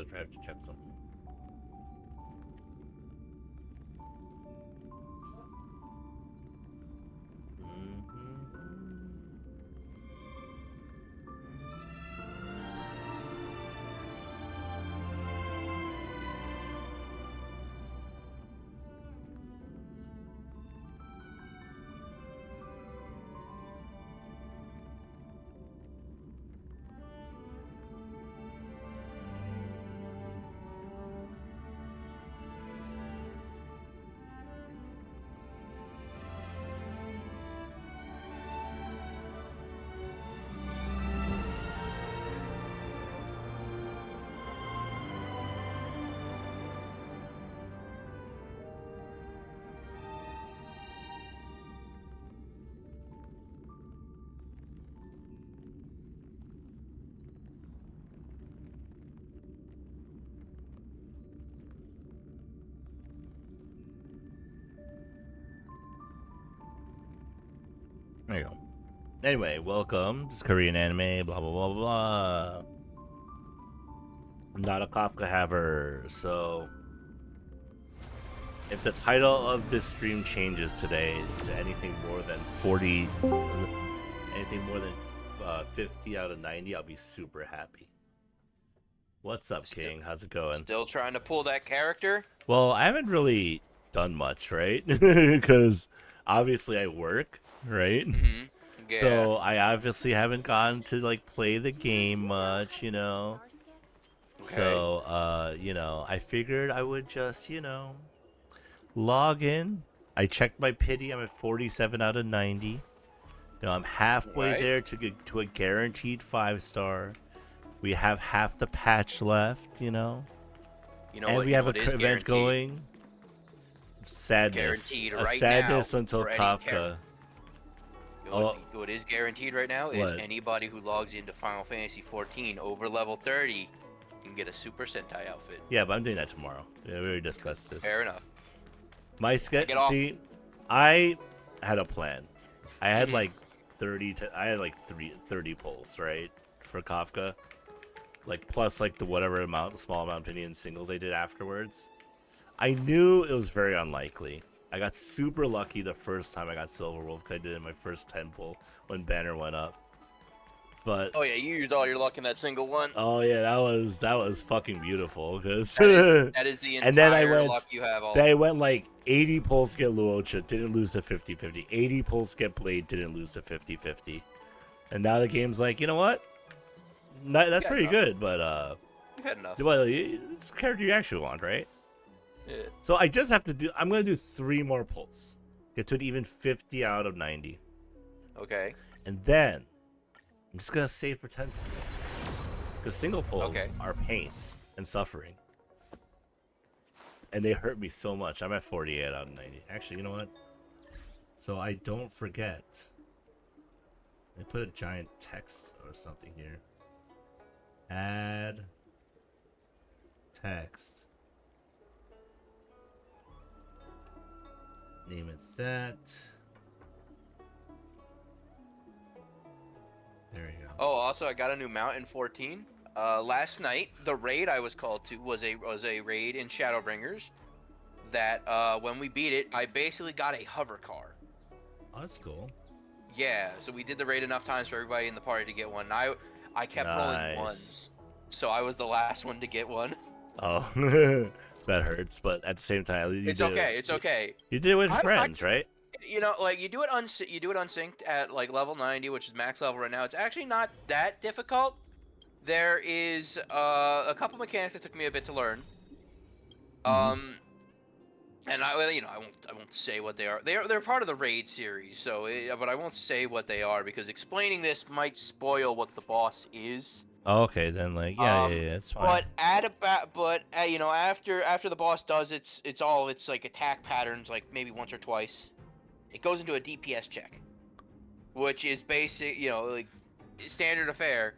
to try to check something. There you go. Anyway, welcome. This is KRanime, blah, blah, blah, blah. I'm not a Kafka haver, so if the title of this stream changes today to anything more than 40, anything more than 50 out of 90, I'll be super happy. What's up, King? How's it going? Still trying to pull that character? Well, I haven't really done much, right? Because obviously I work, right? Mm-hmm. Yeah. So I obviously haven't gone to like play the game much, you know. Okay. So I figured I would just, log in. I checked my pity. I'm at 47 out of 90. You know, I'm halfway there to get to a guaranteed 5-star. We have half the patch left, and we have an event going. Sadness. Guaranteed a right sadness now until Kafka. What is guaranteed right now is anybody who logs into Final Fantasy 14 over level 30 can get a Super Sentai outfit. Yeah, but I'm doing that tomorrow. Yeah, we already discussed this. Fair enough. My schedule. See, I had a plan. I had like 30 pulls, right, for Kafka, like plus like the whatever small amount of opinion singles I did afterwards. I knew it was very unlikely. I got super lucky the first time I got Silver Wolf because I did it in my first 10 pull when Banner went up. But oh yeah, you used all your luck in that single one. Oh yeah, that was fucking beautiful because that is the entire and then luck you have. Then I went like 80 pulls to get Luocha, didn't lose to 50-50. 80 pulls to get Blade, didn't lose to 50-50. And now the game's like, you know what? That's pretty good, but you've had enough. Well, it's a character you actually want, right? Yeah. So I just have to I'm gonna do 3 more pulls, get to an even 50 out of 90. Okay. And then I'm just gonna save for 10 pulls, because single pulls are pain and suffering, and they hurt me so much. I'm at 48 out of 90. Actually, you know what? So I don't forget, I put a giant text or something here. Add text. Name it that. There you go. Oh, also I got a new mount in 14. Last night the raid I was called to was a raid in Shadowbringers. That when we beat it, I basically got a hover car. Oh, that's cool. Yeah, so we did the raid enough times for everybody in the party to get one. And I kept rolling ones, so I was the last one to get one. Oh, that hurts, but at the same time, it's okay. It's okay. You did it with friends, right? You know, like you do it unsynced at like level 90, which is max level right now. It's actually not that difficult. There is a couple mechanics that took me a bit to learn. And I won't say what they are. They're part of the raid series, so but I won't say what they are because explaining this might spoil what the boss is. Oh, okay, then like yeah, it's fine. But after the boss does it's like attack patterns like maybe once or twice. It goes into a DPS check, which is basic, like standard affair.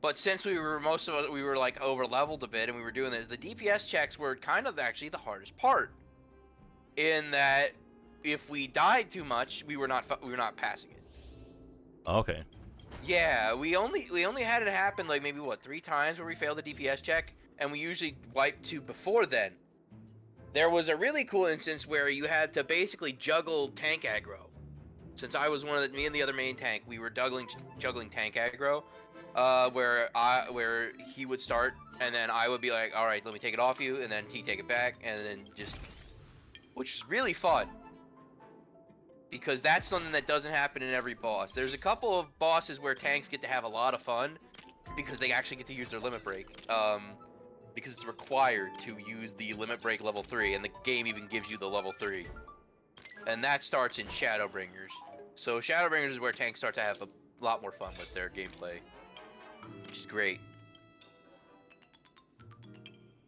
But since we were like over leveled a bit and we were doing this, the DPS checks were kind of actually the hardest part. In that, if we died too much, we were not passing it. Okay. Yeah, we only had it happen like maybe 3 times where we failed the DPS check, and we usually wipe to before then. There was a really cool instance where you had to basically juggle tank aggro. Since I was me and the other main tank, we were juggling tank aggro, where he would start, and then I would be like, all right, let me take it off you, and then he take it back, and then just, which is really fun. Because that's something that doesn't happen in every boss. There's a couple of bosses where tanks get to have a lot of fun because they actually get to use their limit break. Because it's required to use the limit break level 3, and the game even gives you the level 3. And that starts in Shadowbringers. So Shadowbringers is where tanks start to have a lot more fun with their gameplay, which is great.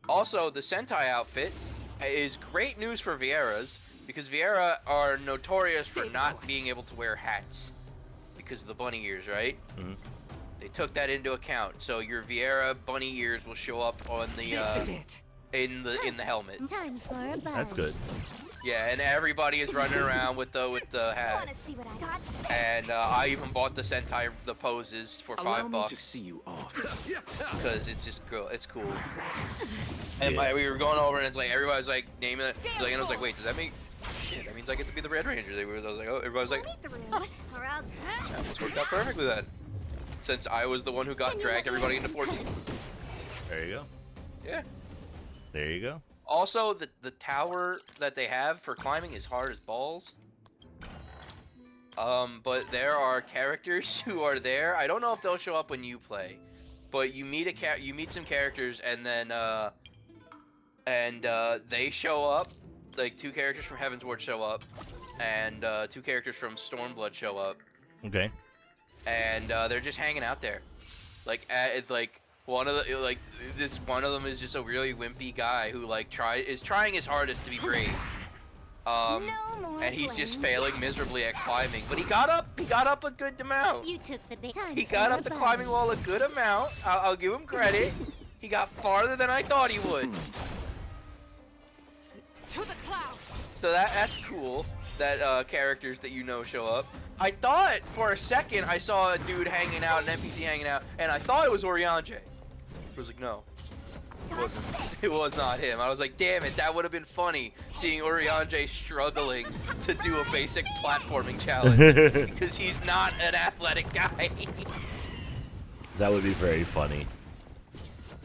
Also, the Sentai outfit is great news for Vieras, because Viera are notorious for not being able to wear hats because of the bunny ears, right? Mm-hmm. They took that into account, so your Viera bunny ears will show up on the in the helmet. Time for a buzz. That's good. Yeah, and everybody is running around with the hat. And I even bought the Sentai poses for $5 to see you off. because it's just cool. It's cool. And we were going over, and it's like everybody was like naming it. Like, and I was like, wait, does that mean? Shit, that means I get to be the Red Ranger. I was like, oh, everybody was like, that almost worked out perfectly then. Since I was the one who got dragged everybody into 14. There you go. Yeah. There you go. Also, the tower that they have for climbing is hard as balls. But there are characters who are there. I don't know if they'll show up when you play, but you meet some characters, and then they show up. Like 2 characters from Heavensward show up, and 2 characters from Stormblood show up. Okay. And they're just hanging out there. It's like one of them is just a really wimpy guy who is trying his hardest to be brave. And he's just failing miserably at climbing. But he got up a good amount. You took the big time. He got up the climbing wall a good amount. I'll give him credit. He got farther than I thought he would. To the clouds. So that's cool. That characters that show up. I thought for a second I saw a dude hanging out, an NPC hanging out, and I thought it was Oriange. I was like, no, it wasn't. It was not him. I was like, damn it, that would have been funny, seeing Oriange struggling to do a basic platforming challenge, because he's not an athletic guy. That would be very funny.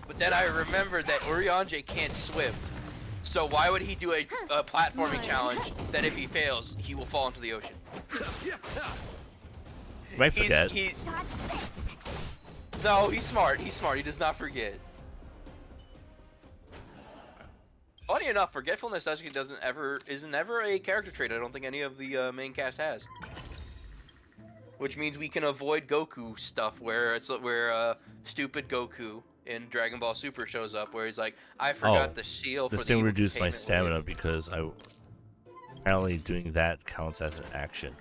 But then I remembered that Oriange can't swim. So why would he do a platforming challenge that if he fails, he will fall into the ocean? You might forget. No, he's smart. He's smart. He does not forget. Funny enough, forgetfulness actually isn't ever a character trait I don't think any of the main cast has. Which means we can avoid Goku stuff where stupid Goku in Dragon Ball Super shows up, where he's like, I forgot the shield. This thing reduced my stamina because apparently doing that counts as an action.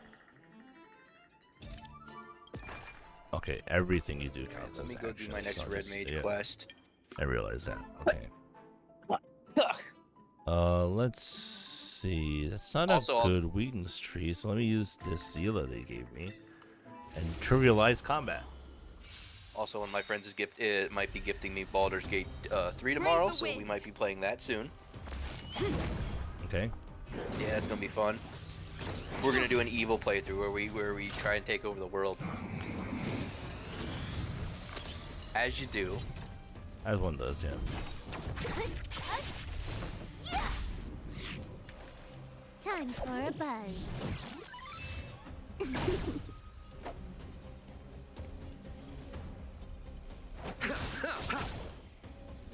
Okay, everything you do counts as action. Let me go do my next Red Mage quest. I realize that. Okay. Let's see. That's not a good weakness tree, so let me use this Zila they gave me and trivialize combat. Also, one of my friends might be gifting me Baldur's Gate 3 tomorrow, so we might be playing that soon. Okay. Yeah, that's gonna be fun. We're gonna do an evil playthrough where we try and take over the world. As you do. As one does, yeah. Time for a buzz.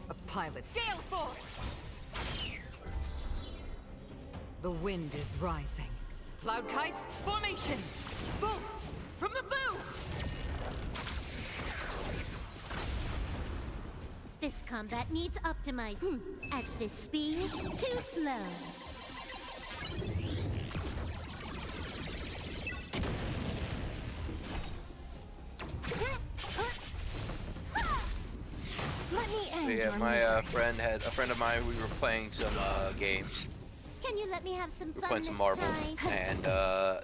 A pilot sail forth. The wind is rising. Cloud kites formation. Bolts from the bow. This combat needs optimizing. At this speed, too slow. Yeah, my friend a friend of mine. We were playing some games. Can you let me have some fun? We're playing some Marvel, and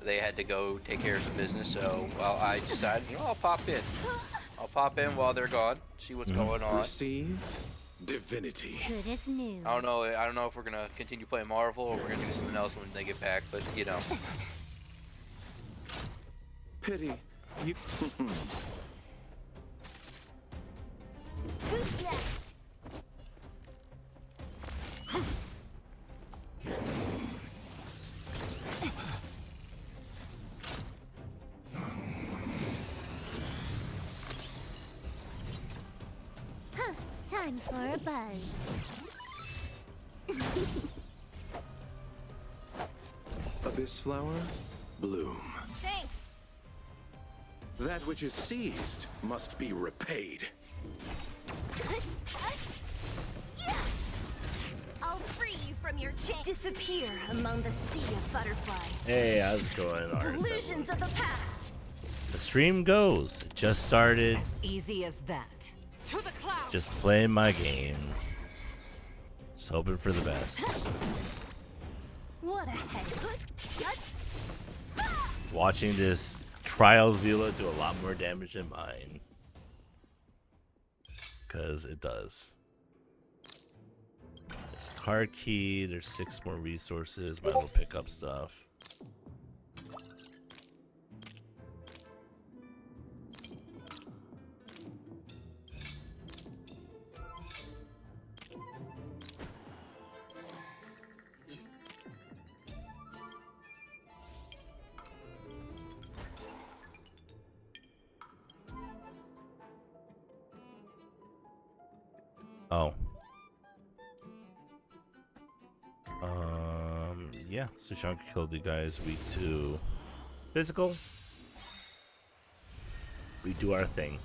they had to go take care of some business. So, well, I decided, I'll pop in. I'll pop in while they're gone, see what's going on. Receive, divinity. Good as new. I don't know. I don't know if we're gonna continue playing Marvel or we're gonna do something else when they get back. But you know. Pity. You. Who's next? Huh, time for a buzz. Abyss flower, bloom. Thanks. That which is seized must be repaid. I'll free you from your chain. Disappear among the sea of butterflies. Hey, how's it going, Illusions RS7? of the past. The stream goes. It just started. As easy as that. To the cloud. Just playing my game. Just hoping for the best. What a head. Watching this Trial Zila do a lot more damage than mine. Because it does. There's a card key. There's 6 more resources. Might as well pick up stuff. Oh. Yeah, Sushanka killed the guys week 2. Physical. We do our thing.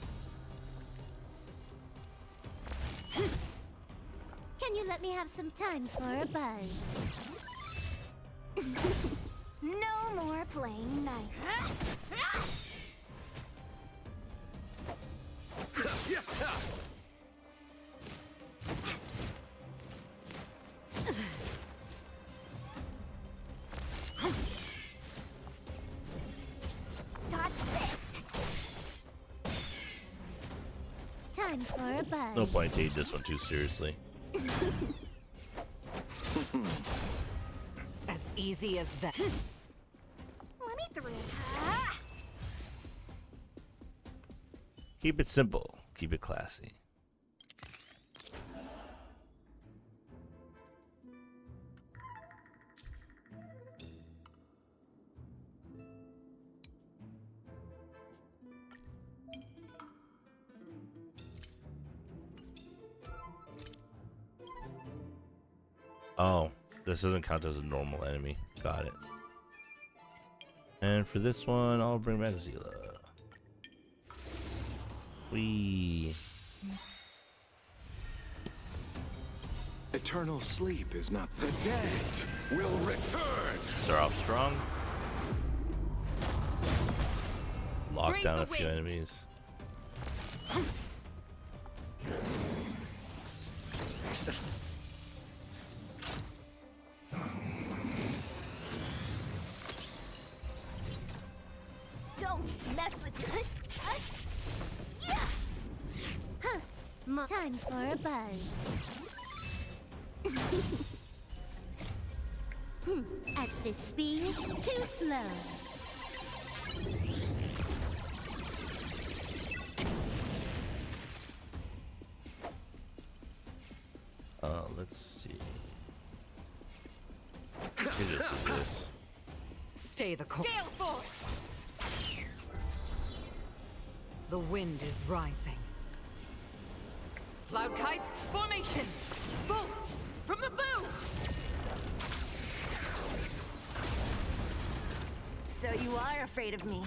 Can you let me have some time for a buzz? No more playing night. Dodge this. Time for a buzz. No point taking this one too seriously. As easy as that. Let me through. Keep it simple. Keep it classy. Oh, this doesn't count as a normal enemy. Got it. And for this one, I'll bring back Zila. Wee. Eternal sleep is not the dead will return. Start off strong. Lock Bring down the a few wind. enemies. Don't mess with me. Yeah. Huh. Time for a buzz. At this speed, too slow. Let's see. It just is this. Stay the course. Gale force. The wind is rising. Cloud kites, formation. Bolt from the bow. So you are afraid of me.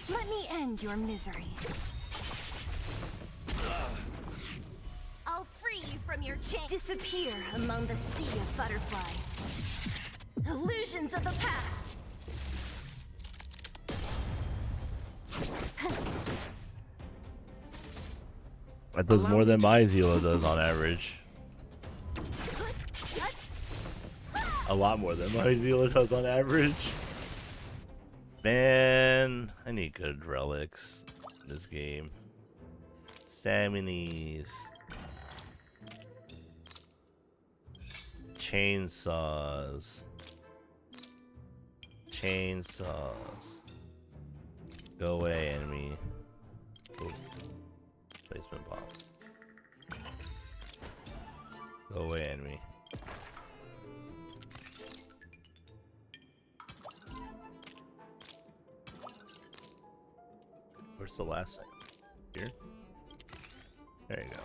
Let me end your misery. I'll free you from your chain. Disappear among the sea of butterflies. Illusions of the past. That does more than my Zila does on average. A lot more than my Zila does on average. Man, I need good relics in this game. Staminies. Chainsaws. Chainsaws. Go away, enemy. Ooh. Placement bomb. Go away, enemy. Where's the last thing? Here? There you go.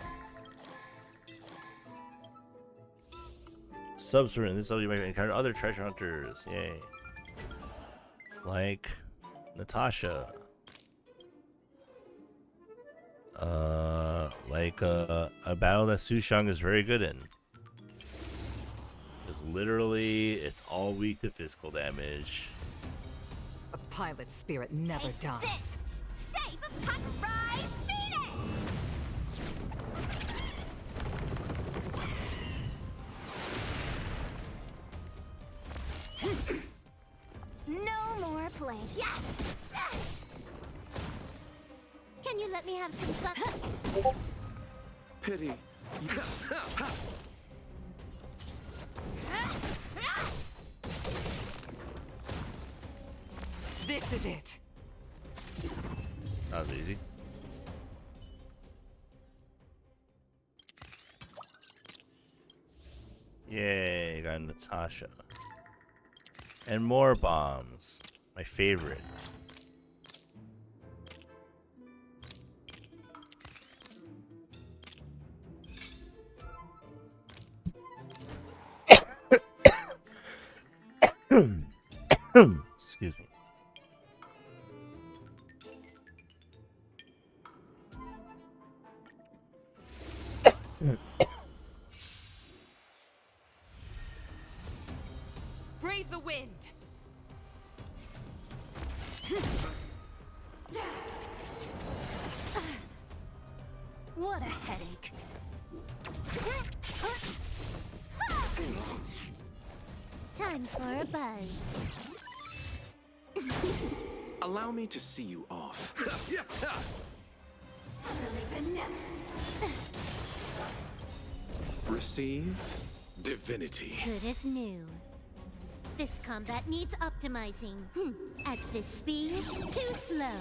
Subservient. This is how you might encounter other treasure hunters. Yay. Like Natasha. Like a battle that Sushang is very good in. Because literally, it's all weak to physical damage. A pilot's spirit never Take dies. this! Shape of Rise Phoenix! No more play. Yes! Can you let me have some fun? Pity. This is it. That was easy. Yay, got Natasha. And more bombs. My favorite. Excuse me. Brave the wind. What a headache. Time for a buzz. Allow me to see you off. Receive divinity. Good as new. This combat needs optimizing. At this speed, too slow.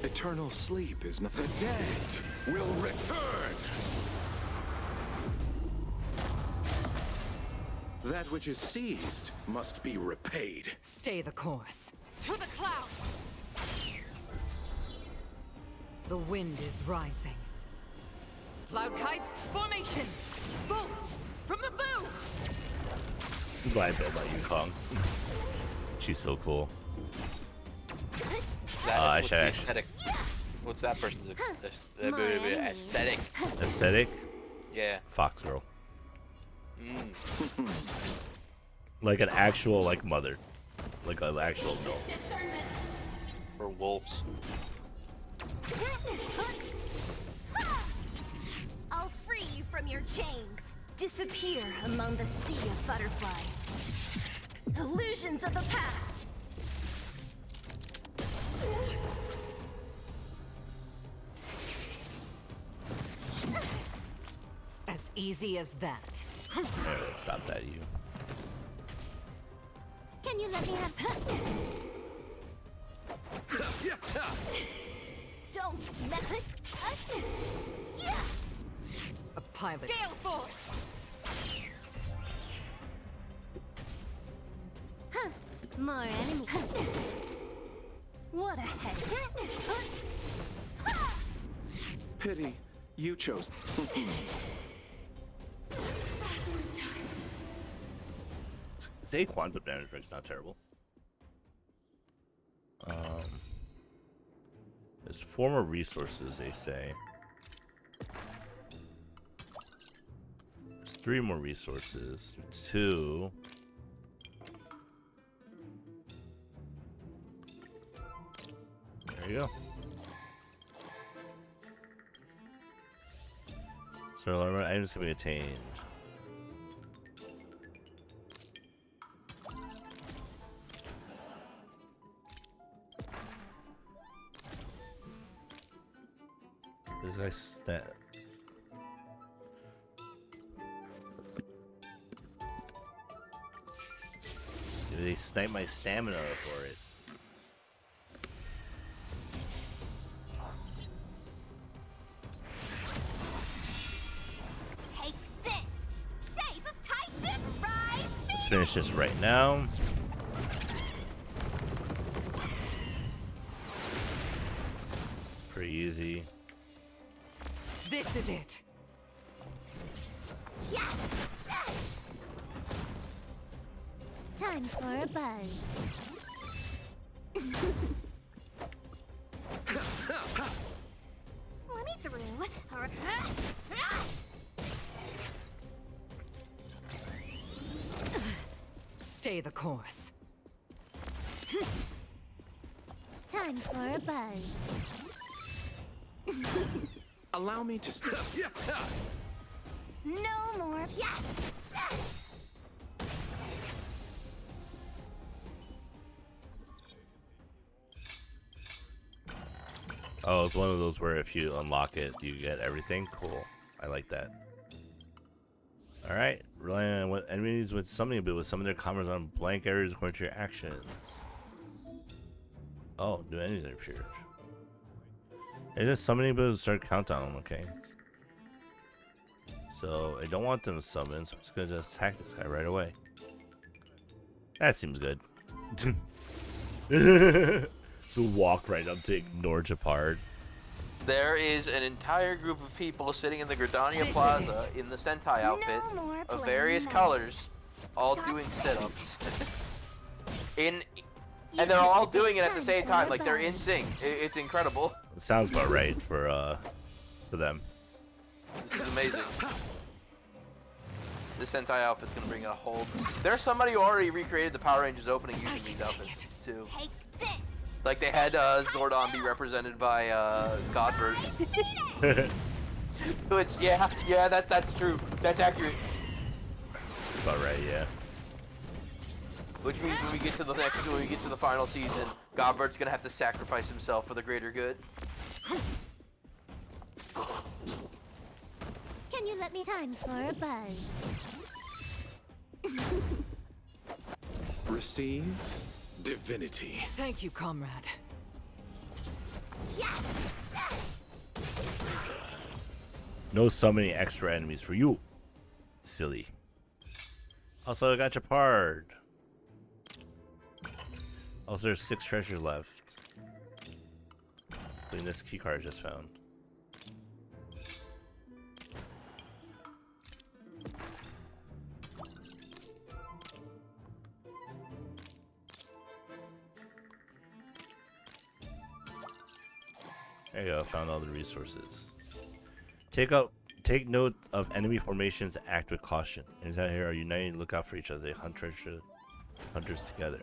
Eternal sleep is not. The dead will return. That which is seized must be repaid. Stay the course. To the clouds. The wind is rising. Cloud kites, formation. Bolt from the bow. I'm glad I built my Yukong. She's so cool. I should actually. Aesthetic. What's that person's More enemies. aesthetic? Aesthetic? Yeah. Fox girl. Mm. Like an actual like mother. Like an actual adult. Or wolves. I'll free you from your chains. Disappear among the sea of butterflies. Illusions of the past. As easy as that. Stop that, you. Can you let me have Don't mess. A pilot. Gale force. More enemies. What a head. Pity. You chose. Say quantum damage break's not terrible. There's 4 more resources, they say. There's 3 more resources. 2. There you go. So items can be attained. This guy They snipe my stamina for it. Take this! Shape of Tyson! Rise! Let's finish this right now. Pretty easy. This is it. Yeah! Time for a buzz. Let me through. Stay the course. Time for a buzz. Allow me to. No more. Yeah! Oh, it's one of those where if you unlock it, you get everything. Cool. I like that. Alright. Relying on what enemies with summoning ability will summon their comrades on blank areas according to your actions. Oh, new enemies are appeared. Is this summoning ability to start countdown? Okay. So I don't want them to summon, so I'm just gonna just attack this guy right away. That seems good. Walk right up to ignore Japard. There is an entire group of people sitting in the Gridania Plaza in the Sentai outfit No more of playing various nice. colors, all Got doing this. sit-ups. And You they're all took the doing it at the same for time, a like they're buzz. in sync. It's incredible. Sounds about right for them. This is amazing. This Sentai outfit's gonna bring a whole. There's somebody who already recreated the Power Rangers opening using these outfits too. Take this! Like they had Zordon be represented by God version. Which yeah, that's true. That's accurate. About right, yeah. Which means when we get to the final season, Godbert's gonna have to sacrifice himself for the greater good. Can you let me time for a buzz? Receive divinity. Thank you, comrade. Yeah! No summoning extra enemies for you. Silly. Also, I got Japard. Also, there's 6 treasures left. Including this keycard I just found. There you go, found all the resources. Take note of enemy formations, act with caution. Enemies out here are united, look out for each other. They hunt treasure hunters together.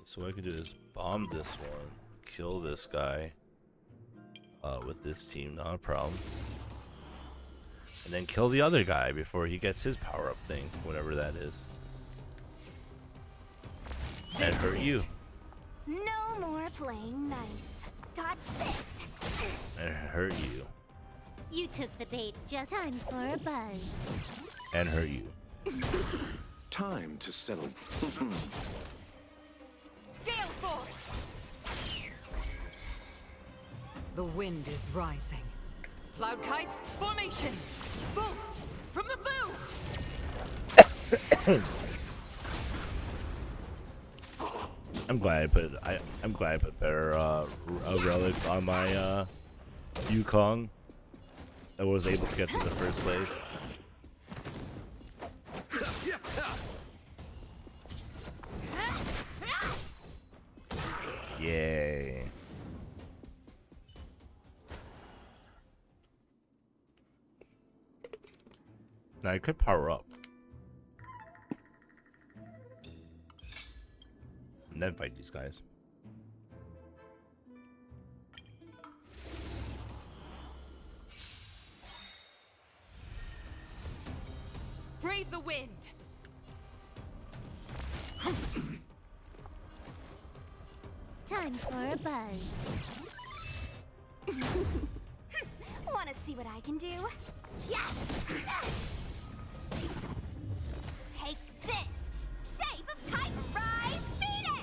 So what I can do is bomb this one, kill this guy with this team, not a problem. And then kill the other guy before he gets his power-up thing, whatever that is. And hurt you. No more playing nice. Dodge this! And hurt you. You took the bait. Just time for a buzz. And hurt you. Time to settle. Gale force! The wind is rising. Cloud kites, formation! Bolts from the bow! I'm glad I put better relics on my Yukong. I was able to get to the first place. Yay. Now I could power up. And then fight these guys. Brave the wind. Time for a buzz. Want to see what I can do? Yes! Take this! Shape of Titan Rise Phoenix!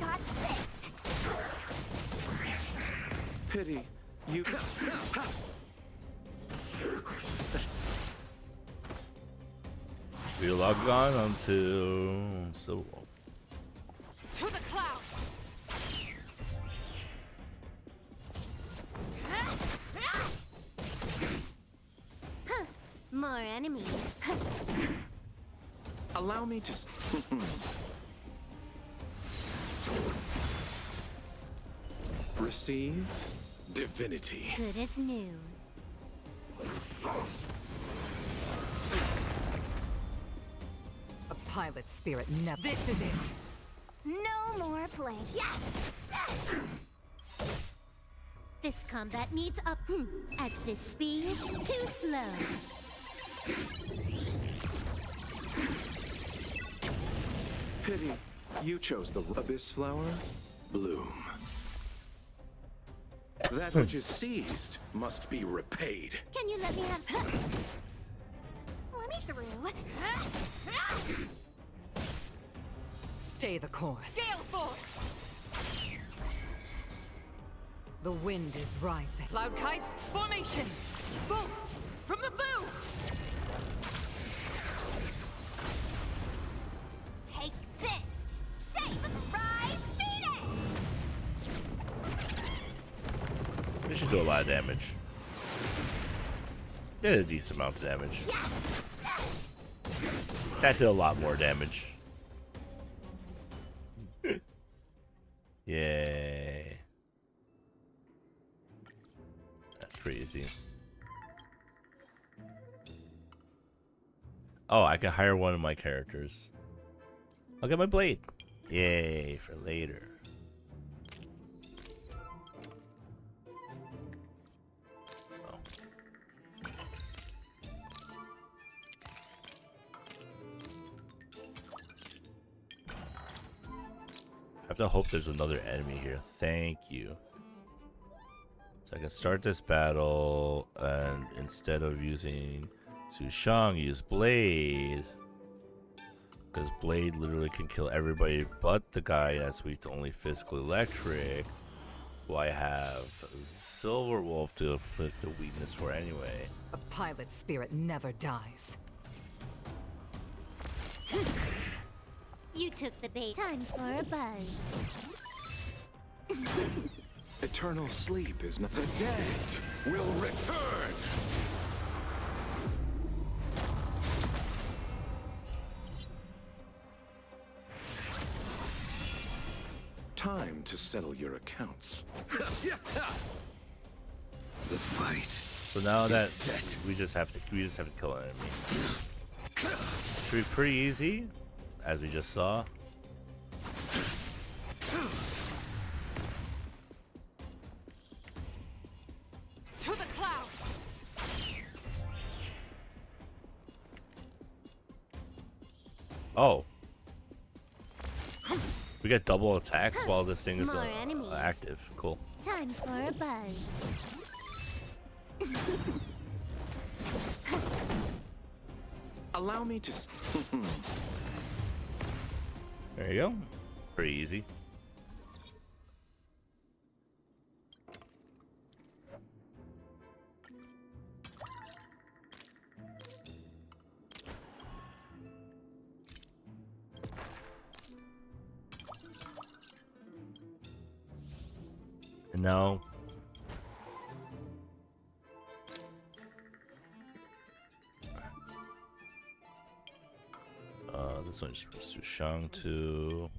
Dodge this! Pity. You... We log on onto so To the clouds. More enemies. Allow me to... Receive divinity. Good as new. A pilot spirit never. This is it. No more play. Yes! This combat needs up. At this speed, too slow. Pity. You chose the abyss flower. Bloom. That which is seized must be repaid. Can you let me have... Let me through. Stay the course. Gale force. The wind is rising. Cloud kites, formation. Bolt from the bow. Take this! Shape of Rise Phoenix! This should do a lot of damage. Did a decent amount of damage. That did a lot more damage. Yay. That's pretty easy. Oh, I can hire one of my characters. I'll get my blade. Yay, for later. Oh. I have to hope there's another enemy here. Thank you. So I can start this battle, and instead of using Sushang, use Blade. Because Blade literally can kill everybody but the guy that's weak to only physical electric. Who I have Silver Wolf to inflict the weakness for anyway. A pilot spirit never dies. You took the bait. Time for a buzz. Eternal sleep is not... The dead will return! Time to settle your accounts. The fight. So now that we just have to kill an enemy. Should be pretty easy, as we just saw. To the clouds. Oh. We get double attacks while this thing is More enemies. active. Cool. Time for a buzz. Allow me to... There you go. Pretty easy. And now this one just brings to Shang to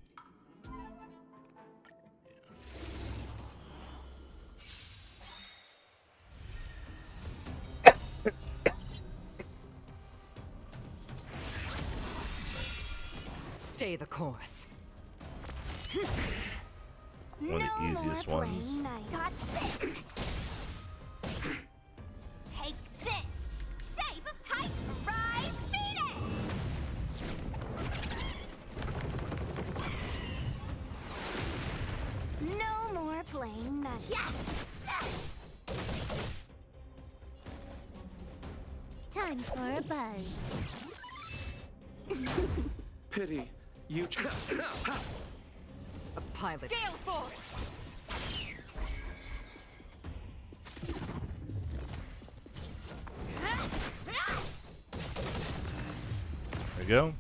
Stay the course. One of the easiest ones. Touch this. Take this. Shape of Titan Rise Venus. No more playing nice. Yeah. Time for a buzz. Pity you. A pilot. Gale Force! There we go.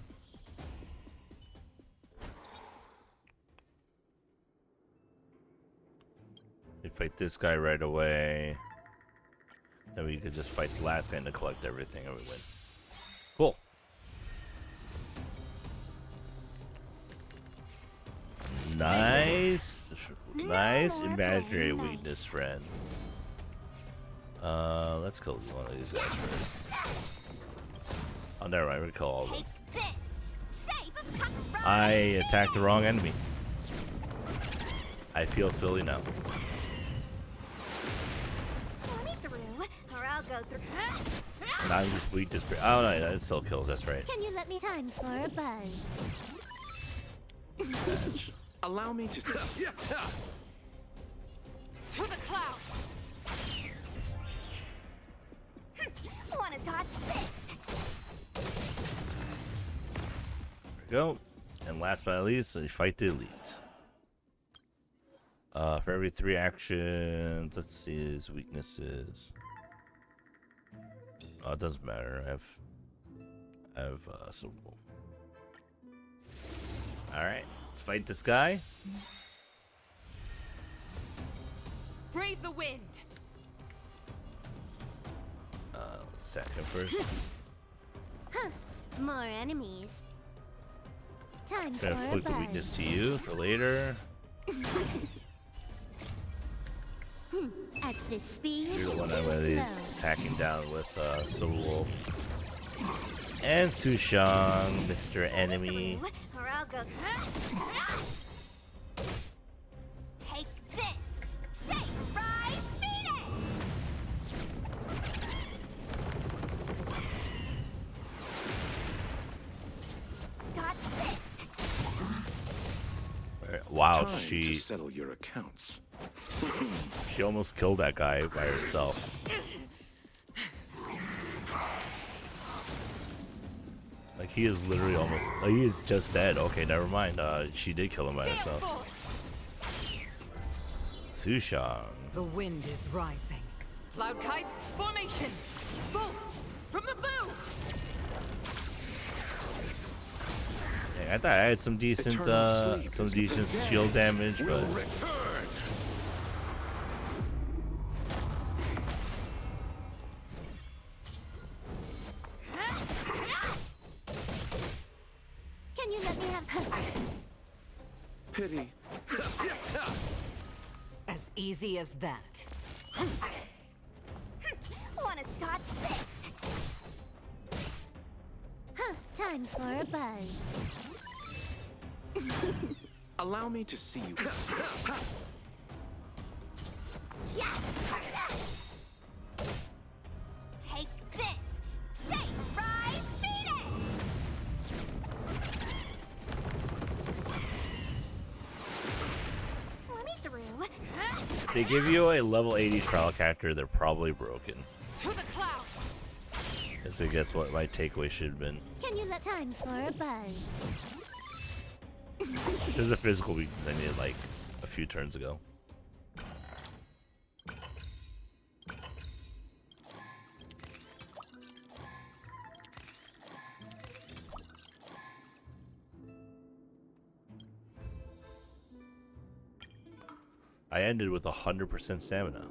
We fight this guy right away. Then we could just fight the last guy to collect everything and we win. Cool. Nice. Nice imaginary weakness, friend. Let's kill one of these guys first. Oh, never mind. We kill all of them. I attacked the wrong enemy. I feel silly now. Or I'll go through. Now I'm just weak. Oh no, it still kills. That's right. Can you let me time for a buzz? Allow me to. To the clouds! Wanna touch this? There we go. And last but not least, we fight the elite. For every 3 actions, let's see his weaknesses. Oh, it doesn't matter. I have some. All right, let's fight this guy. Brave the wind! Let's attack him first. Huh. More enemies. Time Gonna for a inflict the buzz. weakness to you for later. At this speed, You're the one I'm too gonna be slow. attacking down with Soul Wolf. And Sushang, Mr. Enemy. Or I'll go. Take this. Shape Rise Venus. Touch this. Wow, Time to she settle your accounts. almost killed that guy by herself. Like he is literally almost. Like, he is just dead. Okay, never mind. She did kill him by herself. Sushang. The wind is rising. Cloud kites, formation! Bolts from the bow! Dang, I thought I had some decent shield damage, but Can you let me have? Pity. As easy as that. Wanna start this? Huh, time for a buzz. Allow me to see you. Yeah. Take this. Shape Rise Venus. Let me through. they give you a level 80 trial character, they're probably broken. To the clouds! I guess what my takeaway should have been. Can you let time for a buzz? There's a physical weakness I needed like a few turns ago. I ended with 100% stamina.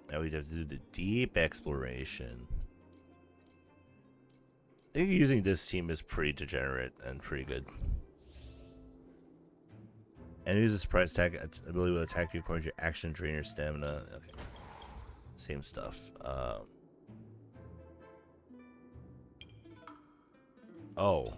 Now we'd have to do the deep exploration. I think using this team is pretty degenerate and pretty good. Enemies with surprise attack ability will attack you according to your action, drain your stamina. Okay. Same stuff. Oh.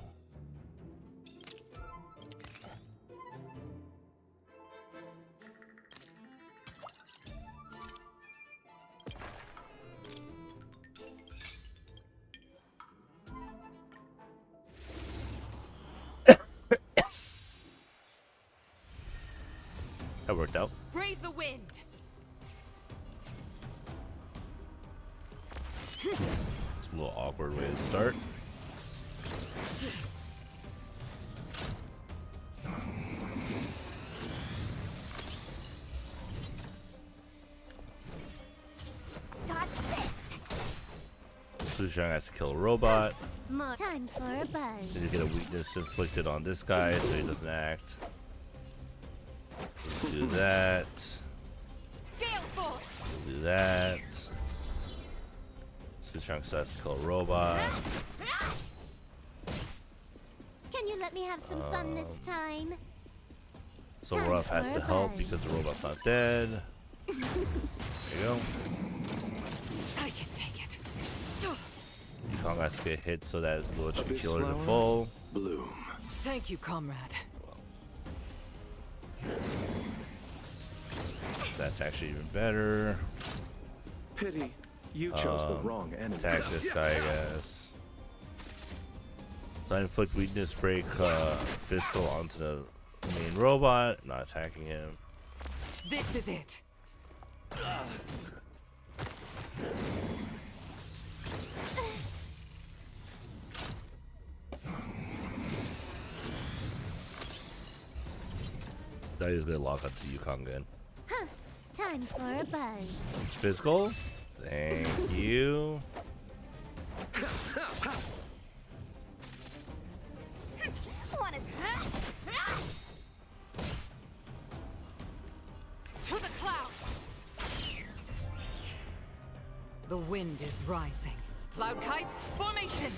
That worked out. Brave the wind. It's a little awkward way to start. Dodge this. Sushang has to kill a robot. More time for a buzz. Then you get a weakness inflicted on this guy so he doesn't act. Do that. Gale force. Do that. Sushang has to kill a robot. Can you let me have some fun this time? So Ruff has to help because the robot's not dead. There you go. I can take it. Kong has to get hit so that Lilith can Abyss kill her to flower? full. Bloom. Thank you, comrade. That's actually even better. Pity. You chose the wrong enemy. Attack this guy, I guess. So I inflict weakness break physical onto the main robot. Not attacking him. This is it. That is gonna lock onto Yukon again. Huh. Time for a buzz. It's physical. Thank you. Wanna... To the clouds. The wind is rising. Cloud kites, formation.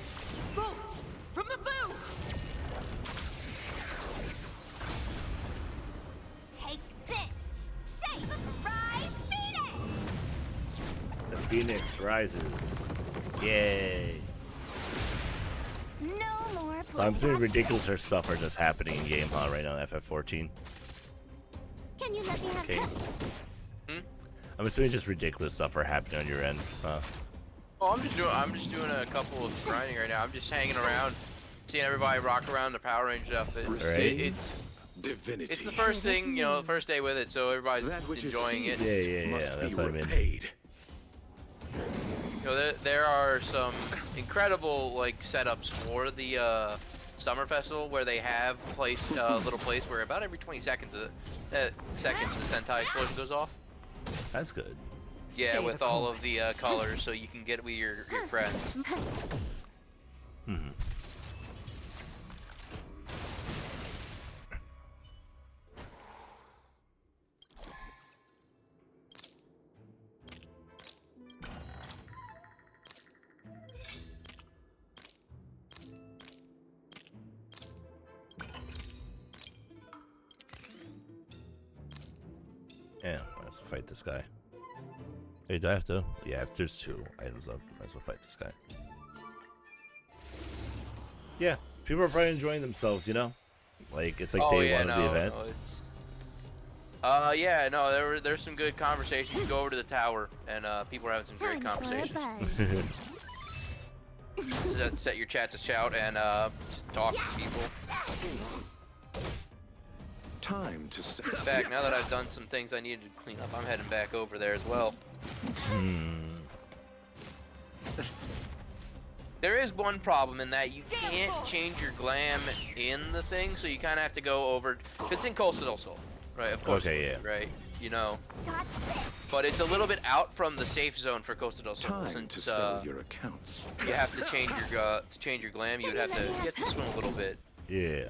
Bolts from the bow. Take this! Shape! Rise, Phoenix! The Phoenix rises. Yay. No more So I'm assuming playing ridiculous upstairs. stuff are just happening in game, huh? Right now, FF14. Can you let me have Okay. Hmm? I'm assuming just ridiculous stuff are happening on your end. Oh, I'm just doing a couple of grinding right now. I'm just hanging around, seeing everybody rock around the Power Ranger outfit. Right. It's Divinity. the first thing, you know, the first day with it, so everybody's That which is enjoying it. seized Yeah, must that's be what I mean. repaid. You know, there are some incredible like setups for the summer festival where they have little place where about every 20 seconds the Sentai explosion goes off. That's good. Yeah, Stay with the all course. of the colors, so you can get it with your friends. Mhm. Yeah, I have to fight this guy. Hey, do I have to? Yeah, if there's 2 items up, I might as well fight this guy. Yeah, people are probably enjoying themselves, you know? Like, it's like day one of the event. No, yeah, no, there's some good conversations. Go over to the tower, and people are having some great Time for a conversations. buzz. Set your chat to shout and talk to people. Time to set In fact, now that I've done some things I needed to clean up, I'm heading back over there as well. There is one problem in that you can't change your glam in the thing, so you kind of have to go over. If it's in Coastal Soul, right? Of course. Okay, yeah. Right. You know, Dodge this! but it's a little bit out from the safe zone for Coastal Soul time to since settle your accounts. you have to change your glam. You have to swim a little bit. Yeah.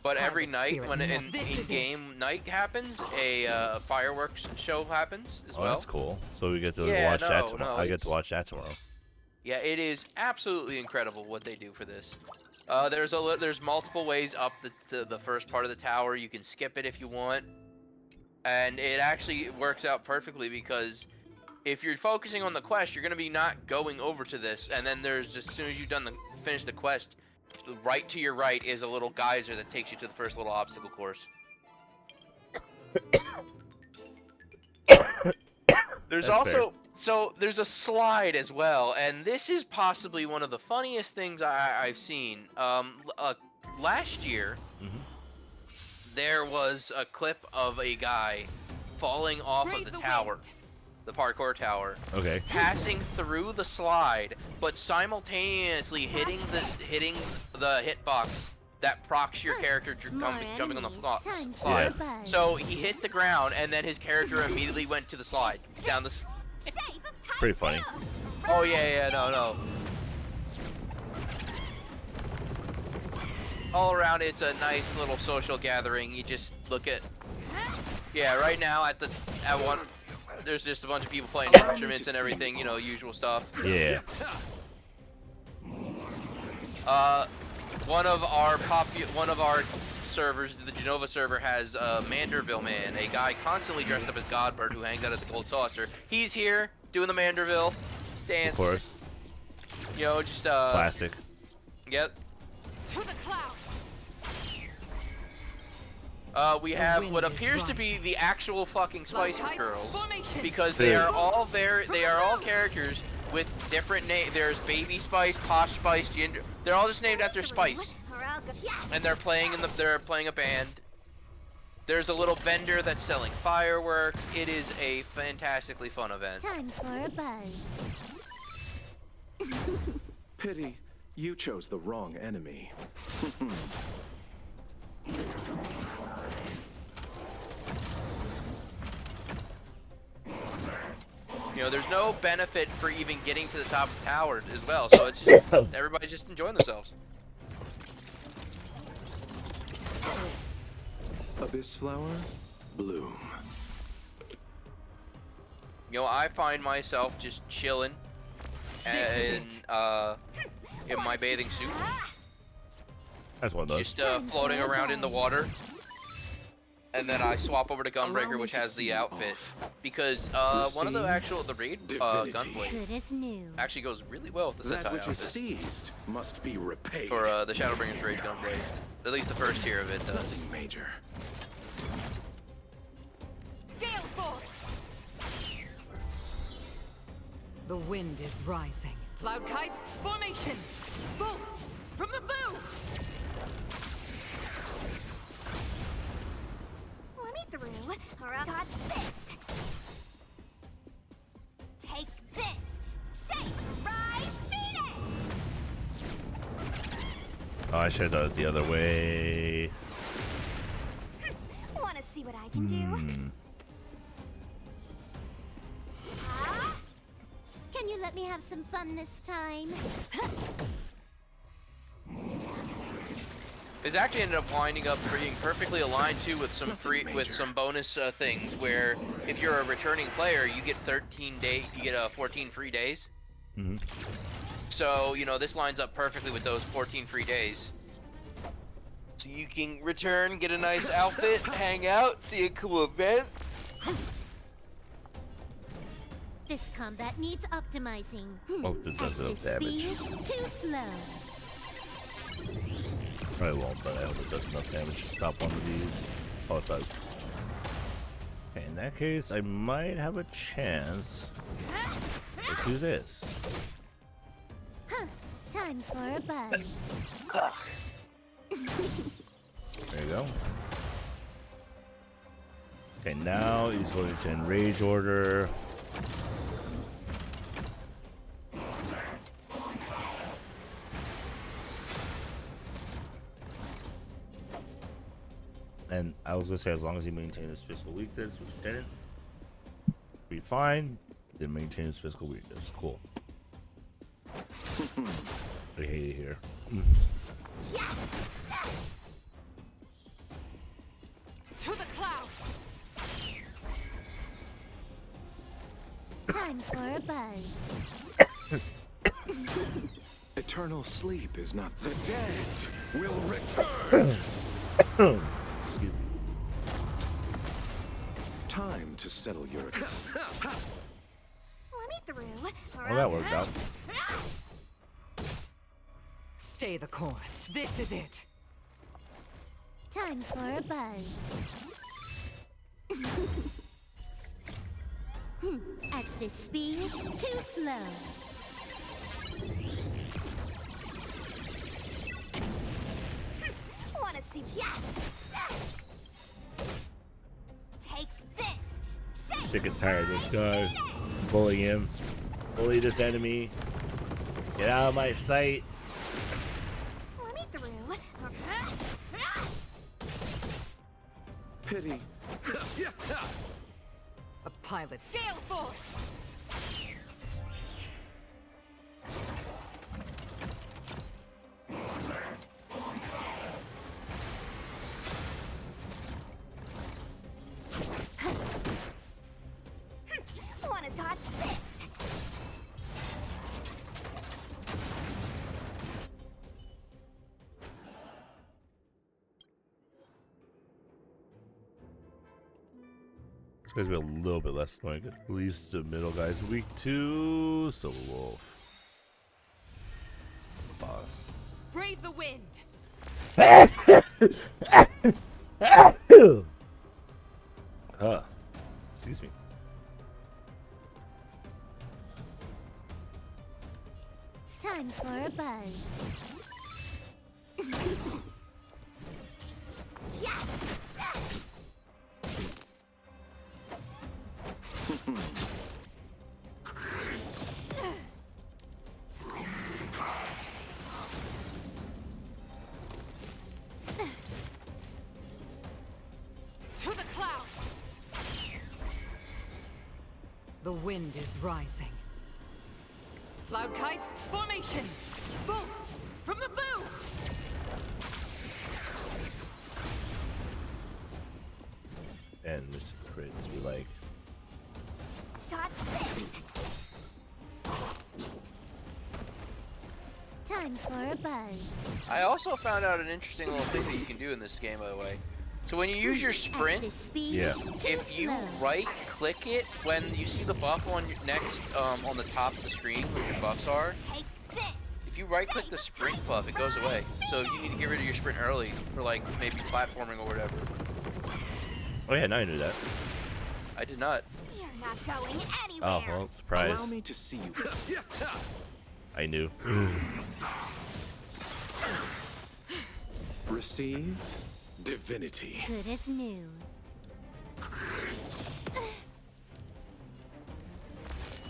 But every Private night spirit when love. This is it. in-game night happens, a fireworks show happens as Oh, well. that's cool. So we get to Yeah, watch that no, tomorrow. no, I get it's- to watch that tomorrow. Yeah, it is absolutely incredible what they do for this. There's multiple ways up the first part of the tower. You can skip it if you want. And it actually works out perfectly because if you're focusing on the quest, you're gonna be not going over to this, and then there's just as soon as you've finished the quest, right to your right is a little geyser that takes you to the first little obstacle course. There's That's also there's a slide as well, and this is possibly one of the funniest things I've seen. Last year, there was a clip of a guy falling off of the tower, the parkour tower. Okay. Passing through the slide, but simultaneously hitting the hitbox that procs your character jumping on the slide. Yeah. So he hit the ground, and then his character immediately went to the slide down the. It's pretty funny. Oh yeah, no. All around, it's a nice little social gathering. You just look at. Yeah, right now at one. There's just a bunch of people playing instruments and everything, you know, usual stuff. Yeah. One of our servers, the Genova server, has Manderville Man, a guy constantly dressed up as Godbird who hangs out at the Gold Saucer. He's here doing the Manderville dance. Of course. You know, just Classic. Yep. To the clouds. We have what appears to be the actual fucking Spice Girls, because they are all characters with different names. There's Baby Spice, Posh Spice, Ginger. They're all just named after Spice, and they're playing a band. There's a little vendor that's selling fireworks. It is a fantastically fun event. Time for a buzz. Pity, you chose the wrong enemy. You know, there's no benefit for even getting to the top of the tower as well, so it's just everybody's just enjoying themselves. Abyss flower, bloom. You know, I find myself just chilling in my bathing suit, That's one of those. just floating around in the water. And then I swap over to Gunbreaker, which has the outfit, because one of the raid gunblade Good as new. actually goes really well with the That Sentai which is outfit seized must be repaid. for the Shadowbringers raid gunblade. At least the first tier of it does. Nothing major. Gale force. The wind is rising. Cloud kites formation. Bolts from the bow. Let me through, or I'll touch this. Take this. Shake, rise, Venus. Oh, I should have done it the other way. Want to see what I can do? Huh? Can you let me have some fun this time? It actually ended up winding up being perfectly aligned too with some bonus things where if you're a returning player, you get 14 free days. So, you know, this lines up perfectly with those 14 free days. So you can return, get a nice outfit, hang out, see a cool event. This combat needs optimizing. Oh, this does enough damage. Speed too slow. Probably won't, but I hope it does enough damage to stop one of these. Oh, it does. Okay, in that case, I might have a chance to do this. Huh. Time for a buzz. There you go. Okay, now he's going to enrage order. And I was gonna say, as long as he maintained his physical weakness, which he didn't, be fine. Didn't maintain his physical weakness. Cool. I hate it here. To the clouds. Time for a buzz. Eternal sleep is not the dead will return. Excuse me. Time to settle your account. Let me through. Well, that worked out. Stay the course. This is it. Time for a buzz. At this speed, too slow. Wanna see? Yeah. Take this. Shake. Sick and tired of this guy. Bully him. Bully this enemy. Get out of my sight. Let me through. Pity. A pilot sail force. Wanna touch this? This guy's be a little bit less annoying. At least the middle guy's weak too. So Wolf. Boss. Brave the wind. Excuse me. Time for a buzz. Yeah. To the clouds. The wind is rising. Cloud kites, formation. Bolts from the blue. And this crits be like, Touch this. Time for a buzz. I also found out an interesting little thing that you can do in this game, by the way. So when you use your At sprint, this speed, Yeah. too if you slow. right-click it when you see the buff on your next on the top of the screen where your buffs are, Take this. if you right-click the sprint buff, it goes away. So you need to get rid of your sprint early for like maybe platforming or whatever. oh yeah, now I knew that. I did not. You're not going anywhere. Oh well, surprise. Allow me to see you. I knew. Receive divinity. Good as new.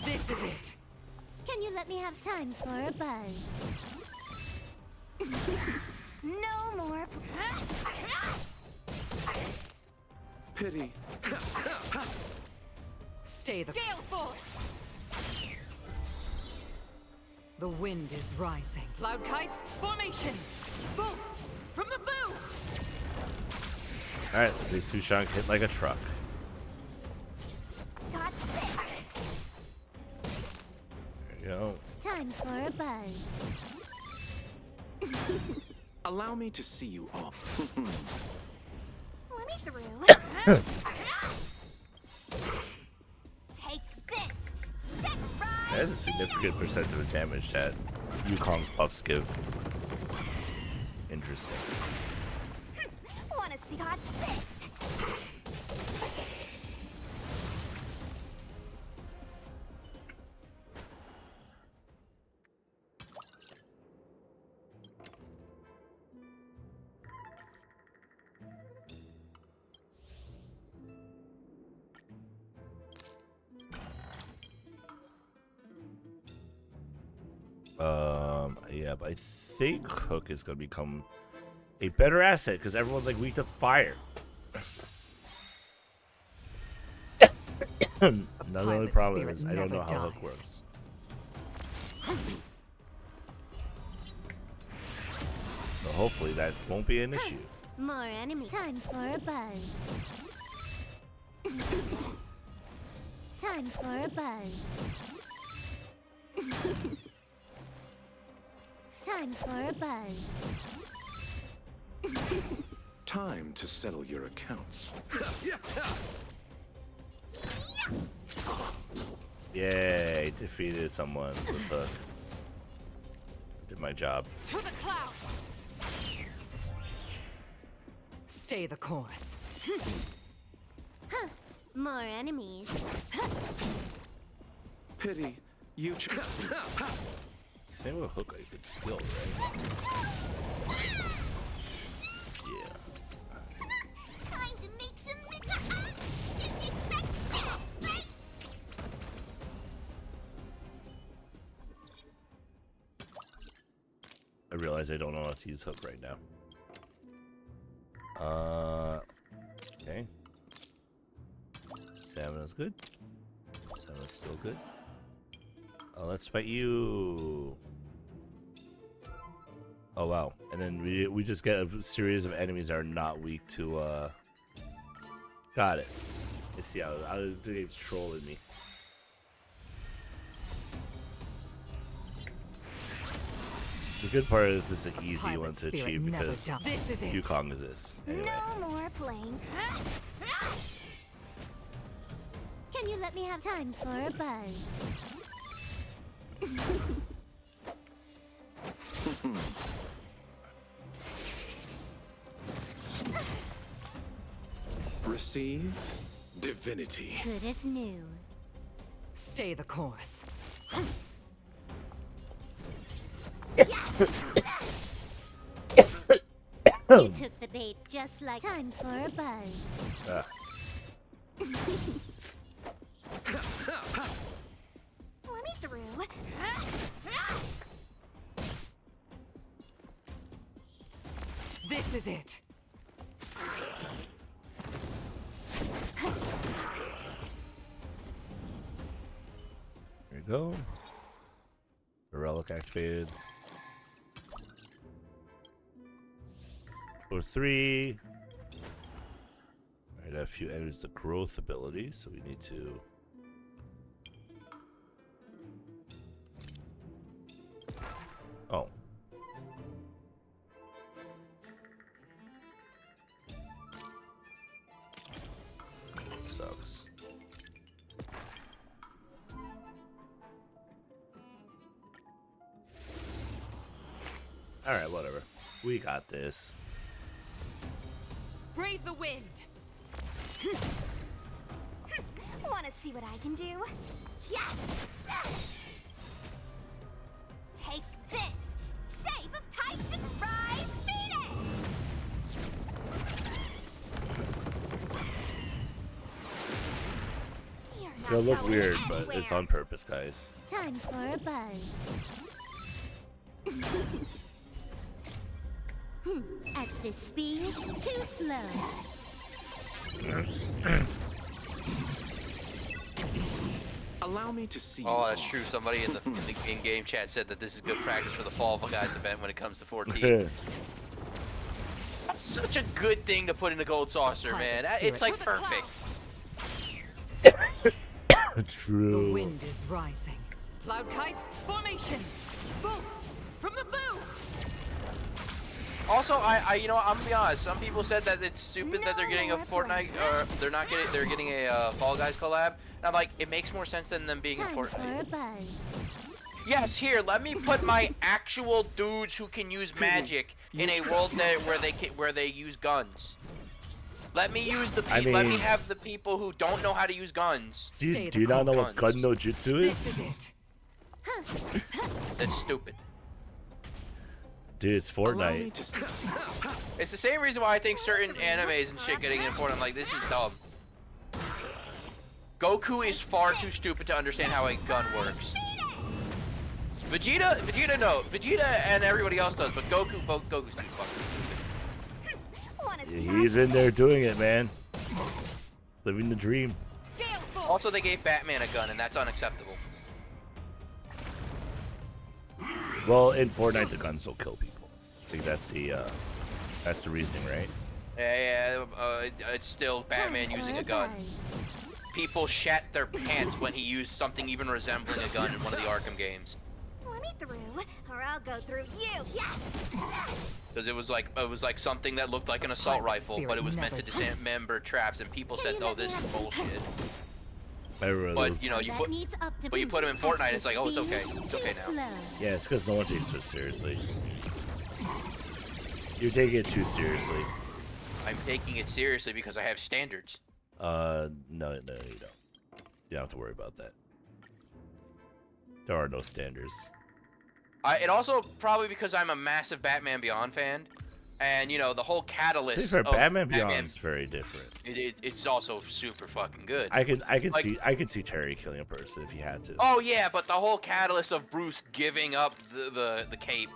This is it. Can you let me have time for a buzz? No more. Pity. Stay the gale force. The wind is rising. Cloud kites, formation. Bolts from the blue. Alright, let's see Sushank hit like a truck. Touch this. There you go. Time for a buzz. Allow me to see you off. Let me through. Take this. Set right. That is a significant percent of the damage that Yukong's buffs give. Interesting. Wanna see? Touch this. Yeah, but I think Hook is gonna become a better asset because everyone's like weak to fire. Another only pilot problem spirit is I don't know never how Hook dies. works. So hopefully that won't be an issue. More enemy. Time for a buzz. Time for a buzz. Time for a buzz. Time to settle your accounts. Yay, defeated someone with hook. Did my job. To the clouds! Stay the course. More enemies. Pity you. Same with hook, a good skill, right? Yeah. Time to make some I realize I don't know how to use hook right now. Okay. Stamina's good. Stamina's still good. Let's fight you. Oh wow! And then we just get a series of enemies that are not weak to. Got it. I see how the game's trolling me. The good part is this is an easy Pilot one to spirit achieve never because dies. This is it. Yukong exists. Anyway. No more playing. Can you let me have time for a buzz? Receive divinity. Good as new. Stay the course. You took the bait just like time for a buzz. Let me through. This is it. There we go. The relic activated. Or 3. Alright, a few enters the growth ability, so we need to. Oh. That sucks. Alright, whatever. We got this. Brave the wind. Want to see what I can do? Yeah. Take this. Shape of Tyson Rise Phoenix. It's gonna look weird, but it's on purpose, guys. Time for a buzz. At this speed, too slow. Allow me to see. Oh, you that's off. true. Somebody in the in-game chat said that this is good practice for the Fall Guys event when it comes to 14. That's such a good thing to put in a gold saucer, man. It's like perfect. The True. wind is rising. Cloud kites, formation. Bolts from the bow. Also, you know, I'm gonna be honest. Some people said that it's stupid that they're getting a Fortnite, or they're getting a Fall Guys collab. And I'm like, it makes more sense than them being in Time for a Fortnite. buzz. Yes, here, let me put my actual dudes who can use magic in a world where they use guns. Let me use the people. Let me have the people who don't know how to use guns. Do you not know what gun no jutsu This is? is it. That's stupid. Dude, it's Allow me Fortnite. to It's the same reason why I think certain animes and shit getting in Fortnite. I'm like, this is dumb. Goku is far too stupid to understand how a gun works. Vegeta and everybody else does, but Goku's too fucking stupid. Wanna Yeah, he's in there doing it, man. Living the dream. Also, they gave Batman a gun, and that's unacceptable. Well, in Fortnite, the guns don't kill people. I think that's the reasoning, right? Yeah, it's still Batman using a gun. People shat their pants when he used something even resembling a gun in one of the Arkham games. Let me through, or I'll go through you. Yeah. Because it was like something that looked like an assault rifle, but it was meant to dismember traps, and people said, "Oh, this is bullshit." But you know, you put him in Fortnite, it's like, oh, it's okay. It's okay now. Yeah, it's because no one takes it seriously. You're taking it too seriously. I'm taking it seriously because I have standards. No, you don't. You don't have to worry about that. There are no standards. It also probably because I'm a massive Batman Beyond fan, and you know the whole catalyst. For Batman Beyond's very different. It's also super fucking good. I could see Terry killing a person if he had to. Oh yeah, but the whole catalyst of Bruce giving up the cape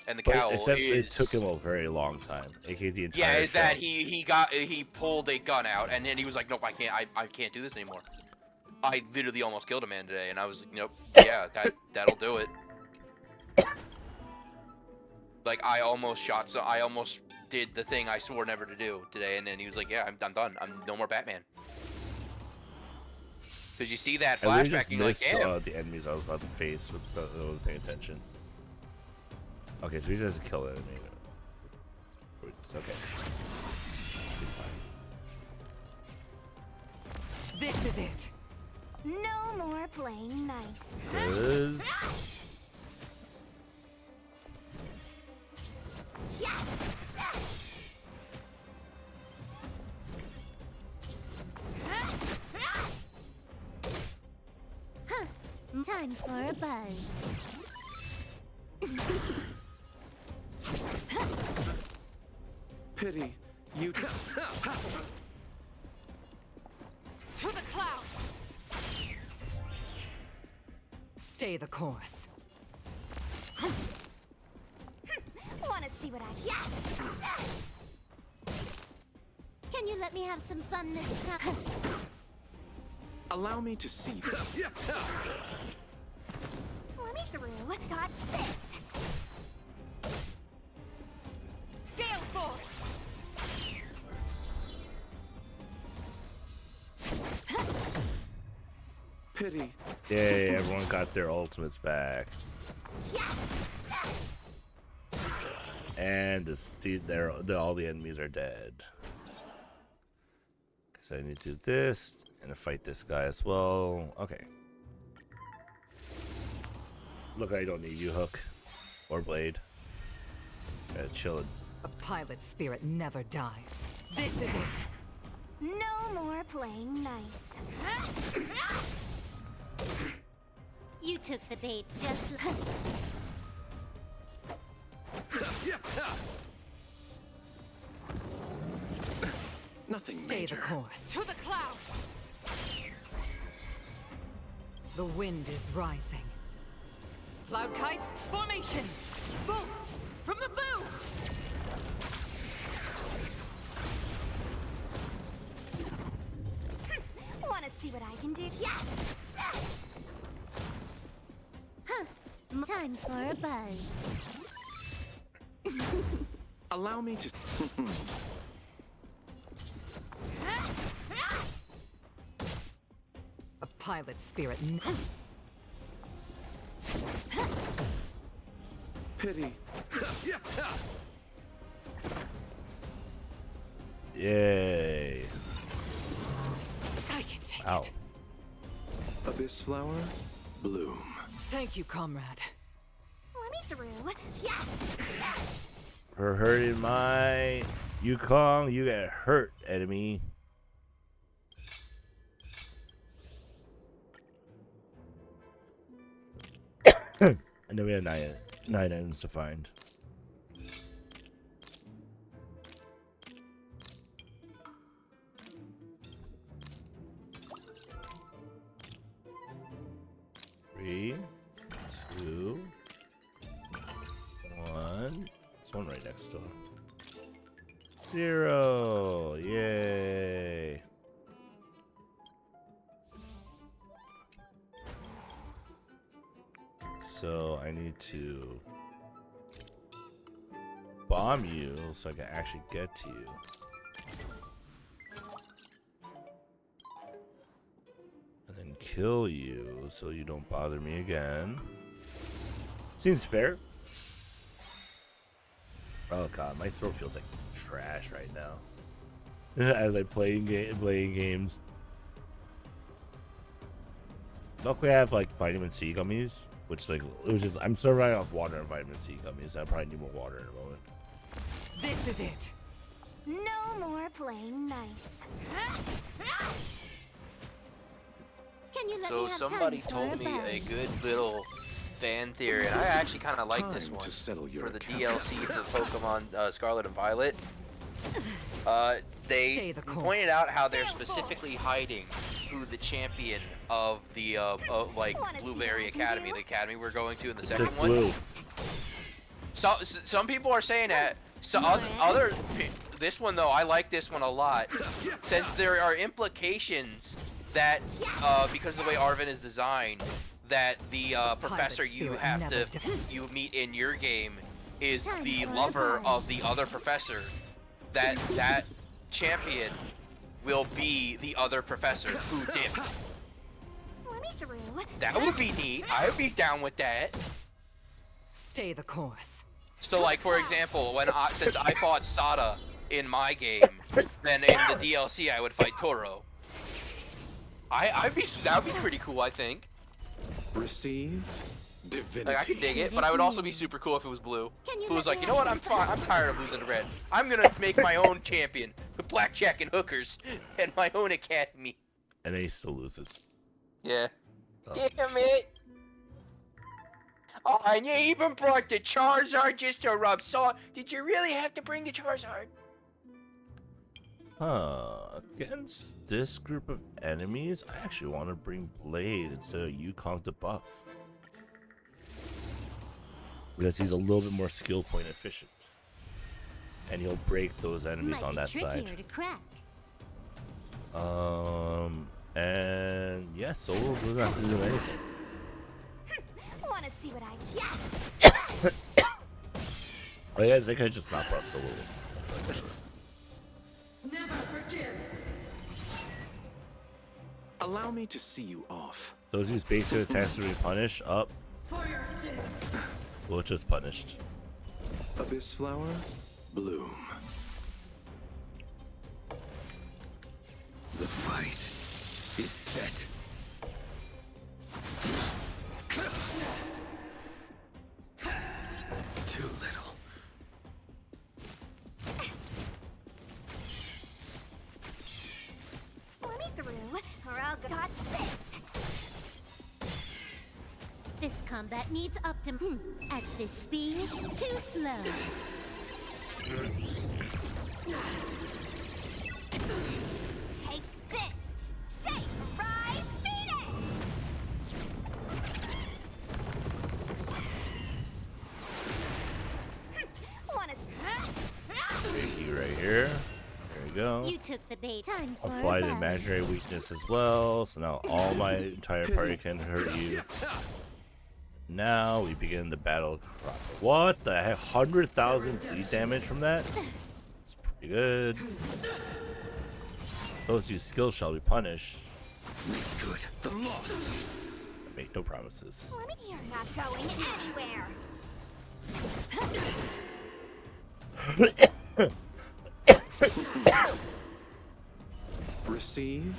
and the cowl Except is... it took him a very long time. AKA the entire Yeah, is show. that he pulled a gun out and then he was like, nope, I can't do this anymore. I literally almost killed a man today, and I was like, nope, yeah, that'll do it. Like I almost did the thing I swore never to do today, and then he was like, yeah, I'm done. I'm no more Batman. Cause you see that I really flashback, just and you're like, missed damn. the enemies I was about to face without paying attention. Okay, so he doesn't kill an enemy. It's okay. Should be fine. This is it. No more playing nice. Is Time for a buzz. Pity you. To the clouds. Stay the course. Wanna see what I got? Can you let me have some fun this time? Allow me to see this. Let me through. Dodge this. Gale force. Pity. yay! Everyone got their ultimates back, and all the enemies are dead. So I need to do this and fight this guy as well. Okay. Look, I don't need you, Hook or Blade. Gotta chill it. A pilot's spirit never dies. This is it. No more playing nice. You took the bait just like... Nothing Stay major. the course. To the clouds. The wind is rising. Cloud kites, formation. Bolt from the boom. Wanna see what I can do? Time for a buzz. Allow me to. A pilot's spirit. Pity. Yay! I can take Ow. it. Abyss flower, bloom. Thank you, comrade. Let me through. For hurting my Yukong, you get hurt, enemy. And then we have nine items to find. Three, two, one. There's one right next door. 0. Yay. So I need to bomb you so I can actually get to you. And then kill you so you don't bother me again. Seems fair. Oh god, my throat feels like trash right now. As I playing games. luckily I have like vitamin C gummies, which I'm still running off water and vitamin C gummies. I probably need more water in a moment. This is it. No more playing nice. Can you let me So have somebody time told for me a bite? good little fan theory, and I actually kind of like this Time one to settle your for the account. DLC for Pokemon Scarlet and Violet. They Stay the course. pointed out how they're specifically hiding who the champion of the like Wanna see Blueberry what I can Academy, do? the academy we're going to in the It's second just one. blue. So, some people are saying that. So this one though, I like this one a lot, since there are implications that because of the way Arvin is designed, that the professor you spirit have never to dies. you meet in your game is Time the for a lover bite. of the other professor. That champion will be the other professor who dipped. Let me through. That would be neat. I would be down with that. Stay the course. So, like, for example, since I fought Sada in my game, then in the DLC I would fight Toro. That would be pretty cool, I think. Receive divinity. Like, I could dig it, but I would also be super cool if it was blue. Can you Blue was let like, me you know have what? some I'm tired of losing to red. I'm gonna make my own champion with blackjack and hookers and my own academy. And then he still loses. Yeah. Oh. Damn it! Oh, and you even brought the Charizard just to rub salt. Did you really have to bring the Charizard? Against this group of enemies, I actually want to bring Blade instead of Yukong to buff. Because he's a little bit more skill point efficient. And he'll break those enemies on that side. To crack. And yeah, Solo doesn't have to do anything. Want to see what I get? Oh, yeah, I could just not bust Solo. Never forgive. Allow me to see you off. Those use basic attacks to be punished. Up, For your sins. well, just punished. Abyss flower, bloom. The fight is set. Too little. Let me through, or I'll go touch this. This combat needs optim. At this speed, too slow. Take this! Shape, rise, Phoenix! Wanna Reiki right here. There we go. You took the bait. Time for Applied a bite. imaginary weakness as well, so now all my entire party can hurt you. Now we begin the battle. What the heck? 100,000 bleed damage from that? It's pretty good. Those whose skills shall be punished. Make good the loss. Make no promises. Let me. You're not going anywhere. Receive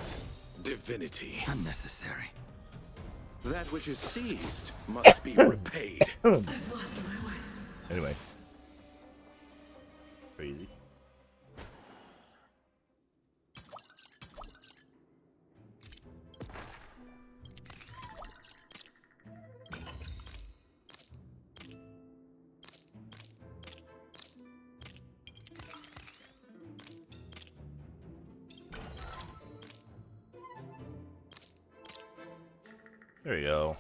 divinity. Unnecessary. That which is seized must be repaid. Anyway. Crazy. There we go.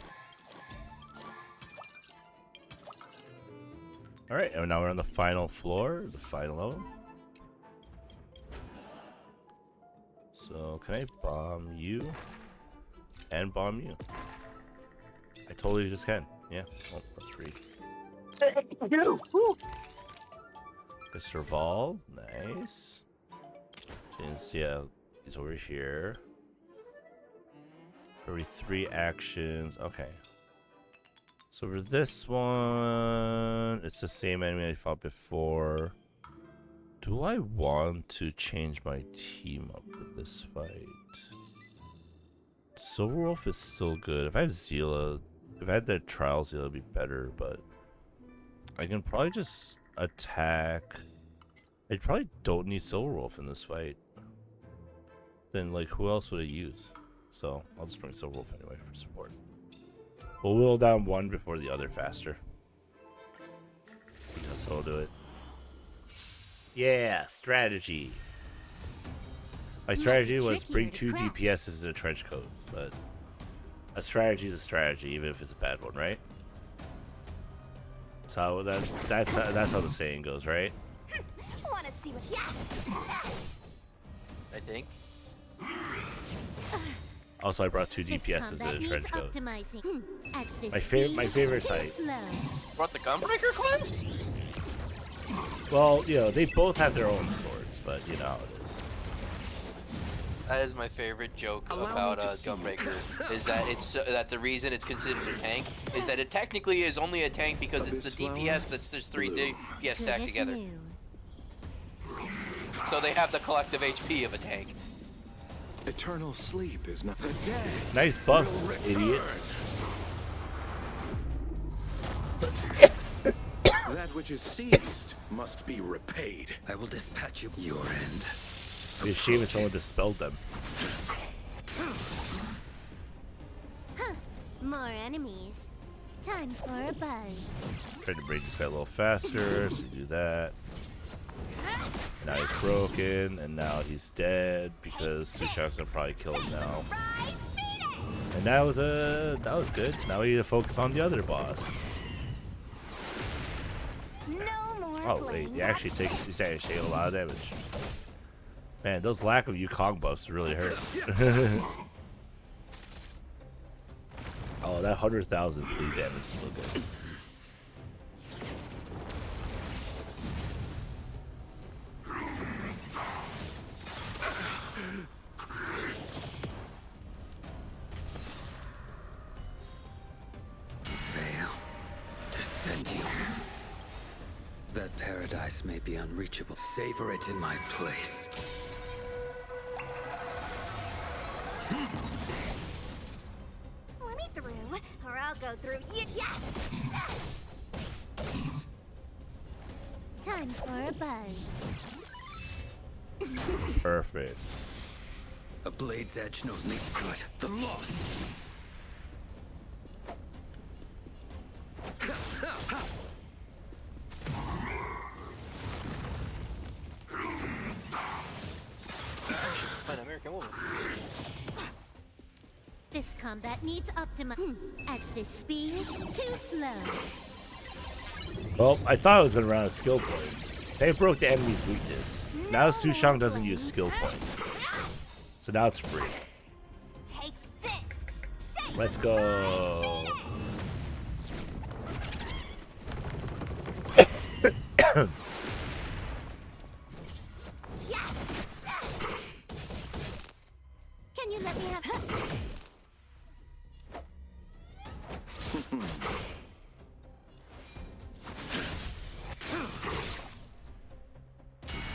Alright, and now we're on the final floor, the final level. So, can I bomb you? And bomb you? I totally just can. Yeah, well, that's free. Mr. Vol, nice. James, yeah, he's over here. Every 3 actions. Okay. So for this one, it's the same enemy I fought before. Do I want to change my team up for this fight? Silver Wolf is still good. If I had Zila, if I had that Trial Zila, it'd be better, but I can probably just attack. I probably don't need Silver Wolf in this fight. Then, like, who else would I use? So, I'll just bring Silver Wolf anyway for support. We'll whittle down one before the other faster. So I'll do it. Yeah, strategy. My strategy was bring 2 DPSs in a trench coat, but a strategy is a strategy, even if it's a bad one, right? So that's how the saying goes, right? Wanna see what? I think. Also, I brought 2 DPSs in a trench coat. My favorite type. Brought the Gunbreaker class? Well, you know, they both have their own swords, but you know how it is. That is my favorite joke about Gunbreaker, is that it's that the reason it's considered a tank is that it technically is only a tank because it's a DPS that's just 3 DPS stacked together. So they have the collective HP of a tank. Eternal sleep is not the dead. Nice buffs, idiots. That which is seized must be repaid. I will dispatch you your end. It'd be a shame if someone dispelled them. More enemies. Time for a buzz. Tried to break this guy a little faster, so we do that. Now he's broken, and now he's dead because Sushan's gonna probably kill him now. And that was good. Now we need to focus on the other boss. Oh wait, he's actually taking a lot of damage. Man, those lack of Yukong buffs really hurt. Oh, that 100,000 bleed damage is still good. That paradise may be unreachable. Savor it in my place. Let me through, or I'll go through you. Time for a buzz. Perfect. A blade's edge knows me good. The lost. An American woman. This combat needs at this speed, too slow. Well, I thought I was going to run out of skill points. They broke the enemy's weakness. Now Sushang doesn't use skill points. So now it's free. Take this. Let's go. Can you let me have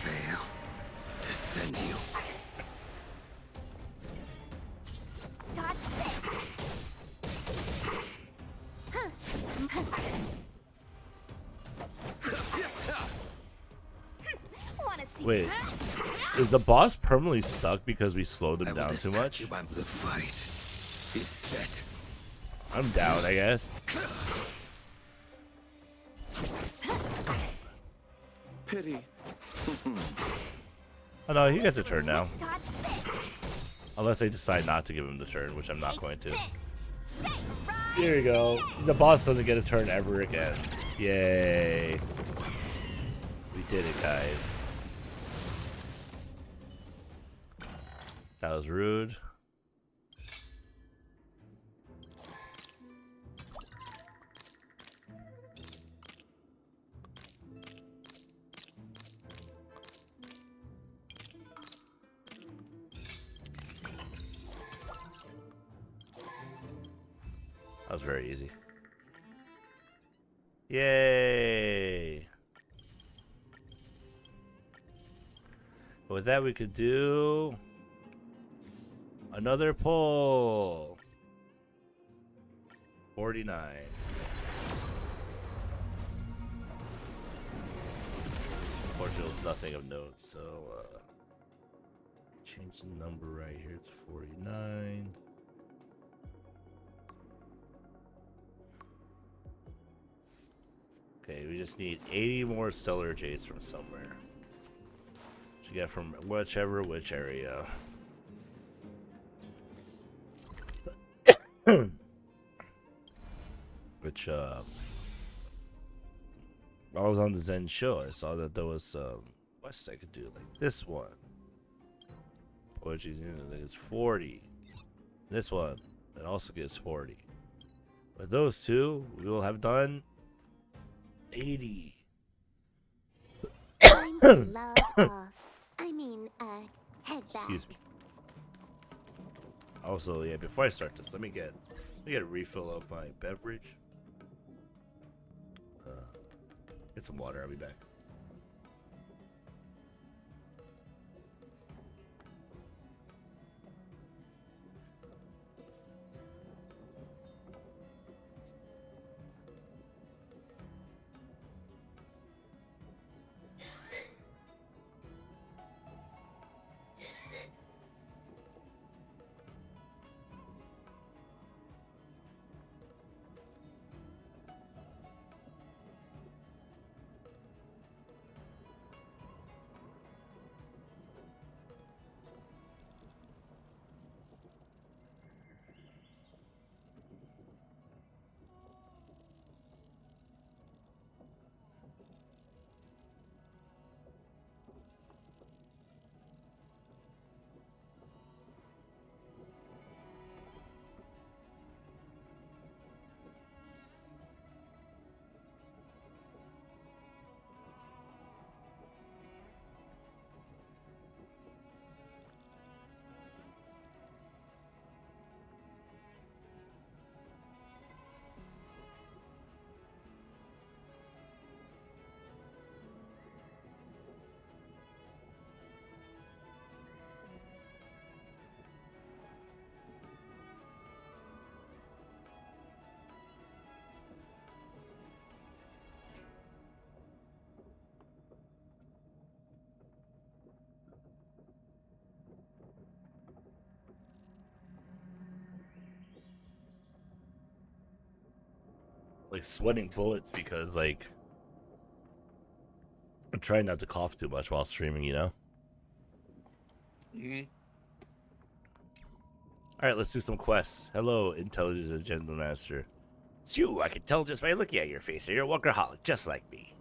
Fail to send you. Dodge this. Wanna see? Wait, is the boss permanently stuck because we slowed him I will down too dispatch much? you by the fight is set. I'm down, I guess. Pity. Oh no, he gets a turn now. Dodge this. Unless I decide not to give him the turn, which I'm not going to. This. Shake, rise. Here we go. The boss doesn't get a turn ever again. Yay. We did it, guys. That was rude. That was very easy. Yay! With that, we could do another poll. 49. Portugal's nothing of note, so change the number right here to 49. Okay, we just need 80 more stellar jades from somewhere. What you get from which area. Which I was on the Zen show. I saw that there was some quests I could do, like this one. Poetry's unit that gets 40. This one that also gets 40. With those two, we will have done 80. Time to log off. Head back. Excuse me. Also, yeah, before I start this, let me get a refill of my beverage. Get some water. I'll be back. Like sweating bullets because like I'm trying not to cough too much while streaming, you know? Alright, let's do some quests. Hello, Intelligence Agenda Master. It's you, I can tell just by looking at your face. You're a workaholic, just like me.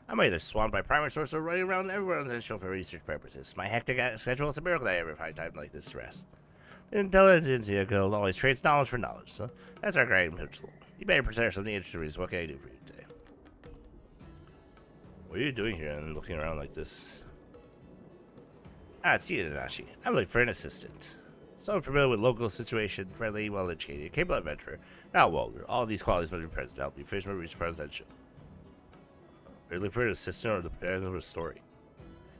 I'm either swamped by primary source or running around everywhere on the show for research purposes. My hectic schedule is a miracle that I ever find time like this to rest. The Intelligence Guild always trades knowledge for knowledge, so that's our guiding principle. You better prepare something interesting. What can I do for you today? What are you doing here and looking around like this? Ah, it's you, Nanashi. I'm looking for an assistant. Someone familiar with local situation, friendly, well-educated, capable adventurer, not vulgar. All these qualities must be present to help you finish my research presidential. Are you looking for an assistant or the preparing of a story?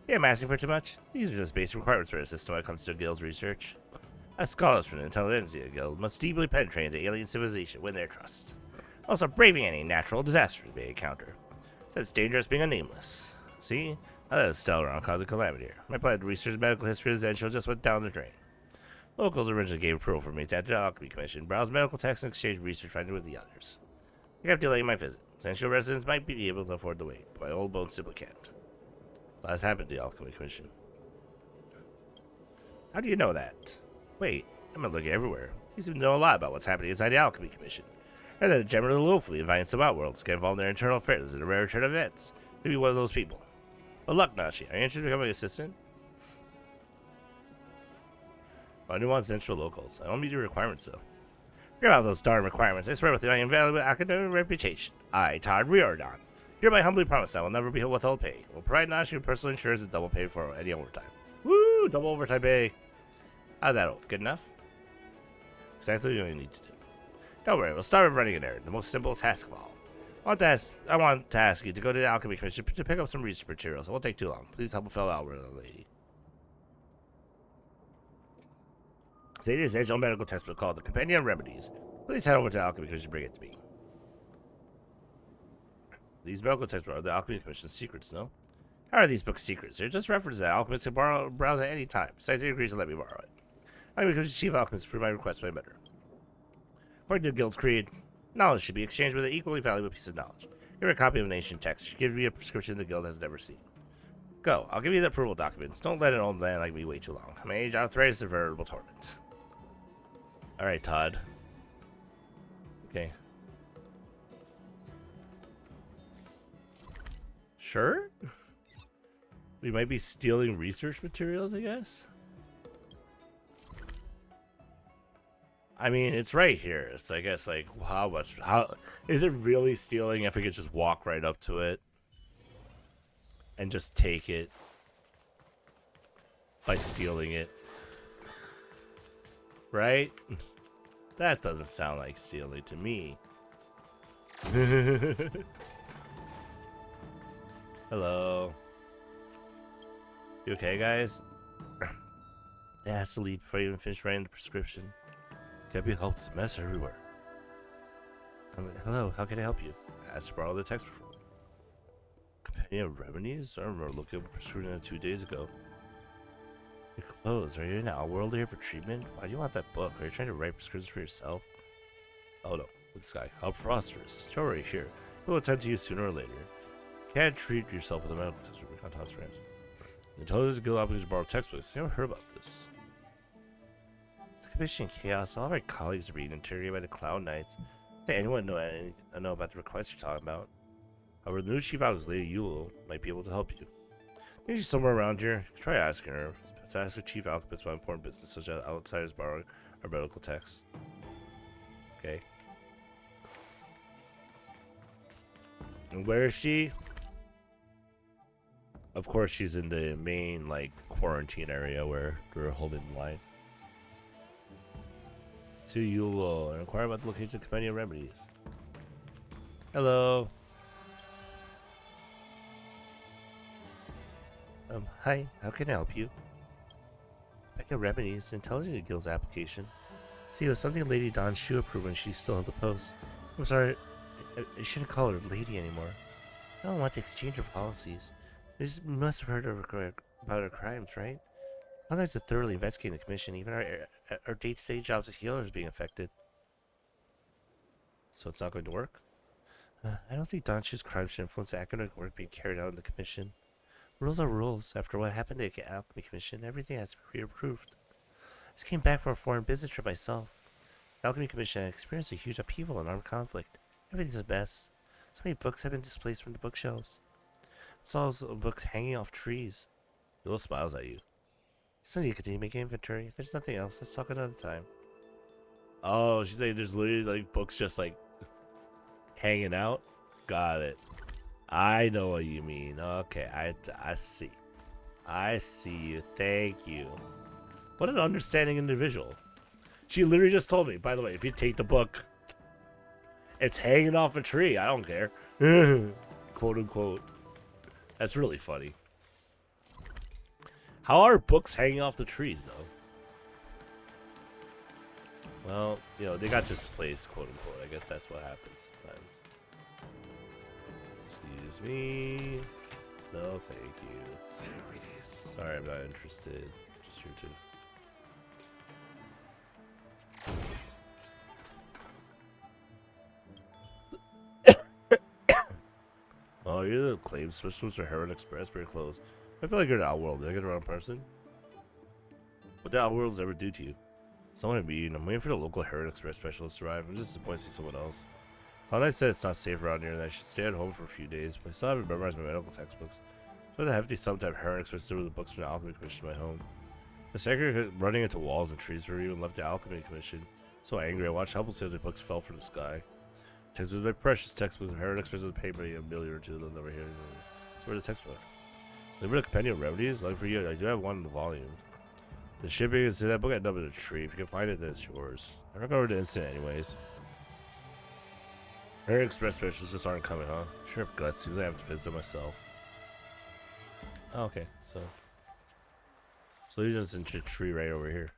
Yeah, I'm asking for too much. These are just basic requirements for an assistant when it comes to a guild's research. As scholars from the Intelligentsia Guild must deeply penetrate into alien civilization, win their trust. Also, braving any natural disasters may encounter. So it's dangerous being a nameless. See? Now that is stellar on causing calamity here. My plan to research medical history of Zenshul just went down the drain. Locals originally gave approval for me to enter the Alchemy Commission, browse medical texts, and exchange research findings with the others. I kept delaying my visit. Zenshul residents might be able to afford the wait, but my old bones simply can't. Last happened to the Alchemy Commission. How do you know that? Wait, I'm not looking everywhere. You seem to know a lot about what's happening inside the Alchemy Commission. And then generally willfully inviting some outworlds get involved in their internal affairs in a rare turn of events. Maybe one of those people. Good luck, Nashi. Are you interested in becoming an assistant? Well, I do want central locals. I don't meet your requirements, though. Forget about those darn requirements. I swear with my invaluable academic reputation. I, Todd Riordan, hereby humbly promise I will never be withhold pay. Will provide Nashi with personal insurance and double pay for any overtime. Woo! Double overtime pay. How's that oath? Good enough? Exactly what you need to do. Don't worry, we'll start with running an errand, the most simple task of all. I want to ask you to go to the Alchemy Commission to pick up some research materials. It won't take too long. Please help a fellow outward lady. Sadie's age-old medical textbook called The Companion of Remedies Please head over to Alchemy Commission and bring it to me. These medical texts are the Alchemy Commission's secrets, no? How are these books secrets? They're just references that alchemists can browse at any time. Besides, they agreed to let me borrow it. Alchemy Commission's chief alchemist approved my request by better. According to the Guild's creed, knowledge should be exchanged with an equally valuable piece of knowledge. Here a copy of an ancient text. Give me a prescription the Guild has never seen. Go. I'll give you the approval documents. Don't let an old man like me wait too long. My age arthritis is a veritable torment. Alright, Todd. Okay. Sure? We might be stealing research materials, I guess? I mean, it's right here. So I guess, like, how is it really stealing if we could just walk right up to it and just take it by stealing it? Right? That doesn't sound like stealing to me. Hello. You okay, guys? It has to leave before you even finish writing the prescription. Can't be helped. It's a mess everywhere. Hello, how can I help you? I asked to borrow the text. Companion of Remedies? I remember looking up a prescription 2 days ago. You're closed. Are you in our world here for treatment? Why do you want that book? Are you trying to write prescriptions for yourself? Oh no, this guy. How preposterous. You're already here. We'll attend to you sooner or later. You can't treat yourself with a medical textbook. We can't toss around. The intelligence guild obligated to borrow textbooks. You never heard about this. The commission in chaos. All of our colleagues are being interrogated by the Cloud Knights. Does anyone know about the request you're talking about? However, the new chief alchemist, Lady Yule, might be able to help you. Maybe she's somewhere around here. Try asking her. To ask a chief alchemist about important business, such as outsiders borrowing our medical texts. Okay. And where is she? Of course, she's in the main, like, quarantine area where we're holding the line. To Yule and inquire about the location of Companion Remedies. Hello. Hi. How can I help you? Companion Remedies, Intelligent Guild's application. See, it was something Lady Don Shu approved when she still held the post. I'm sorry. I shouldn't call her Lady anymore. I don't want to exchange her policies. You must have heard about her crimes, right? Others are thoroughly investigating the commission. Even our day-to-day jobs as healers are being affected. So it's not going to work? I don't think Don Shu's crimes should influence the academic work being carried out in the commission. Rules are rules. After what happened to the Alchemy Commission, everything has to be reapproved. I just came back from a foreign business trip myself. The Alchemy Commission has experienced a huge upheaval and armed conflict. Everything's a mess. So many books have been displaced from the bookshelves. I saw those books hanging off trees. Yule smiles at you. So you continue making inventory. If there's nothing else, let's talk another time. Oh, she's saying there's literally like books just like hanging out. Got it. I know what you mean. Okay, I see. I see you. Thank you. What an understanding individual. She literally just told me, by the way, if you take the book, it's hanging off a tree. I don't care. Quote unquote. That's really funny. How are books hanging off the trees, though? Well, you know, they got displaced, quote unquote. I guess that's what happens sometimes. Excuse me. No, thank you. There it is. Sorry, I'm not interested. Just here too. Oh, you're the claim specialist for Heron Express. Very close. I feel like you're an Outworld. Did I get the wrong person? What did Outworlds ever do to you? Someone mean. I'm waiting for the local Heron Express specialist to arrive. I'm just disappointed to see someone else. Cloud Knight said it's not safe around here and I should stay at home for a few days, but I still haven't memorized my medical textbooks. So the hefty sometime Heron Express delivered the books from the Alchemy Commission to my home. The secretary running into walls and trees for even left the Alchemy Commission. So angry, I watched helplessly as the books fell from the sky. Textbooks, my precious textbooks, Heron Express has paid me $1 million or $2 million over here. So where are the textbooks? Deliver the Companion of Remedies? Lucky for you, I do have one in the volume. The shipping is in that book ended up in a tree. If you can find it, then it's yours. I recovered the incident anyways. Heron Express specialists just aren't coming, huh? Sure have guts. Seems I have to visit myself. Oh, okay, so you're just in a tree right over here.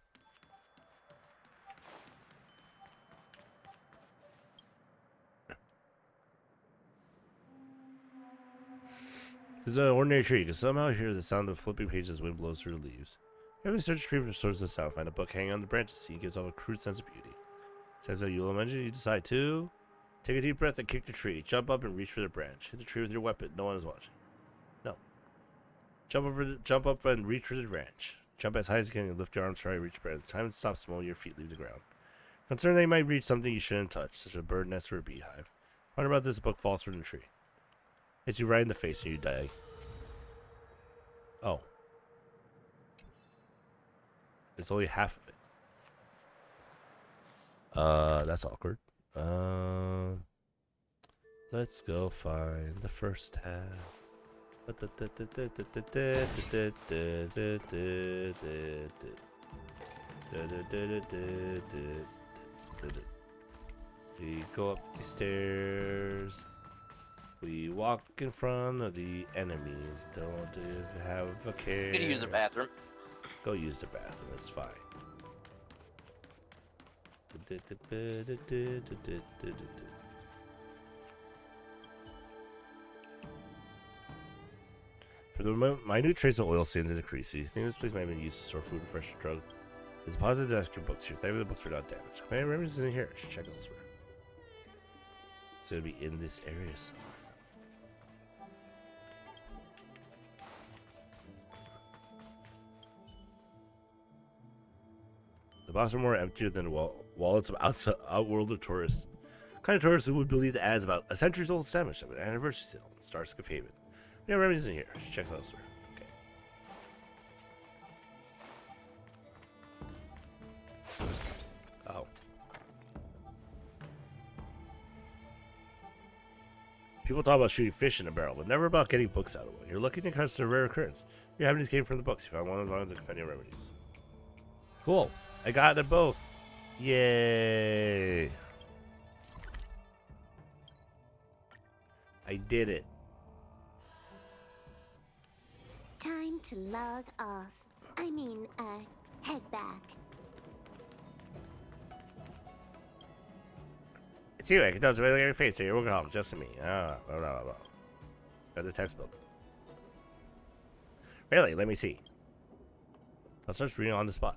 This is an ordinary tree. You can somehow hear the sound of flipping pages as wind blows through the leaves. You have search the tree for sources of sound. Find a book hanging on the branches. See, it gives off a crude sense of beauty. Says that you'll imagine you decide to take a deep breath and kick the tree. Jump up and reach for the branch. Hit the tree with your weapon. No one is watching. No. Jump up and reach for the branch. Jump as high as you can and lift your arms to try to reach the branch. The time stops the moment your feet leave the ground. Concerned that you might reach something you shouldn't touch, such as a bird nest or a beehive. Wonder about this book falls from the tree. Hits you right in the face and you die. Oh. It's only half of it. That's awkward. Let's go find the first half. We go up the stairs. We walk in front of the enemies. Don't have a care. I'm gonna use the bathroom. Go use the bathroom. It's fine. For the moment, minute trace of oil stains in the crease. You think this place might have been used to store food, fresh drug? It's positive to ask your books here. Thankfully, the books were not damaged. If any remedies in here, I should check elsewhere. It's gonna be in this area somewhere. The boxes are more emptier than wallets of outworlder tourists. The kind of tourists who would believe the ads about a centuries-old sandwich of an anniversary sale in Starskiff Haven. Yeah, remedies in here. I should check elsewhere. Okay. Oh. People talk about shooting fish in a barrel, but never about getting books out of one. You're looking to catch a rare occurrence. Your remedies came from the books. You found one of the volumes of Compendium Remedies. Cool. I got them both. Yay. I did it. Time to log off. Head back. It's you. I can tell it's really your face. You're workaholic, just to me. Got the textbook. Really? Let me see. I'll start reading on the spot.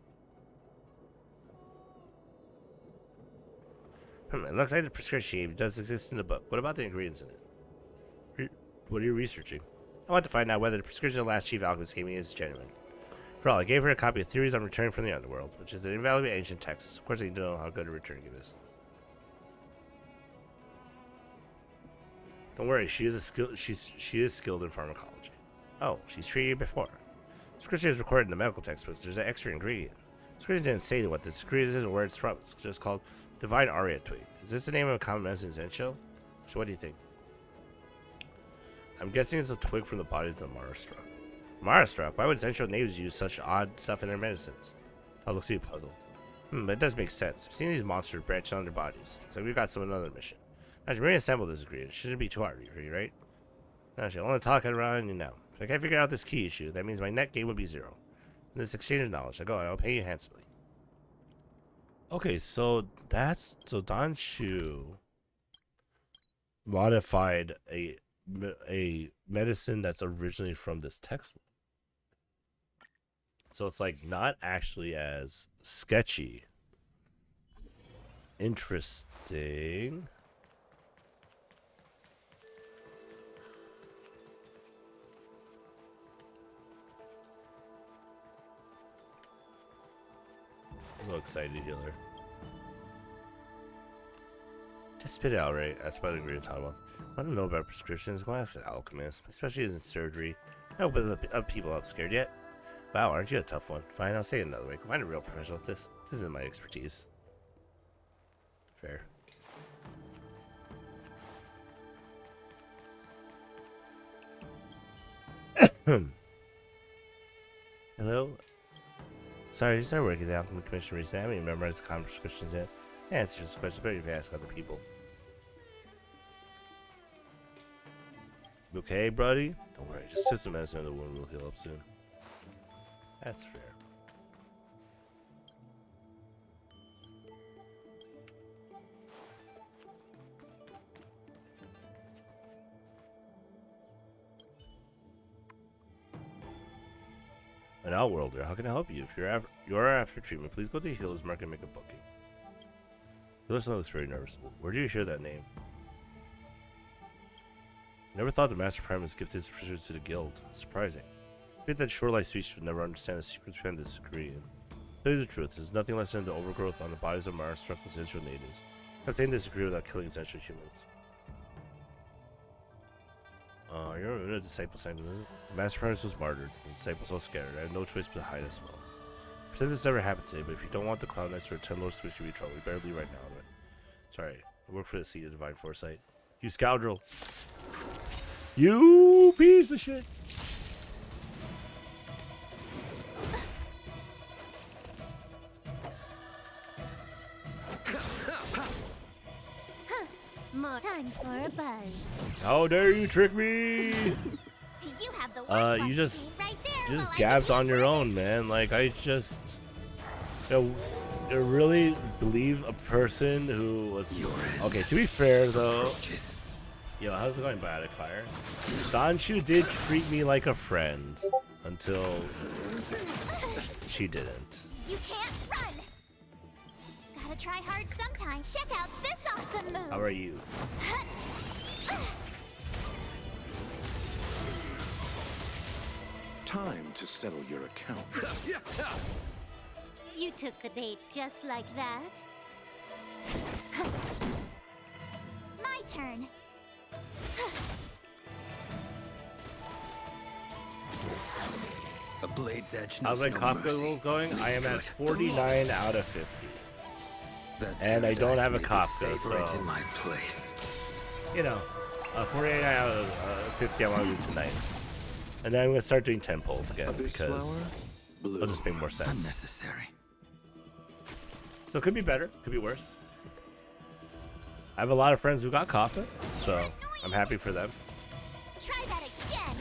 It looks like the prescription does exist in the book. What about the ingredients in it? What are you researching? I want to find out whether the prescription the last chief alchemist gave me is genuine. For all, I gave her a copy of Theories on Returning from the Underworld, which is an invaluable ancient text. Of course, I need to know how good a return gift is. Don't worry, she is skilled in pharmacology. Oh, she's treated you before. Prescription is recorded in the medical textbooks. There's an extra ingredient. Prescription didn't say what this ingredient is or where it's from. It's just called Divine Aria Twig. Is this the name of a common medicine in Zensho? So what do you think? I'm guessing it's a twig from the bodies of the Marastruck. Marastruck? Why would Zensho natives use such odd stuff in their medicines? I'll look see you puzzled. But it does make sense. I've seen these monsters branching on their bodies. So we've got some another mission. I should reassemble this ingredient. It shouldn't be too hard for you, right? Actually, I want to talk it around you now. If I can't figure out this key issue, that means my net gain would be 0. In this exchange of knowledge, I go and I'll pay you handsomely. Okay, so Don Shu modified a medicine that's originally from this textbook. So it's like not actually as sketchy. Interesting. I'm a little excited to heal her. Just spit it out, right? That's about the agree to talk about. I don't know about prescriptions. Go ask an alchemist, especially as in surgery. I hope there's people up scared yet. Wow, aren't you a tough one? Fine, I'll say it another way. Go find a real professional with this. This isn't my expertise. Fair. Hello? Sorry, I started working at the Alchemy Commission recently. I haven't even memorized the common prescriptions yet. Yeah, answer this question better if you ask other people. You okay, buddy? Don't worry, just take some medicine and the wound will heal up soon. That's fair. An Outworlder. How can I help you? If you are after treatment, please go to the Healer's Market and make a booking. Healer's looks very nervous. Where did you hear that name? Never thought the Master Prime was gifted his prisoners to the guild. Surprising. I think that Shoreline speech would never understand the secrets behind this decree. To tell you the truth, there's nothing less than the overgrowth on the bodies of Mars struck as Israel natives. I obtained this decree without killing essential humans. You're a disciple sanctum. The Master Primus was martyred, and the disciples all scattered. I had no choice but to hide as well. Pretend this never happened today, but if you don't want the Cloud Knights or 10 Lords to be in trouble, we better leave right now. But sorry, I work for the Seat of Divine Foresight. You scoundrel! You piece of shit! More time for a buzz. How dare you trick me! You have the worst You just right there, while I gabbed give on you your credit. own, man. Like, I just... You really believe a person who was... Okay, to be fair, though... Yo, how's it going, Biotic Fire? Danshu did treat me like a friend. Until... she didn't. You can't run. Gotta try hard sometimes. Check out this awesome move. How are you? Time to settle your account. You took the bait just like that. My turn. A blade's edge How's knows my no Kafka mercy. rules going? I am at Good. 49 out of 50. That And I don't paradise have a may be Kafka, safe right so- in my place. You know, 48 out of 50 I want to do tonight. And then I'm going to start doing 10 polls again Abyss because flower, blue. it'll just make more sense. Unnecessary. So it could be better, could be worse. I have a lot of friends who got Kafka, so I'm happy for them. Try that again.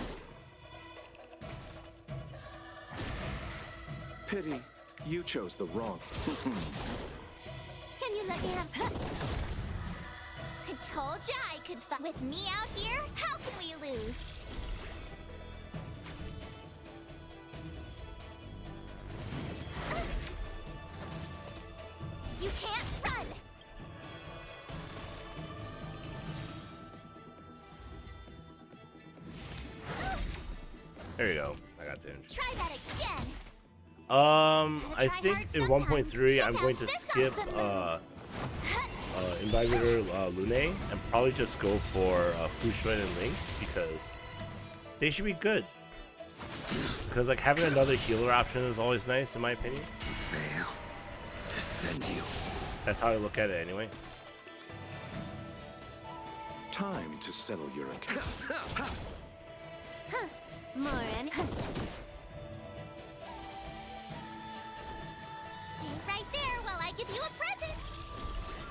Pity, you chose the wrong. Can you let me have? I told ya I could fight with me out here. How can we lose? You can't run. There you go. I got the energy. Try that again. I think in 1.3 I'm going to skip Invigilator Lune and probably just go for Fushuan and Lynx because they should be good. Because like having another healer option is always nice in my opinion. Fail. To send you. That's how I look at it anyway. Time to settle your account. Morin. Stay right there while I give you a present.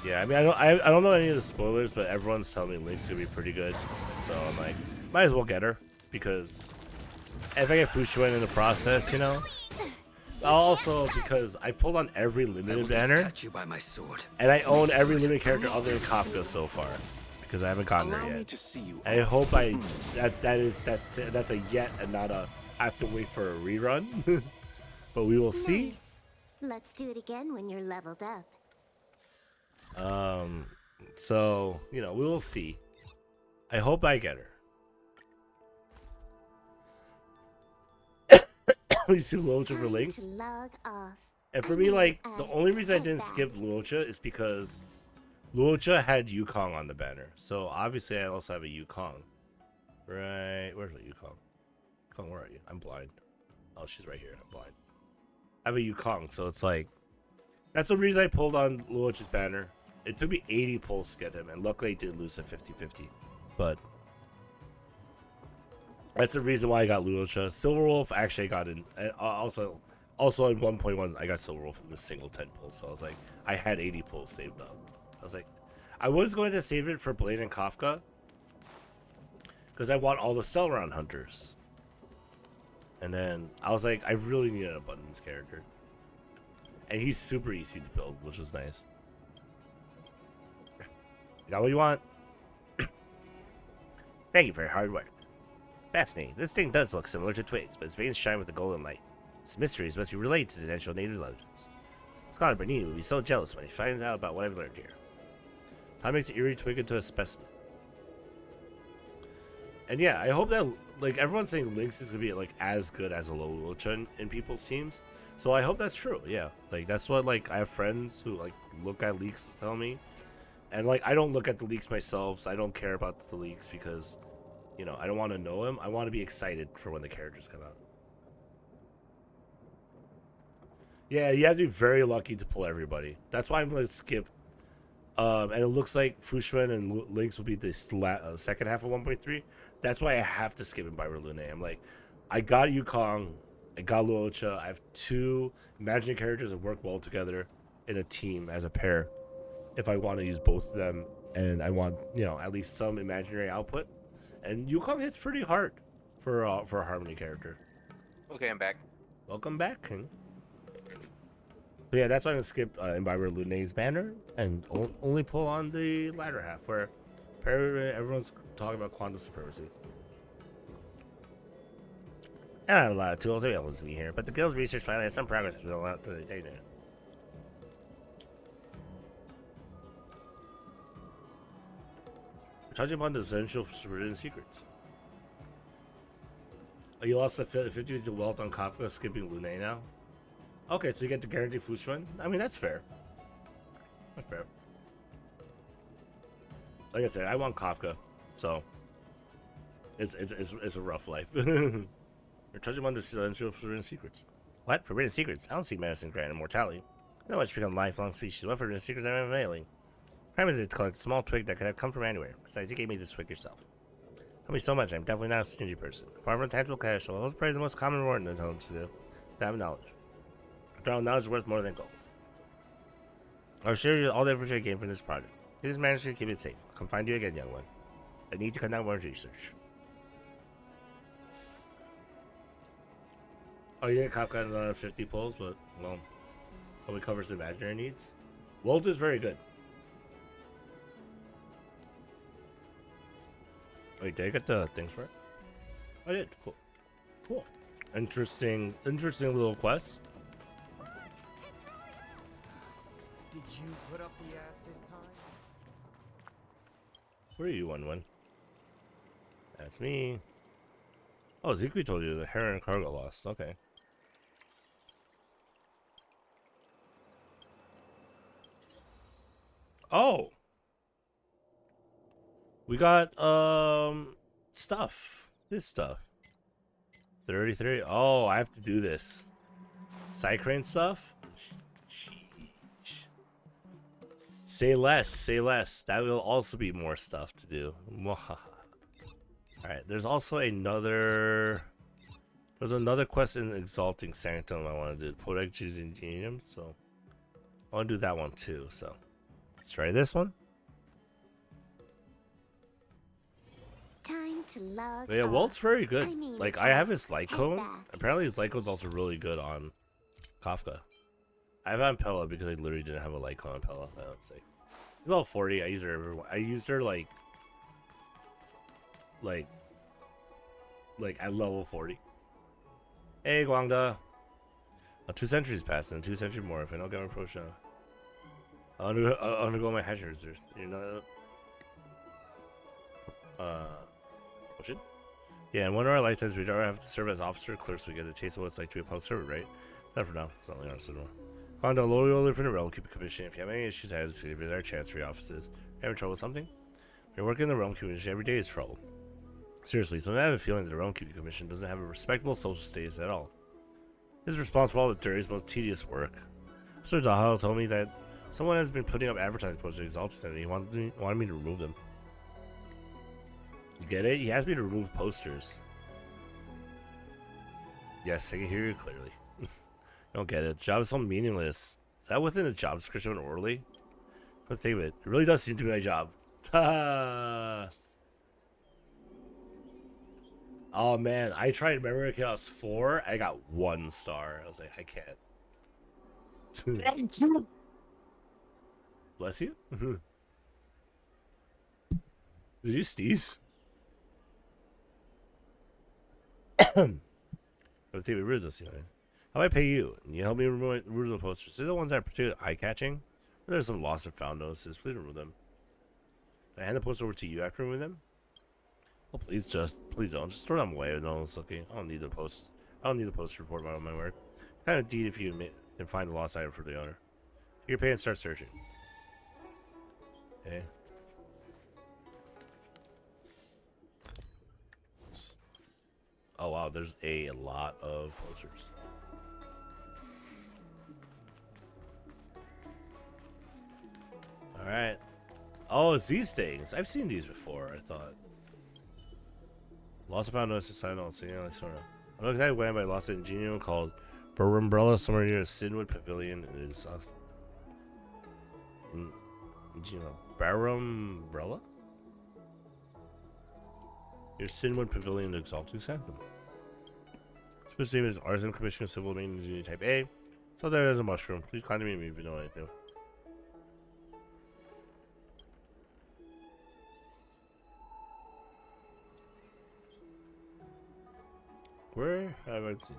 Yeah, I mean I don't know any of the spoilers, but everyone's telling me Lynx gonna be pretty good. So I'm like, might as well get her because if I get Fushuan in the process, you know. Also because I pulled on every I will limited just banner. cut you by my sword. And I own every limited character other than Kafka so far, because I haven't gotten Allow her me yet. to see you. I hope that's a yet and not a I have to wait for a rerun. But we will see. Nice. Let's do it again when you're leveled up. So you know we will see. I hope I get her. We see Luocha for Lynx. To log off. And for me, like, the only reason I didn't skip Luocha is because Luocha had Yukong on the banner. So, obviously, I also have a Yukong. Right. Where's my Yukong? Yukong, where are you? I'm blind. Oh, she's right here. I'm blind. I have a Yukong, so it's like... That's the reason I pulled on Luocha's banner. It took me 80 pulls to get him, and luckily I didn't lose at 50-50. But... that's the reason why I got Luocha. Silverwolf, actually, I got in... Also in 1.1, I got Silverwolf in a single 10 pull, so I was like, I had 80 pulls saved up. I was like, I was going to save it for Blade and Kafka, because I want all the Stellar Hunters. And then I was like, I really need an Abundance character. And he's super easy to build, which was nice. You got what you want? Thank you for your hard work. Fascinating. This thing does look similar to twigs, but its veins shine with a golden light. Its mysteries must be related to the ancient native legends. Scholar Bernini will be so jealous when he finds out about what I've learned here. Time makes Eerie twig into a specimen. And yeah, I hope that, like, everyone's saying Lynx is gonna be like as good as a Lolo-chan in people's teams. So I hope that's true. Yeah, like that's what, like, I have friends who like look at leaks tell me, and like I don't look at the leaks myself. So I don't care about the leaks because, you know, I don't want to know him. I want to be excited for when the characters come out. Yeah, you have to be very lucky to pull everybody. That's why I'm gonna skip. And it looks like Fushman and Lynx will be the second half of 1.3. That's why I have to skip it by Lune. I'm like, I got Yukong, I got Luocha. I have two imaginary characters that work well together in a team as a pair. If I want to use both of them, and I want, you know, at least some imaginary output. And Yukong hits pretty hard for a Harmony character. Okay, I'm back. Welcome back, King. But yeah, that's why I'm gonna skip Imbiber Lune's banner and only pull on the latter half where everyone's talking about quantum supremacy. I don't have a lot of tools available to me here, but the guild's research finally has some progress as well out to the data. Touching upon the essential forbidden secrets. Oh, you lost the 50 to wealth on Kafka, skipping Lune now? Okay, so you get the guaranteed Fushman? I mean, that's fair. That's fair. Like I said, I want Kafka, so it's a rough life. You're touching on the essential forbidden secrets. What? Forbidden secrets? I don't see medicine granting immortality. Not much become lifelong species. What forbidden secrets am I unveiling? Crime is to collect a small twig that could have come from anywhere. Besides, you gave me this twig yourself. Help me so much, I'm definitely not a stingy person. Far from tangible cash, well, that's probably the most common reward in intelligence to do. To have knowledge. After all, knowledge is worth more than gold. I'll share you all the information I gained from this project. Please manage to keep it safe. I'll come find you again, young one. I need to conduct more research. Oh, yeah, Kafka got another 50 pulls, but, well, probably covers the imaginary needs. Wolt is very good. Wait, did I get the things for it? I did. Cool. Cool. Interesting little quest. Did you put up the ass this time? Where are you, 1-1? That's me. Oh, Zikri told you the Heron cargo lost. Okay. Oh! We got, stuff. This stuff. 33. Oh, I have to do this. Sidecrane stuff? Sheesh. Say less, say less. That will also be more stuff to do. Alright, there's also another... There's another quest in Exalting Sanctum I want to do. Podex Ingenium, so... I want to do that one too, so... Let's try this one. Time to log But yeah, Walt's very good. I mean, like, I have his light head cone. back. Apparently his light cone's also really good on Kafka. I have on Pella because I literally didn't have a light cone on Pella. I don't say. She's level 40. I use her everywhere. I used her like at level 40. Hey, Guangda. 2 centuries passed and 2 centuries more. If I don't get my potion, I'll undergo my hatchers. You know. Potion? Yeah, in one of our lifetimes, we don't have to serve as officer clerks. We get a taste of what it's like to be a public servant, right? Not for now. It's not like honest. Guangda, loyal for the realm, keep a commission. If you have any issues, I just give it our chance for your offices. If you're having trouble with something? You're working in the realm commission every day is trouble. Seriously, sometimes I have a feeling that the realm commission doesn't have a respectable social status at all. This is responsible for all the dirtiest, most tedious work. Mr. Dahal told me that someone has been putting up advertising posters at Exalted Center. He wanted me to remove them. You get it? He asked me to remove posters. Yes, I can hear you clearly. I don't get it. The job is so meaningless. Is that within the job description orally? But think of it. It really does seem to be my job. Oh man, I tried Memory Chaos 4. I got 1 star. I was like, I can't. Bless you. Did you sneeze? But the thing with Riz, you know, How about I pay you? And you help me remove the posters. They're the ones that are particularly eye-catching. There's some lost and found notices. Please remove them. Can I hand the poster over to you after removing them? Oh, please don't. Just throw them away when no one's looking. I don't need the post report about my work. Kind of deed if you can find the lost item for the owner. Take your pay and start searching. Okay. Oh wow, there's a lot of posters. Alright. Oh, it's these things. I've seen these before, I thought. Lost and found notice sign on singing like sort of. I'm not exactly when, but I lost an ingenium called Burr Umbrella somewhere near Sidwood Pavilion. It is Barum Umbrella? Near Sidwood Pavilion to Exalted Sanctum. Its first name is Artisan Commission of Civil Maintenance Unit Type A. So there is a mushroom. Please contact me if you know anything. Where have I seen?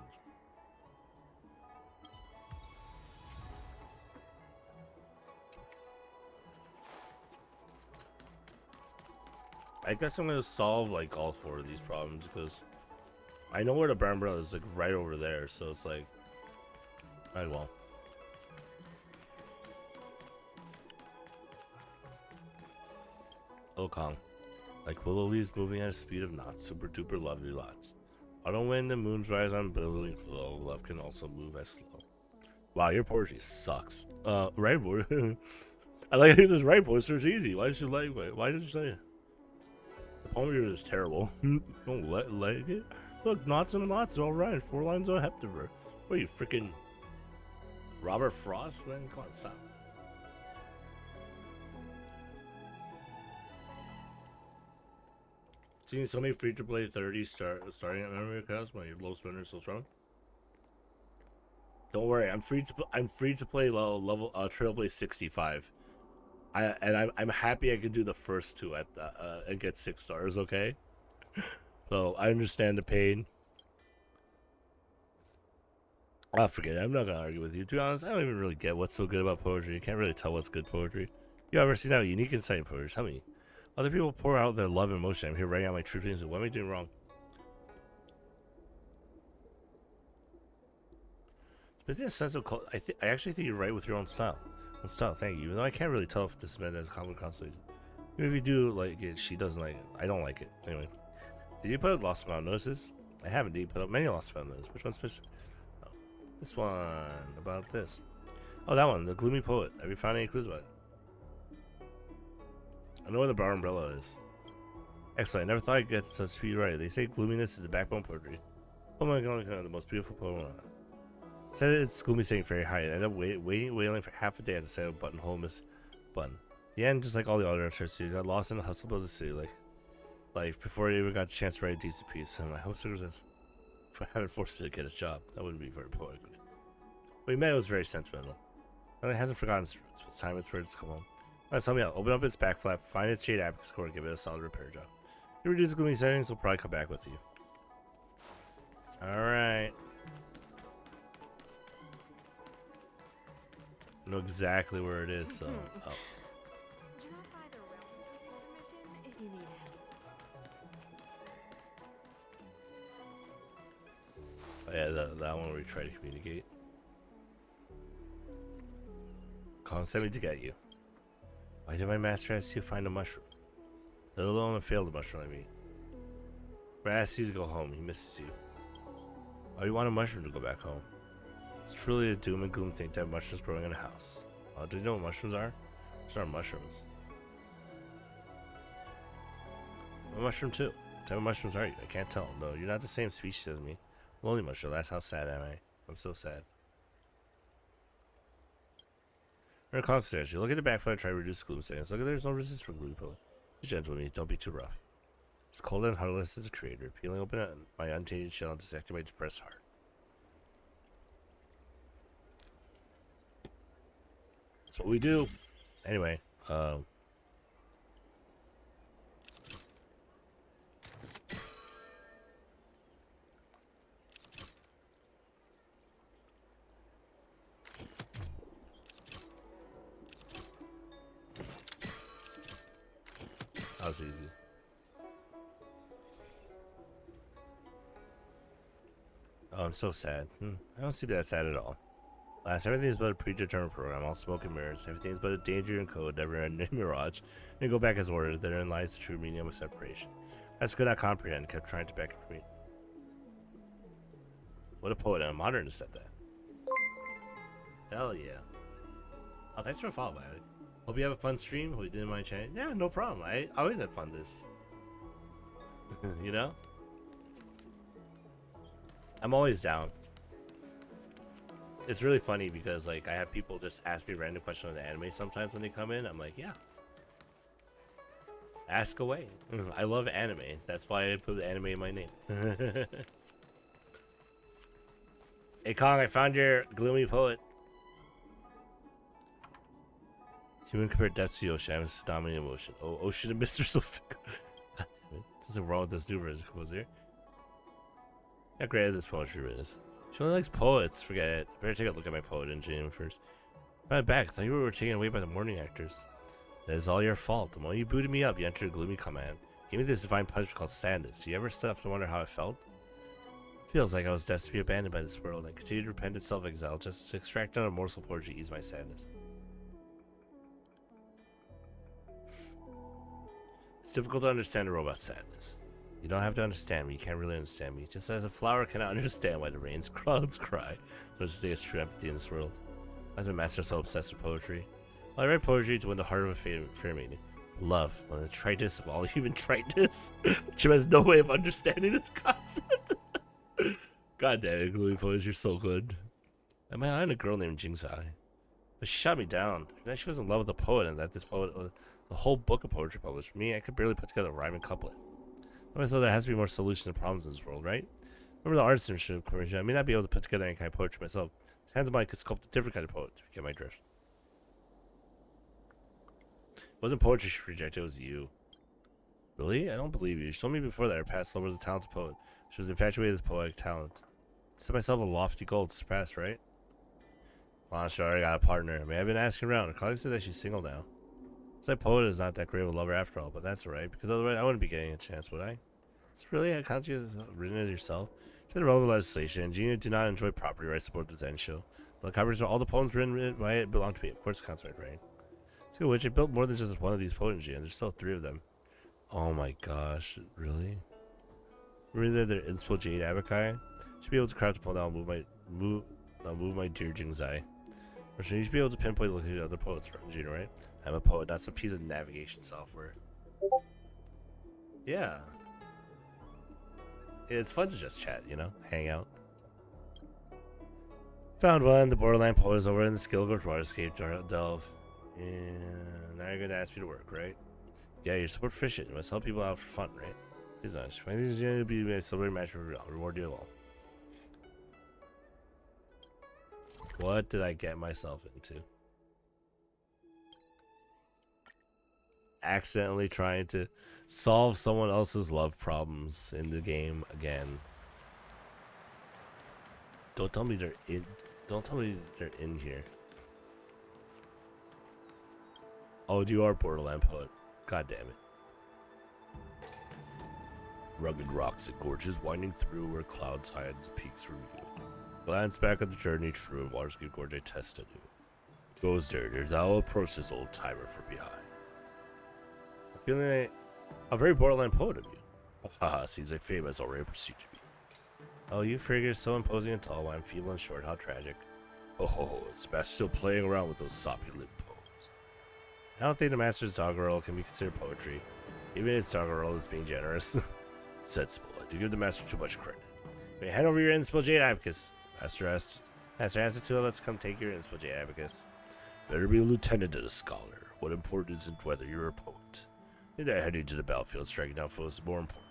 I guess I'm gonna solve like all 4 of these problems because I know where the burn umbrella is, like right over there. So it's like, might well. Okong, like willow leaves moving at a speed of knots, super duper lovely lots. Autumn wind and moons rise on billowing glow. Love can also move as slow. Wow, your poetry sucks. Right boy. I like it. This right poster is easy. Why did you like it? Why did you say it? The poem here is terrible. Don't like it. Look, knots and knots, all right. 4 lines on Heptaver. What are you, freaking Robert Frost? Then come on, stop. Seeing so many free-to-play 30 starting at memory accounts when your low spender is so strong. Don't worry, I'm free to play level Trailblaze 65. I'm happy I can do the first 2 at and get 6 stars. Okay, so I understand the pain. I'll forget it. I'm not gonna argue with you. To be honest, I don't even really get what's so good about poetry. You can't really tell what's good poetry. You ever seen that unique insight in poetry? Tell me. Other people pour out their love and emotion. I'm here writing out my true feelings. What am I doing wrong? But in a sense of I actually think you're right with your own style. Thank you. Even though I can't really tell if this is meant as a common constellation. Even if you do like it, she doesn't like it. I don't like it. Anyway. Did you put up lost and found notices? I have indeed put up many lost and found notices. Which one's special? Oh, this one. About this. Oh, that one. The Gloomy Poet. Have you found any clues about it? I know where the bar umbrella is. Excellent. I never thought I'd get such speed right. They say gloominess is the backbone poetry. Oh my god, the most beautiful poem. Said it's gloomy saying very high. I ended up wailing for half a day at the sight of buttonhole miss button. The end, just like all the other shirts, you got lost in the hustle of the city, like before you even got a chance to write a decent piece. And my hope was for having forced you to get a job. That wouldn't be very poetic. When we met, it was very sentimental. And it hasn't forgotten its roots, but time it's for it to come home. Let's help me out. Open up its back flap, find its jade apic score, and give it a solid repair job. You reduce the gloomy settings, we'll probably come back with you. Alright. I know exactly where it is, so. Oh. Drop by the Rail VOD if you need help. Oh, yeah, that one where we try to communicate. Kong sent me to get you. Why did my master ask you to find a mushroom? Let alone a failed mushroom, I mean. But I asked you to go home. He misses you. Why do you want a mushroom to go back home? It's truly a doom and gloom thing to have mushrooms growing in a house. Do you know what mushrooms are? Those aren't mushrooms. I'm a mushroom too. What type of mushrooms are you? I can't tell. No, you're not the same species as me. Lonely mushroom. That's how sad am I. I'm so sad. We're gonna concentrate. You look at the back flap, try to reduce the gloom settings. Look at there's no resistance for gloomy poet. Be gentle with me. Don't be too rough. As cold and heartless as a creator, peeling open my untainted shell and dissecting my depressed heart. That's what we do. Anyway, That was easy. Oh, I'm so sad. I don't seem that sad at all. Last, everything's but a predetermined program, all smoke and mirrors. Everything's but a danger and code, never-ending mirage. And go back as ordered. Therein lies the true meaning of separation. That's could not comprehend, kept trying to beckon for me. What a poet and a modernist said that. Hell yeah. Oh, thanks for a follow, buddy. Hope you have a fun stream. Hope you didn't mind chatting. Yeah, no problem. I always have fun this. You know? I'm always down. It's really funny because like I have people just ask me random questions on the anime sometimes when they come in. I'm like, yeah. Ask away. I love anime. That's why I put anime in my name. Hey Kong, I found your gloomy poet. Human compared depth to ocean, I'm a dominant emotion. Oh, ocean and Mr. Sophia. God damn it. Something wrong with this new version composer. How great this poetry is. She only likes poets. Forget it. Better take a look at my poet engine first. Right back. I thought you were taken away by the morning actors. That is all your fault. The moment you booted me up, you entered a gloomy command. Gave me this divine punishment called sadness. Do you ever stop to wonder how I felt? Feels like I was destined to be abandoned by this world and continued to repent in self-exile just to extract another morsel of poetry to ease my sadness. It's difficult to understand a robot's sadness. You don't have to understand me. You can't really understand me. Just as a flower cannot understand why the rain's clouds cry. So just there's true empathy in this world. Why is my master so obsessed with poetry? Well, I read poetry to win the heart of a fair maiden. For love, one of the tritest of all human triteness. She has no way of understanding this concept. God damn it, gloomy poets, you're so good. Am I on a girl named Jingzai? But she shot me down. Then she was in love with the poet, and that this poet was the whole book of poetry published. For me, I could barely put together a rhyme and couplet. I thought there has to be more solutions and problems in this world, right? Remember the artist commission. I may not be able to put together any kind of poetry myself. His hands of mine could sculpt a different kind of poet, if you get my drift. It wasn't poetry she rejected, it was you. Really? I don't believe you. She told me before that her past lover was a talented poet. She was infatuated with poetic talent. I set myself a lofty goal to surpass, right? Come on, sure, I got a partner. I mean, I've been asking around. Her colleagues said that she's single now. That poet is not that great of a lover after all, but that's alright, because otherwise I wouldn't be getting a chance, would I? It's really, I can't you have written it yourself? To the relevant legislation, Gina do not enjoy property rights aboard the Zen show. The covers for all the poems written by it belong to me. Of course, it counts my brain. To which I built more than just one of these poems, Gina. There's still 3 of them. Oh my gosh, really? Really, they're Inspo Jade Abakai? Should be able to craft a poem that will move my dear Jingzai. Or should you be able to pinpoint the location of other poets, Gina, right? I'm a poet, not some piece of navigation software. Yeah. It's fun to just chat, you know? Hang out. Found one. The Borderland poet is over in the Skillgorge Waterscape Delve. And now you're going to ask me to work, right? Yeah, you're super efficient. You must help people out for fun, right? Please don't. I think it's going to be a celebrity match for I'll reward you all. What did I get myself into? Accidentally trying to solve someone else's love problems in the game again. Don't tell me they're in. Don't tell me they're in here. Oh, you are Borderland poet. God damn it. Rugged rocks and gorges winding through where clouds hide the peaks from you. Glance back at the journey through Waterscape Gorge I tested you. Goes there, thou approach this old timer from behind. I'm feeling like a very Borderland poet of you. Haha, seems like fame has already pursued me. Oh, you figure so imposing and tall while I'm feeble and short, how tragic. Oh, it's best still playing around with those soppy lip poems. I don't think the Master's doggerel can be considered poetry, even if its doggerel is being generous. Sensible, I do give the Master too much credit. May hand over your Inspo Jade Abacus. Master asked the 2 of us to come take your Inspo Jade Abacus. Better be a lieutenant and a scholar. What important isn't whether you're a poet. Think that heading to the battlefield striking down foes is more important.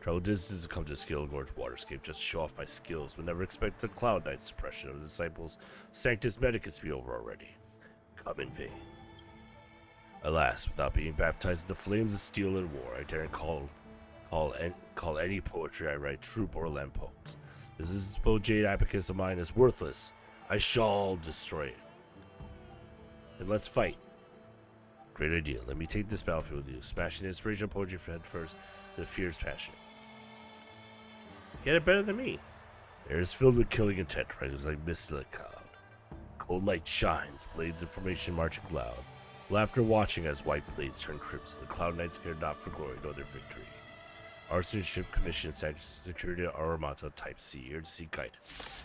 Travel distance to come to Skillgorge Waterscape just to show off my skills, but never expect the Cloud Knight's suppression of the disciples Sanctus Medicus to be over already. Come in vain. Alas, without being baptized in the flames of steel and war, I daren't call any poetry I write true Borderland poems. This Inspo Jade Abacus of mine is worthless. I shall destroy it. Then let's fight. Great idea. Let me take this battlefield with you. Smashing the inspirational poetry head first to the fierce passion. Get it better than me. Air is filled with killing intent, rises like mist in a cloud. Cold light shines, blades of formation marching loud. Laughter watching as white blades turn crimson. The cloud knights care not for glory nor their victory. Arson ship commission security Armata Type C, here to seek guidance.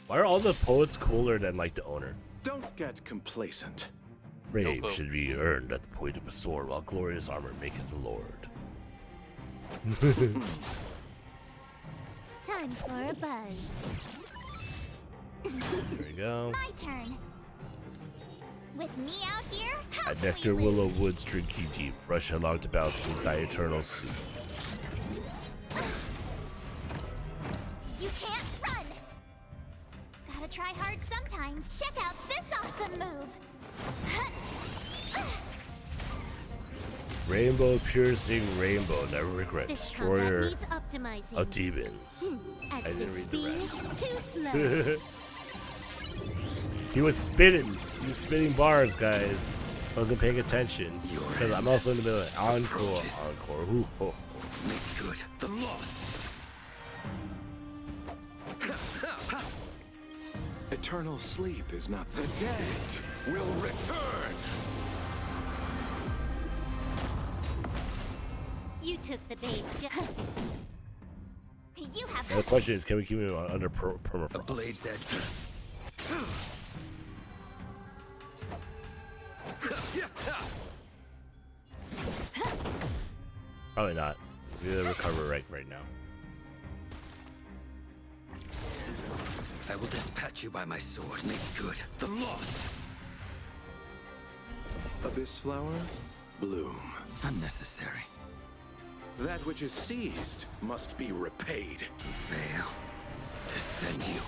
Why are all the poets cooler than like the owner? Don't get complacent. Fame should be earned at the point of a sword, while glorious armor maketh the Lord. Time for a buzz. There we go. My turn. With me out here, how At can Nectar we Willow lose? Woods drinking deep, rush headlong to battle with thy eternal sea. You can't run. Gotta try hard sometimes. Check out this awesome move. Rainbow piercing rainbow, never regret. This Destroyer combat needs optimizing. of demons. At I didn't this read the speed, rest. too slow. He was spitting. He was spitting bars, guys. I wasn't paying attention. Because I'm also in the middle of encore. Encore. Ooh, oh. Make good the loss. Eternal sleep is not the dead will return. You took the bait. You have Now the question is, can we keep him under permafrost? A blade's edge. Probably not. He's gonna recover right now. I will dispatch you by my sword. Make good the loss. Abyss flower, bloom. Unnecessary. That which is seized must be repaid. Fail to send you.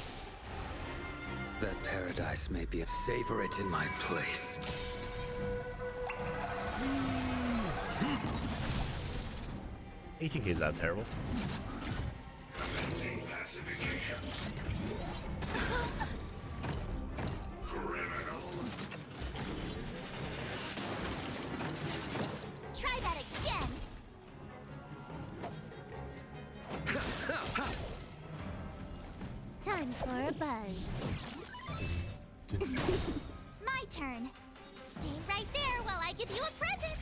That paradise may be a savor it in my place. 18K is not terrible. Try that again. Time for a buzz. My turn. Stay right there while I give you a present.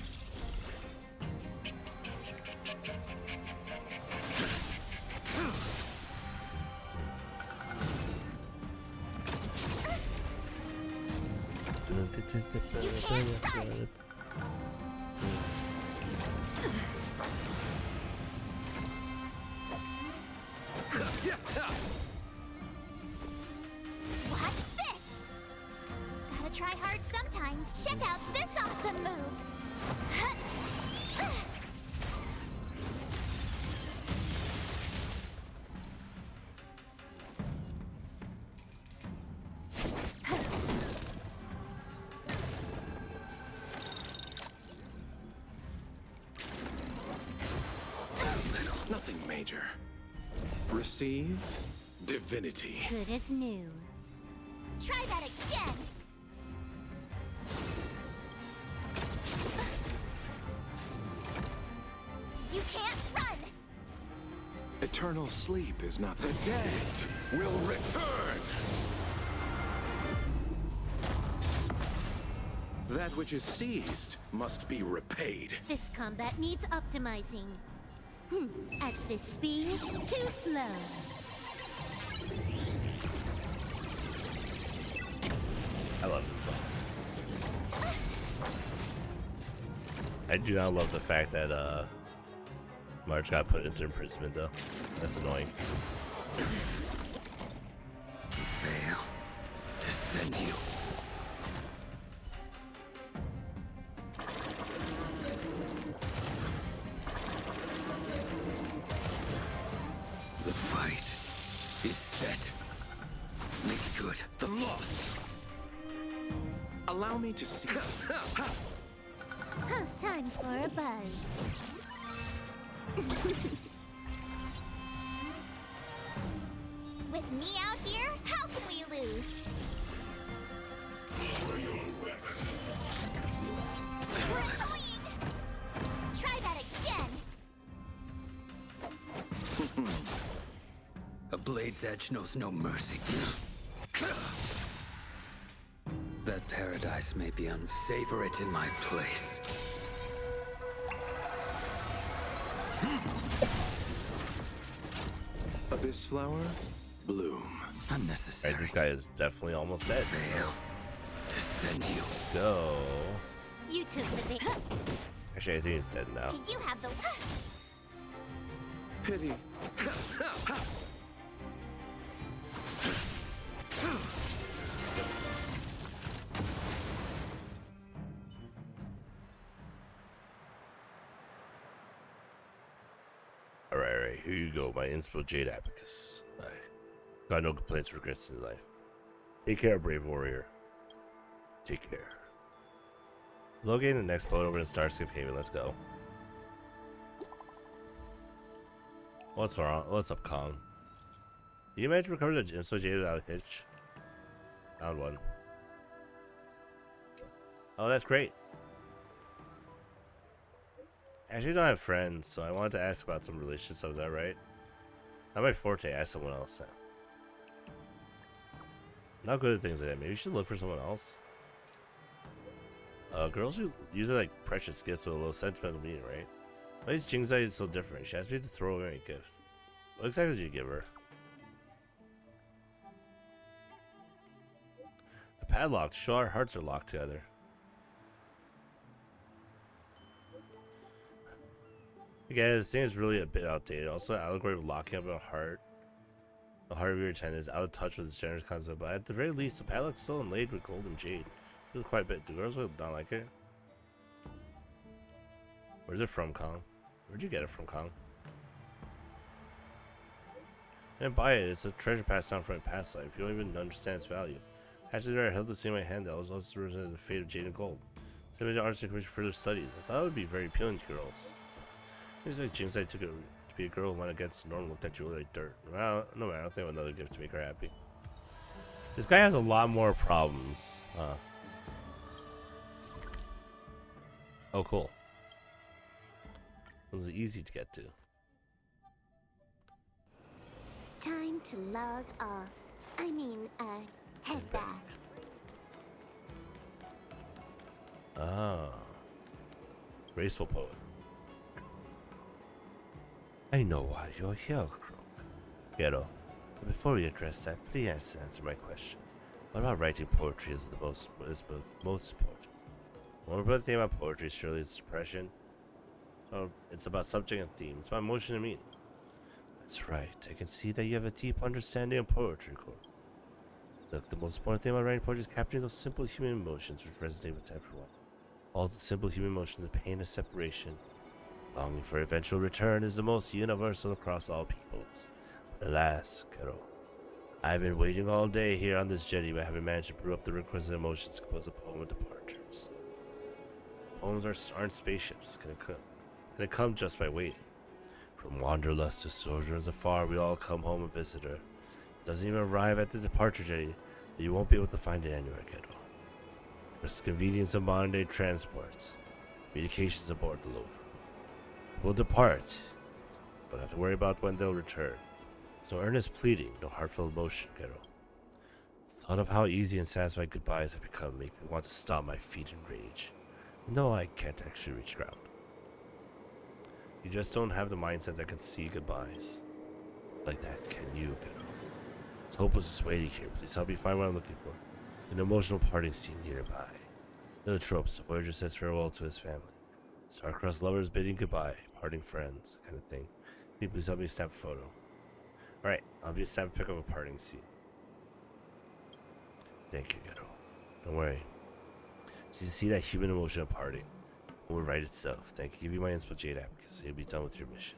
Watch this! Gotta try hard sometimes. Check out this awesome move! Nothing major. Receive divinity. Good as new. Try that again! You can't run! Eternal sleep is not the dead will return. That which is seized must be repaid. This combat needs optimizing. At this speed, too slow. I love this song. I do not love the fact that Marge got put into imprisonment though. That's annoying. Fail to send you. The fight is set. Make good the loss. Allow me to see. Time for a buzz. With me out here, how can we lose? Try that again. A blade's edge knows no mercy. That paradise may be unsavor it in my place. Abyss flower, bloom. Unnecessary. Alright, this guy is definitely almost dead. So Fail. Descend you. let's go. You took the bait. Actually, I think he's dead now. You have the. Pity. Alright, here you go, my inspo Jade Abacus. I got no complaints or regrets in life. Take care, brave warrior. Take care. Locating the next boat over in Starscape Haven, let's go. What's wrong? What's up, Kong? Do you manage to recover the inspo Jade without a hitch? Found one. Oh, that's great. I actually don't have friends, so I wanted to ask about some relationships. Is that right? Not my forte. Ask someone else. Then. Not good at things like that. Maybe you should look for someone else. Girls usually like precious gifts with a little sentimental meaning, right? Why is Jingzai so different? She asked me to throw away a gift. What exactly did you give her? The padlock. Show our hearts are locked together. Again, this thing is really a bit outdated. Also, allegory of locking up a heart. The heart of your attendant is out of touch with its generous concept, but at the very least, the padlock's still inlaid with gold and jade. It was quite a bit. Do girls really not like it? Where's it from, Kong? Where'd you get it from, Kong? I didn't buy it. It's a treasure passed down from my past life. You don't even understand its value. Actually, I held this in my hand. That was also represented the fate of jade and gold. Sent me to arts and commission further studies. I thought it would be very appealing to girls. It's like Jingzai took it to be a girl who went against the norm and looked at you like dirt. Well, no matter, I don't think of another gift to make her happy. This guy has a lot more problems. Oh, cool. It was easy to get to. Time to log off. I mean, head back. Ah. Graceful poet. I know why you're here, Croak. Ghetto. But before we address that, please answer my question. What about writing poetry is most important? One important thing about poetry surely is depression. Oh, it's about subject and theme. It's about emotion and meaning. That's right. I can see that you have a deep understanding of poetry, Croak. Look, the most important thing about writing poetry is capturing those simple human emotions which resonate with everyone. All the simple human emotions, the pain of separation, longing for eventual return is the most universal across all peoples. But alas, Kero, I've been waiting all day here on this jetty but haven't managed to brew up the requisite emotions to compose a poem of departures. Poems aren't spaceships, can come just by waiting. From wanderlust to sojourners afar, we all come home a visitor. Doesn't even arrive at the departure jetty that you won't be able to find it anywhere, Kero. There's the convenience of modern day transport, communications aboard the Louvre. Will depart, but have to worry about when they'll return. There's no earnest pleading, no heartfelt emotion, Gero. Thought of how easy and satisfied goodbyes have become make me want to stomp my feet in rage. No, I can't actually reach ground. You just don't have the mindset that can see goodbyes. Like that, can you, Gero? It's hopeless just waiting here. Please help me find what I'm looking for. An emotional parting scene nearby. The tropes, the Voyager says farewell to his family. Star-crossed lovers bidding goodbye, parting friends, that kind of thing. Can you please help me snap a photo? Alright, I'll be a snap pic of a parting scene. Thank you, Ghetto. Don't worry. So you see that human emotion of parting. It will write itself. Thank you. Give you my inspo Jade Abacus, so you'll be done with your mission.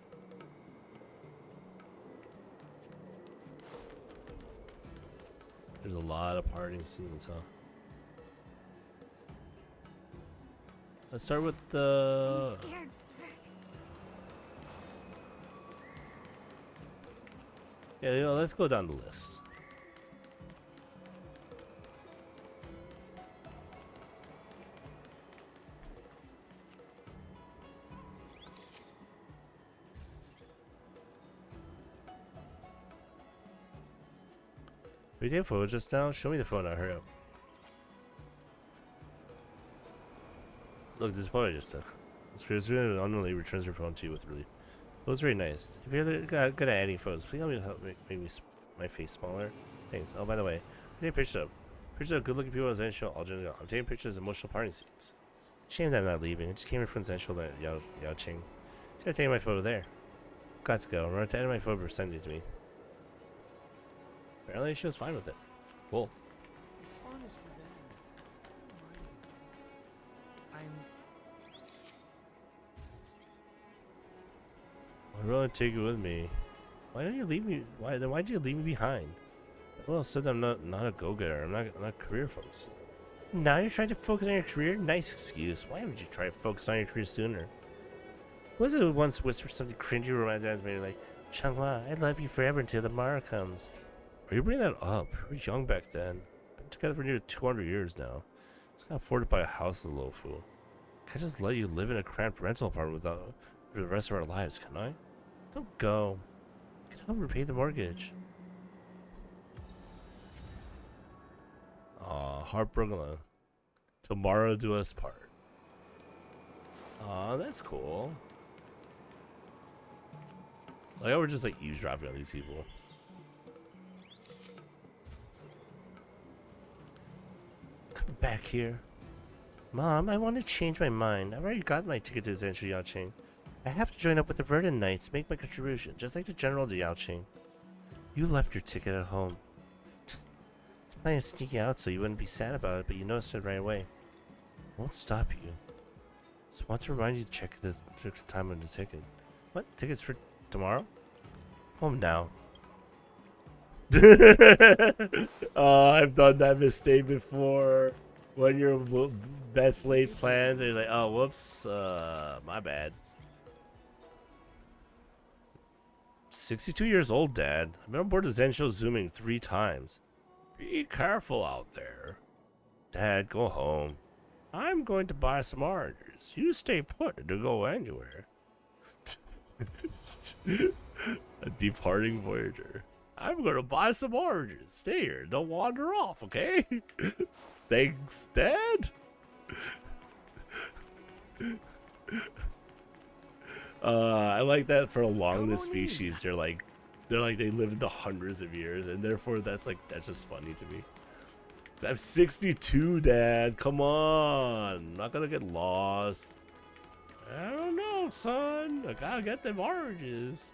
There's a lot of parting scenes, huh? Let's start with the... I'm scared, sir. Yeah, let's go down the list. We take a photo just now? Show me the phone now, hurry up. Look, this photo I just took. This really unknowingly returns your phone to you with relief. It was very nice. If you're good at editing photos, please help me make my face smaller. Thanks. Oh, by the way, I'm taking pictures of good-looking people in Zenshou all generally. I'm taking pictures of emotional parting scenes. Shame that I'm not leaving. I just came here from Zenshou at Yao Ching. Should have taken my photo there. Got to go. Remember to edit my photo before sending it to me. Apparently she was fine with it. Cool. Fun is for them. I'm willing to take you with me. Why don't you leave me? Why'd you leave me behind? Well, said I'm not a go-getter. I'm not career focused. Now you're trying to focus on your career? Nice excuse. Why would you try to focus on your career sooner? Was it once whispered something cringy romanticized me like, Changhua, I love you forever until tomorrow comes. Are you bringing that up? We were young back then. Been together for nearly 200 years now. Just can't afford to buy a house in Lofu. Can't just let you live in a cramped rental apartment for the rest of our lives, can I? Don't go. I can help repay the mortgage. Aw, heartbroken. Tomorrow do us part. Aw, that's cool. Like, we're just like eavesdropping on these people. Come back here. Mom, I want to change my mind. I've already got my ticket to the Zenshou Yaoqing. I have to join up with the Verdant Knights, make my contribution, just like the General to Yaoqing. You left your ticket at home. It's planning to sneak out so you wouldn't be sad about it, but you noticed it right away. Won't stop you. Just want to remind you to check the time on the ticket. What? Tickets for tomorrow? Home now. I've done that mistake before. When you're best laid plans, and you're like, oh, whoops, my bad. 62 years old, Dad. I've been on board the Zenshou zooming 3 times. Be careful out there. Dad, go home. I'm going to buy some oranges. You stay put to go anywhere. A departing Voyager. I'm going to buy some oranges. Stay here. Don't wander off, okay? Thanks, Dad. I like that for along this species. They're like they live in the hundreds of years, and therefore that's just funny to me. I'm 62, Dad. Come on, I'm not gonna get lost. I don't know, son. I gotta get them oranges.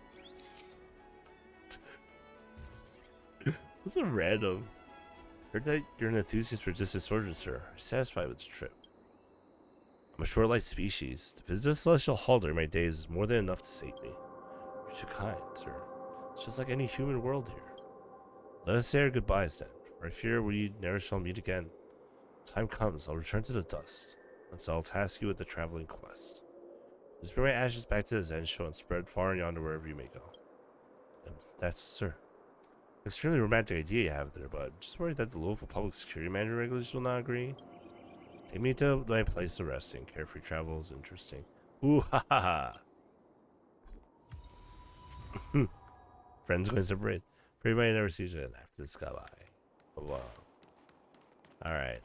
This is random. Heard that you're an enthusiast for distant soldiers, sir. Are you satisfied with the trip? I'm a short-lived species. To visit a celestial hall during my days is more than enough to save me. You're too kind, sir. It's just like any human world here. Let us say our goodbyes then, for I fear we never shall meet again. When time comes, I'll return to the dust, and so I'll task you with the traveling quest. Just bring my ashes back to the Zenshou and spread far and yonder wherever you may go. And that's, sir. Extremely romantic idea you have there, but I'm just worried that the local public security manager regulations will not agree. Take me to my place of resting. Carefree travel is interesting. Ooh, ha ha ha. Friends going separate. Everybody never sees it after this guy. Whoa. Alright.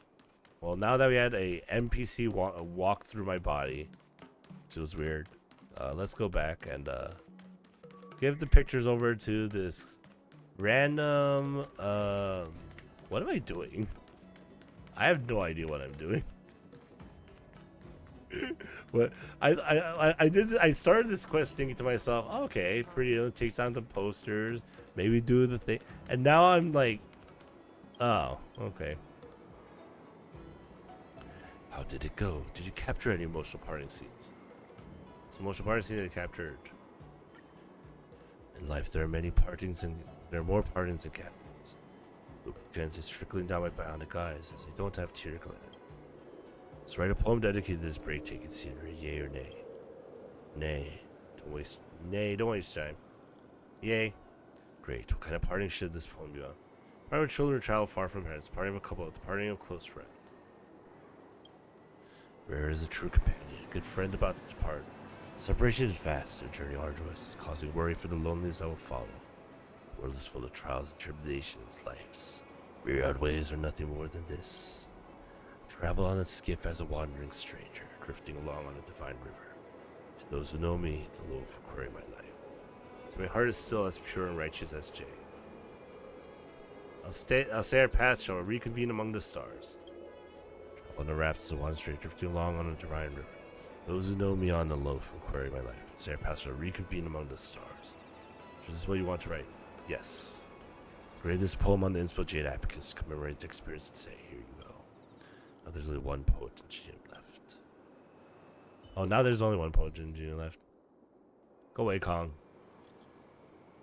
Well, now that we had a NPC walk through my body, which was weird, let's go back and give the pictures over to this random what am I doing? I have no idea what I'm doing. What I started this quest thinking to myself, okay, pretty, takes down the posters, maybe do the thing, and now I'm like, oh, okay. How did it go? Did you capture any emotional parting scenes? Some emotional parting scenes I captured. In life, there are many partings, and there are more partings than gatherings. Lubricant is trickling down my bionic eyes as I don't have tear gland. Let's write a poem dedicated to this breathtaking scenery. Yay or nay? Nay. Don't waste time. Yay. Great. What kind of parting should this poem be on? Parting with children who travel far from parents. Parting of a couple. The parting of a close friend. Rare is a true companion, a good friend about to depart. Separation is vast and journey arduous, causing worry for the loneliness that will follow. The world is full of trials and tribulations. Life's Myriad ways are nothing more than this. Travel on a skiff as a wandering stranger, drifting along on a divine river. To those who know me, the loaf will query my life. So my heart is still as pure and righteous as Jay. I'll say our paths shall reconvene among the stars. Travel on the rafts as a wandering stranger, drifting along on a divine river. Those who know me on the loaf will query my life. Say our paths shall reconvene among the stars. So this is what you want to write? Yes. Grade this poem on the Inspo Jade Abacus to commemorate the experience today. Here you go. Now there's only one poet engineer left. Oh, now there's only one poet engineer left. Go away, Kong.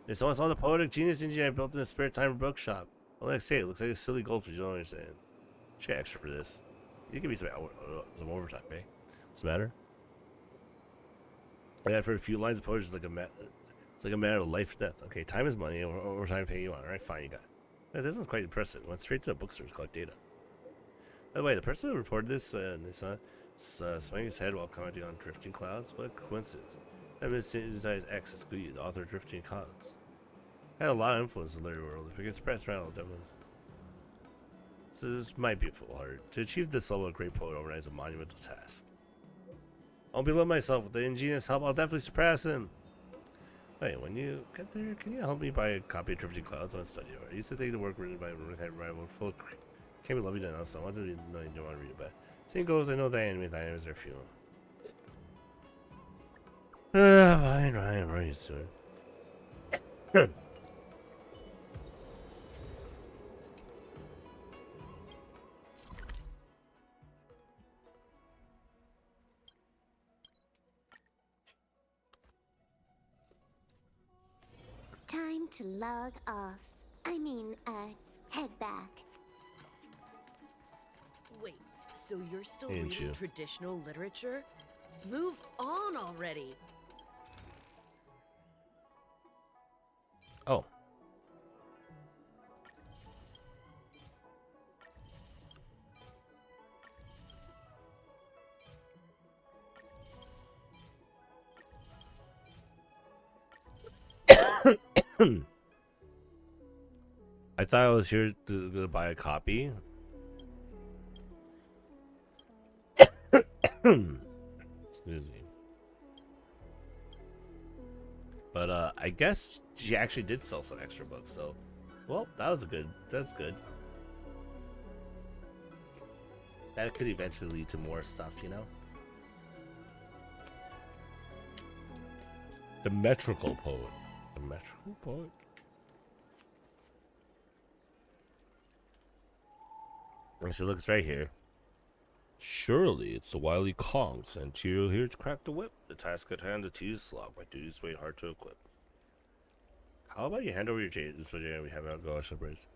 If someone saw the poetic genius engineer I built in a spare time bookshop. Well, like I say, it looks like a silly goldfish. You don't understand. Should get extra for this. You give me some overtime, eh? What's the matter? I got for a few lines of poetry. It's like a matter of life or death. Okay, time is money. Overtime paying you on. All right, fine, you got it. Yeah, this one's quite impressive. Went straight to a bookstore to collect data. By the way, the person who reported this, swinging his head while commenting on drifting clouds. What a coincidence. That Mrs. X is good, the author of Drifting Clouds. I had a lot of influence in the literary world. If we could spread around, definitely. So this might be foolhardy. To achieve this level, a great poet organized a monumental task. I'll below myself with the ingenious help. I'll definitely surpass him. Hey, when you get there, can you help me buy a copy of Drifting Clouds? I want to study it. I used to think the work written by Ruth Rival full of can't be lovely to know, so I wanted to know you don't want to read it, but same goes, I know the animes are few. Fine, Ryan, what are you doing? Time to log off. I mean, head back. Wait, so you're still Ain't reading you? traditional literature? Move on already. Oh. I thought I was here to buy a copy. Excuse me. But I guess she actually did sell some extra books, so well, that's good. That could eventually lead to more stuff, you know? The metrical poet. The metrical poet? She looks right here. Surely it's the wily Kong sent you here to crack the whip. The task at hand, the tedious slog. My duties weigh hard to equip. How about you hand over your jade? This is what we have our gosh brace.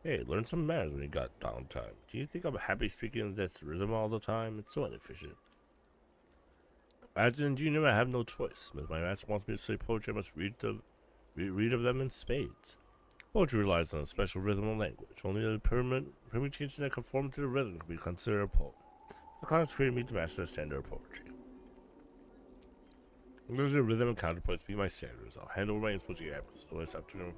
Hey, learn some manners when you got downtime. Do you think I'm happy speaking in this rhythm all the time? It's so inefficient. As an engineer, I have no choice. If my master wants me to say poetry, I must read of them in spades. Poetry relies on a special rhythm and language. Only the permanent changes that conform to the rhythm can be considered a poem. The context created me to master the standard of poetry. Those are rhythm and counterpoints be my standards. I'll hand over my inspo to your abacus this afternoon.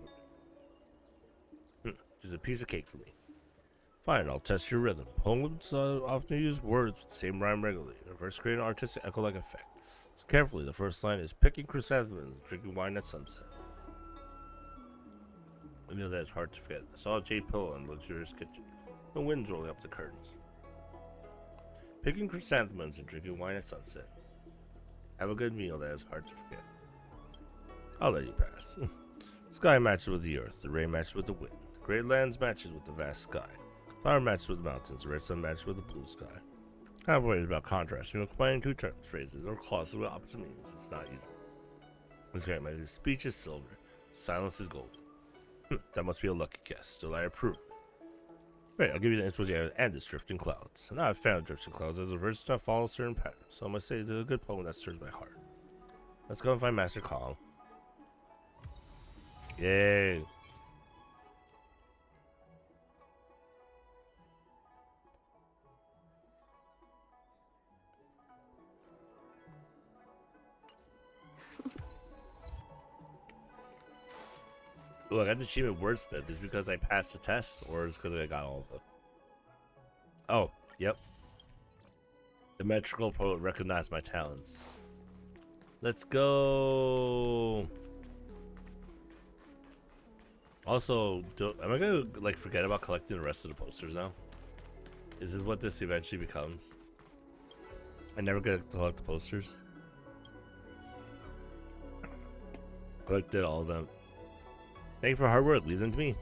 It's a piece of cake for me. Fine, I'll test your rhythm. Poems often use words with the same rhyme regularly. The verse create an artistic echo-like effect. So carefully, the first line is picking chrysanthemums, drinking wine at sunset. I know that's hard to forget. I saw a jade pillow in a luxurious kitchen. The wind's rolling up the curtains. Picking chrysanthemums and drinking wine at sunset. Have a good meal that is hard to forget. I'll let you pass. Sky matches with the earth. The rain matches with the wind. The great lands matches with the vast sky. Flower matches with the mountains. The red sun matches with the blue sky. I'm worried about contrast. Combining two terms, phrases, or clauses with opposite meanings. It's not easy. This guy, my speech is silver. Silence is golden. That must be a lucky guess. Still, I approve. Right, I'll give you the inspiration and this Drifting Clouds. Now I've found Drifting Clouds as a verse that follows certain patterns, so I must say it's a good poem that stirs my heart. Let's go and find Master Kong. Yay! Oh, I got the achievement wordsmith. Is it because I passed the test, or is it because I got all of them? Oh, yep. The metrical poet recognized my talents. Let's go. Also, am I gonna like forget about collecting the rest of the posters now? Is this what this eventually becomes? I never get to collect the posters. Collected all of them. Thank you for hard work. Leave them to me.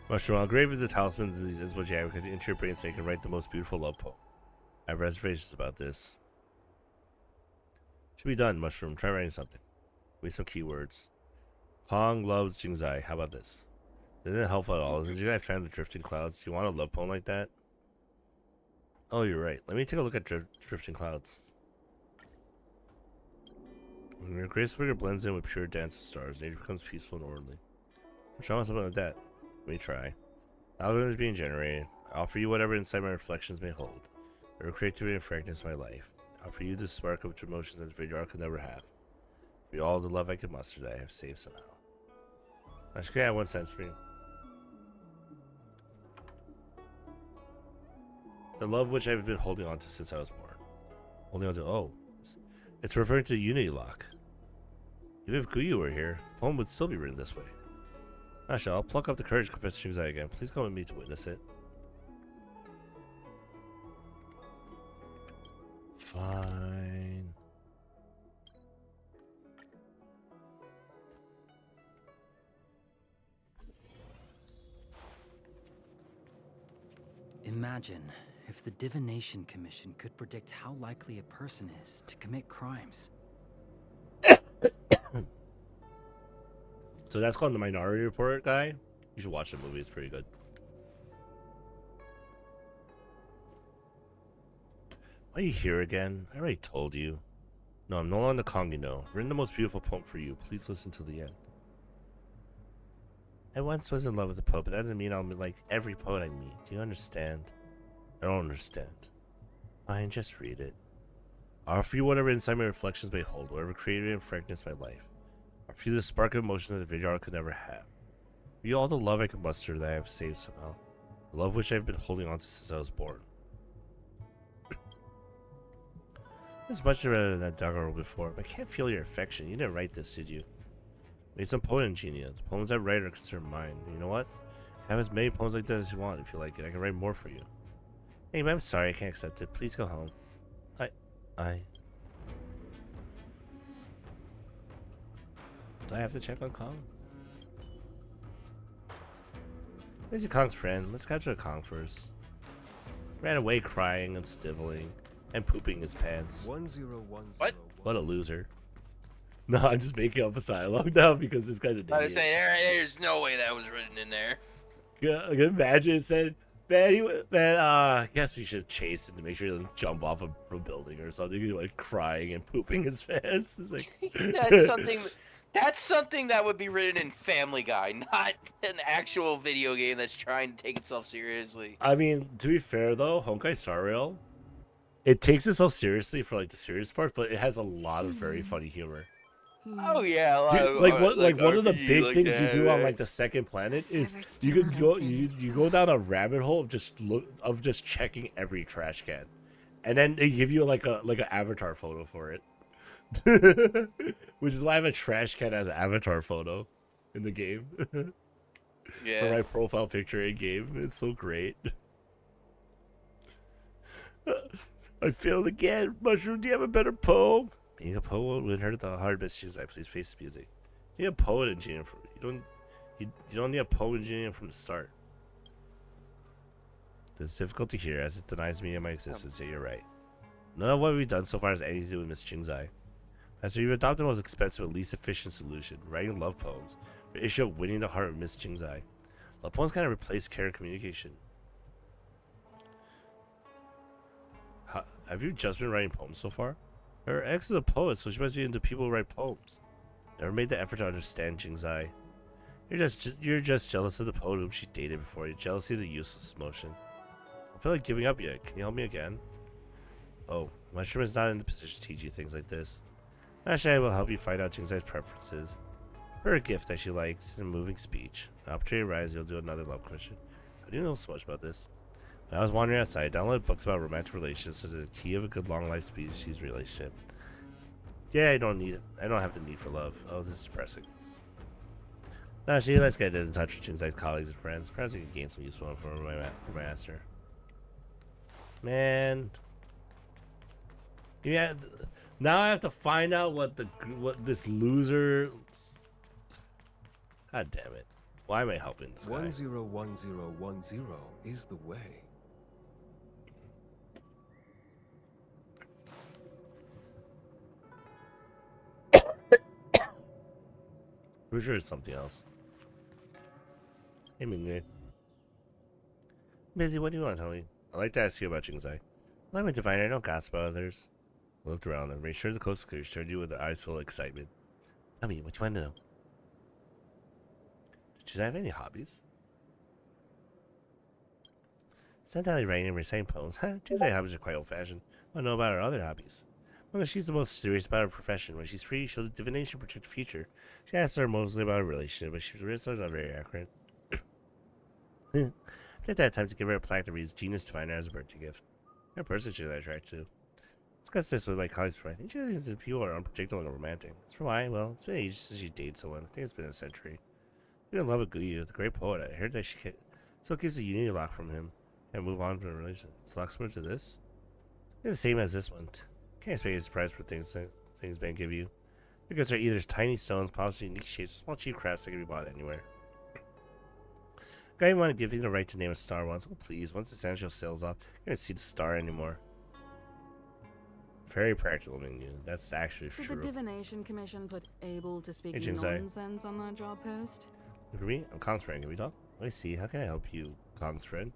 Mushroom, I'll grave the talisman is what you have into your brain so you can write the most beautiful love poem. I have reservations about this. Should be done, Mushroom. Try writing something. Give me some keywords. Kong loves Jingzai. How about this? Didn't help at all. Isn't you guys fan of drifting clouds? Do you want a love poem like that? Oh, you're right. Let me take a look at drifting clouds. When your graceful figure blends in with pure dance of stars, nature becomes peaceful and orderly. I'm trying something like that. Let me try. Algorithms being generated. I offer you whatever inside my reflections may hold. There are creativity and frankness in my life. I offer you the spark of emotions that the video could never have. For you all the love I could muster that I have saved somehow. I just have 1 cent for you. The love which I've been holding on to since I was born. Holding on to, oh. It's referring to Unity Lock. Even if Guyu were here, the poem would still be written this way. Actually, I'll pluck up the courage to confess to Jingzai again. Please come with me to witness it. Fine. Imagine if the Divination Commission could predict how likely a person is to commit crimes. So that's called the Minority Report guy. You should watch the movie. It's pretty good. Why are you here again? I already told you. No, I'm no longer Kong, you know. I've written the most beautiful poem for you. Please listen to the end. I once was in love with a poet, but that doesn't mean I'll be like every poet I meet. Do you understand? I don't understand. Fine, just read it. I offer you whatever inside my reflections may hold, whatever creativity and frankness my life. I offer you the spark of emotion that the video art could never have. For you all the love I can muster that I have saved somehow. The love which I've been holding on to since I was born. This is much better than that doggerel before, but I can't feel your affection. You didn't write this, did you? Made some poet ingenious. The poems I write are considered mine. You know what? Have as many poems like that as you want. If you like it, I can write more for you. Hey, but I'm sorry, I can't accept it. Please go home. Do I have to check on Kong? Where's your Kong's friend? Let's capture Kong first. Ran away crying and sniveling and pooping his pants. 1010. What a loser. No, I'm just making up a dialogue now because this guy's an idiot. I was saying, there's no way that was written in there. Yeah, I can imagine it said, I guess we should chase him to make sure he doesn't jump off a building or something. He's like crying and pooping his pants. It's like That's something that would be written in Family Guy, not an actual video game that's trying to take itself seriously. I mean, to be fair though, Honkai Star Rail, it takes itself seriously for like the serious part, but it has a lot of very funny humor. Oh yeah, one of the big like things that, you do right? on like the second planet is you could go you go down a rabbit hole of just checking every trash can, and then they give you like an avatar photo for it, which is why I have a trash can as an avatar photo in the game. Yeah. For my profile picture in game, it's so great. I failed again. Mushroom, do you have a better poem? Being a poet would hurt the hard messages. I please face the music. You need a poet engineer for you don't need a poet engineer from the start. It's difficult to hear as it denies me of my existence. Yeah, you're right. None of what we've done so far has anything to do with Miss Jingzai. As we've adopted the most expensive and least efficient solution, writing love poems, for the issue of winning the heart of Miss Jingzai. Love poems kind of replace care and communication. Have you just been writing poems so far? Her ex is a poet, so she must be into people who write poems. Never made the effort to understand Jingzai. You're just jealous of the poet whom she dated before. Your jealousy is a useless emotion. I feel like giving up yet. Can you help me again? Oh, Mushroom is not in the position to teach you things like this. Actually, I will help you find out Jingzai's preferences. For a gift that she likes, and moving speech. An opportunity arises, you'll do another love question. I do know so much about this. When I was wandering outside, I downloaded books about romantic relationships as a key of a good long life species relationship. Yeah, I don't have the need for love. Oh, this is depressing. No, let's get in touch with Jinsai's colleagues and friends. Perhaps we can gain some useful info from my master. Man. Yeah, now I have to find out what this loser. God damn it! Why am I helping this guy? 101010 is the way. Pretty sure it's something else. Hey, Mingwei. Busy, what do you want to tell me? I'd like to ask you about Jinsai. Like my diviner, I don't gossip about others. I looked around and made sure the coast clear showed you with their eyes full of excitement. Tell me, what you want to know? Does Jinsai have any hobbies? It's not only writing and reciting poems. Jinsai's hobbies are quite old-fashioned. I want to know about her other hobbies. Well, she's the most serious about her profession. When she's free, she'll do divination to protect the future. She asks her mostly about her relationship, but she's really not very accurate. I think I had time to give her a plaque that reads Genius Diviner as a birthday gift. Her person she's attracted to. Discuss this with my colleagues, but I think she thinks that people are unpredictable and romantic. That's for why, well, it's been ages since she dated someone. I think it's been a century. She's in love with Guyu, the great poet. I heard that she still keeps a unity lock from him and move on from a relationship. It's locked similar to this? It's the same as this one. Can't expect you to surprise for things men give you. Your goods are either tiny stones, polished in unique shapes, or small cheap crafts that can be bought anywhere. I didn't want to give you the right to name a star once. Oh, please. Once the essential sails off, you can't see the star anymore. Very practical, menu. That's actually Did true. the Divination Commission put able to speak Hey, Jinsai. nonsense on that job post? Look for me. I'm Kong's friend. Can we talk? I see. How can I help you, Kong's friend?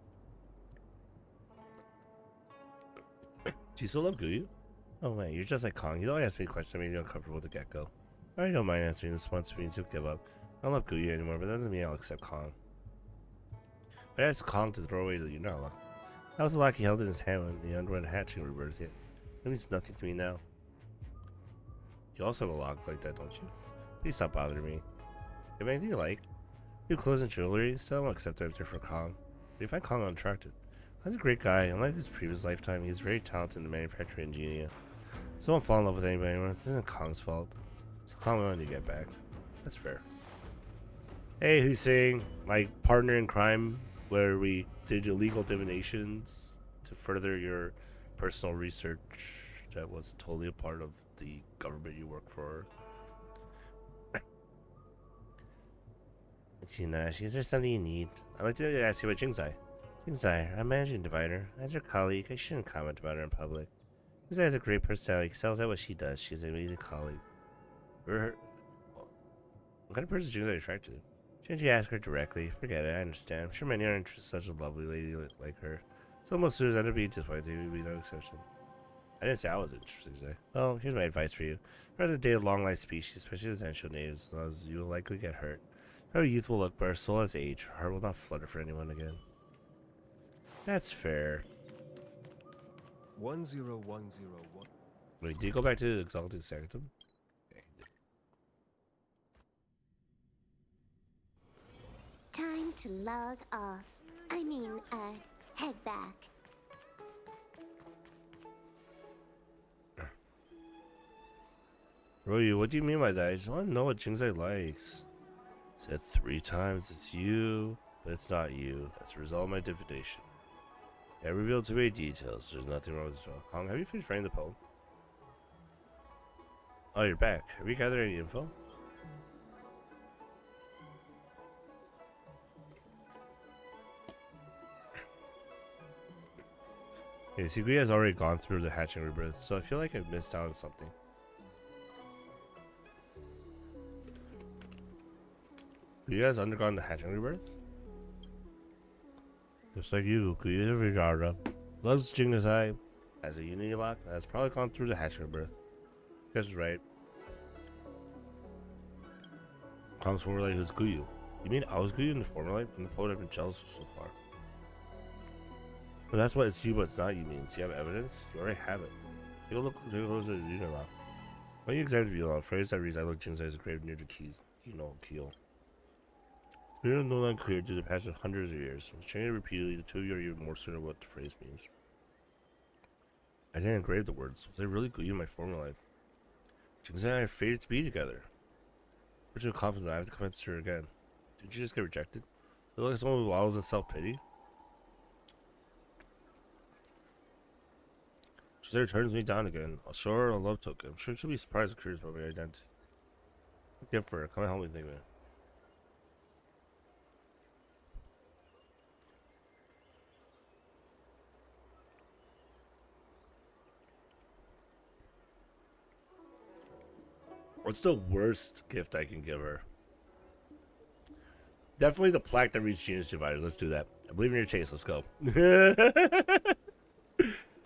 Do you still love Guyu? Oh, man. You're just like Kong. You don't ask me questions that made you uncomfortable at the get-go. I already don't mind answering this once means you'll give up. I don't love Guyu anymore, but that doesn't mean I'll accept Kong. I asked Kong to throw away the Unite lock. That was the lock he held in his hand when the underwent hatching rebirth hit. It means nothing to me now. You also have a lock like that, don't you? Please stop bothering me. You have anything you like? New clothes and jewelry? Still don't accept I'm different from Kong. But you find Kong unattractive. Kong's a great guy. Unlike his previous lifetime, he's very talented in the manufacturing ingenia. So don't fall in love with anybody anymore. This isn't Kong's fault. So Kong wanted to get back. That's fair. Hey, who's saying my partner in crime, where we did illegal divinations to further your personal research that was totally a part of the government you work for. It's you, Nash. Is there something you need? I'd like to ask you about Jinsai. Jinsai, I'm managing diviner. As her colleague, I shouldn't comment about her in public. Jinsai has a great personality, excels at what she does. She's an amazing colleague. What kind of person is Jinsai attracted to? Shouldn't you ask her directly? Forget it, I understand. I'm sure many are interested in such a lovely lady like her. So most students end up being disappointed, there would be no exception. I didn't say I was interested, Jinsai. Well, here's my advice for you. Rather date a long-life species, especially the essential natives, as you will likely get hurt. Her youth will look, but her soul has aged. Her heart will not flutter for anyone again. That's fair. 10101. Wait, did you go back to the Exalted Sanctum? Time to log off. I mean, head back. Ryu, what do you mean by that? I just want to know what Jinsai likes. Said 3 times it's you, but it's not you. That's the result of my divination. I revealed too many details. There's nothing wrong with this. Kong, have you finished writing the poem? Oh, you're back. Have you gathered any info? Okay, Sigui has already gone through the hatching rebirth, so I feel like I've missed out on something. Guyu has undergone the hatching rebirth? Just like you, Guyu Vijara loves Jinsai as a unity lock and has probably gone through the hatching rebirth. You guys are right. Kong's former life was Guyu. You mean I was Guyu in the former life? And the poet I've been jealous of so far. But that's what it's you, but it's not you means. You have evidence? You already have it. Take a closer at the unit lock. When you examine the below, a phrase that reads, I look Jinsai as a grave near the keys. fucking old keel. We are no longer clear due to the passage of hundreds of years. Changing repeatedly, the two of you are even more certain of what the phrase means. I didn't engrave the words. Was I really glued in my former life? Jinx and I are fated to be together. Original confidence, I have to convince her again. Did you just get rejected? You look like someone who wallows in self-pity? She said turns me down again. I'll show her a love token. I'm sure she'll be surprised and curious about my identity. Good for her. Come and help me think of it. What's the worst gift I can give her? Definitely the plaque that reads Genius Dividers. Let's do that. I believe in your taste. Let's go.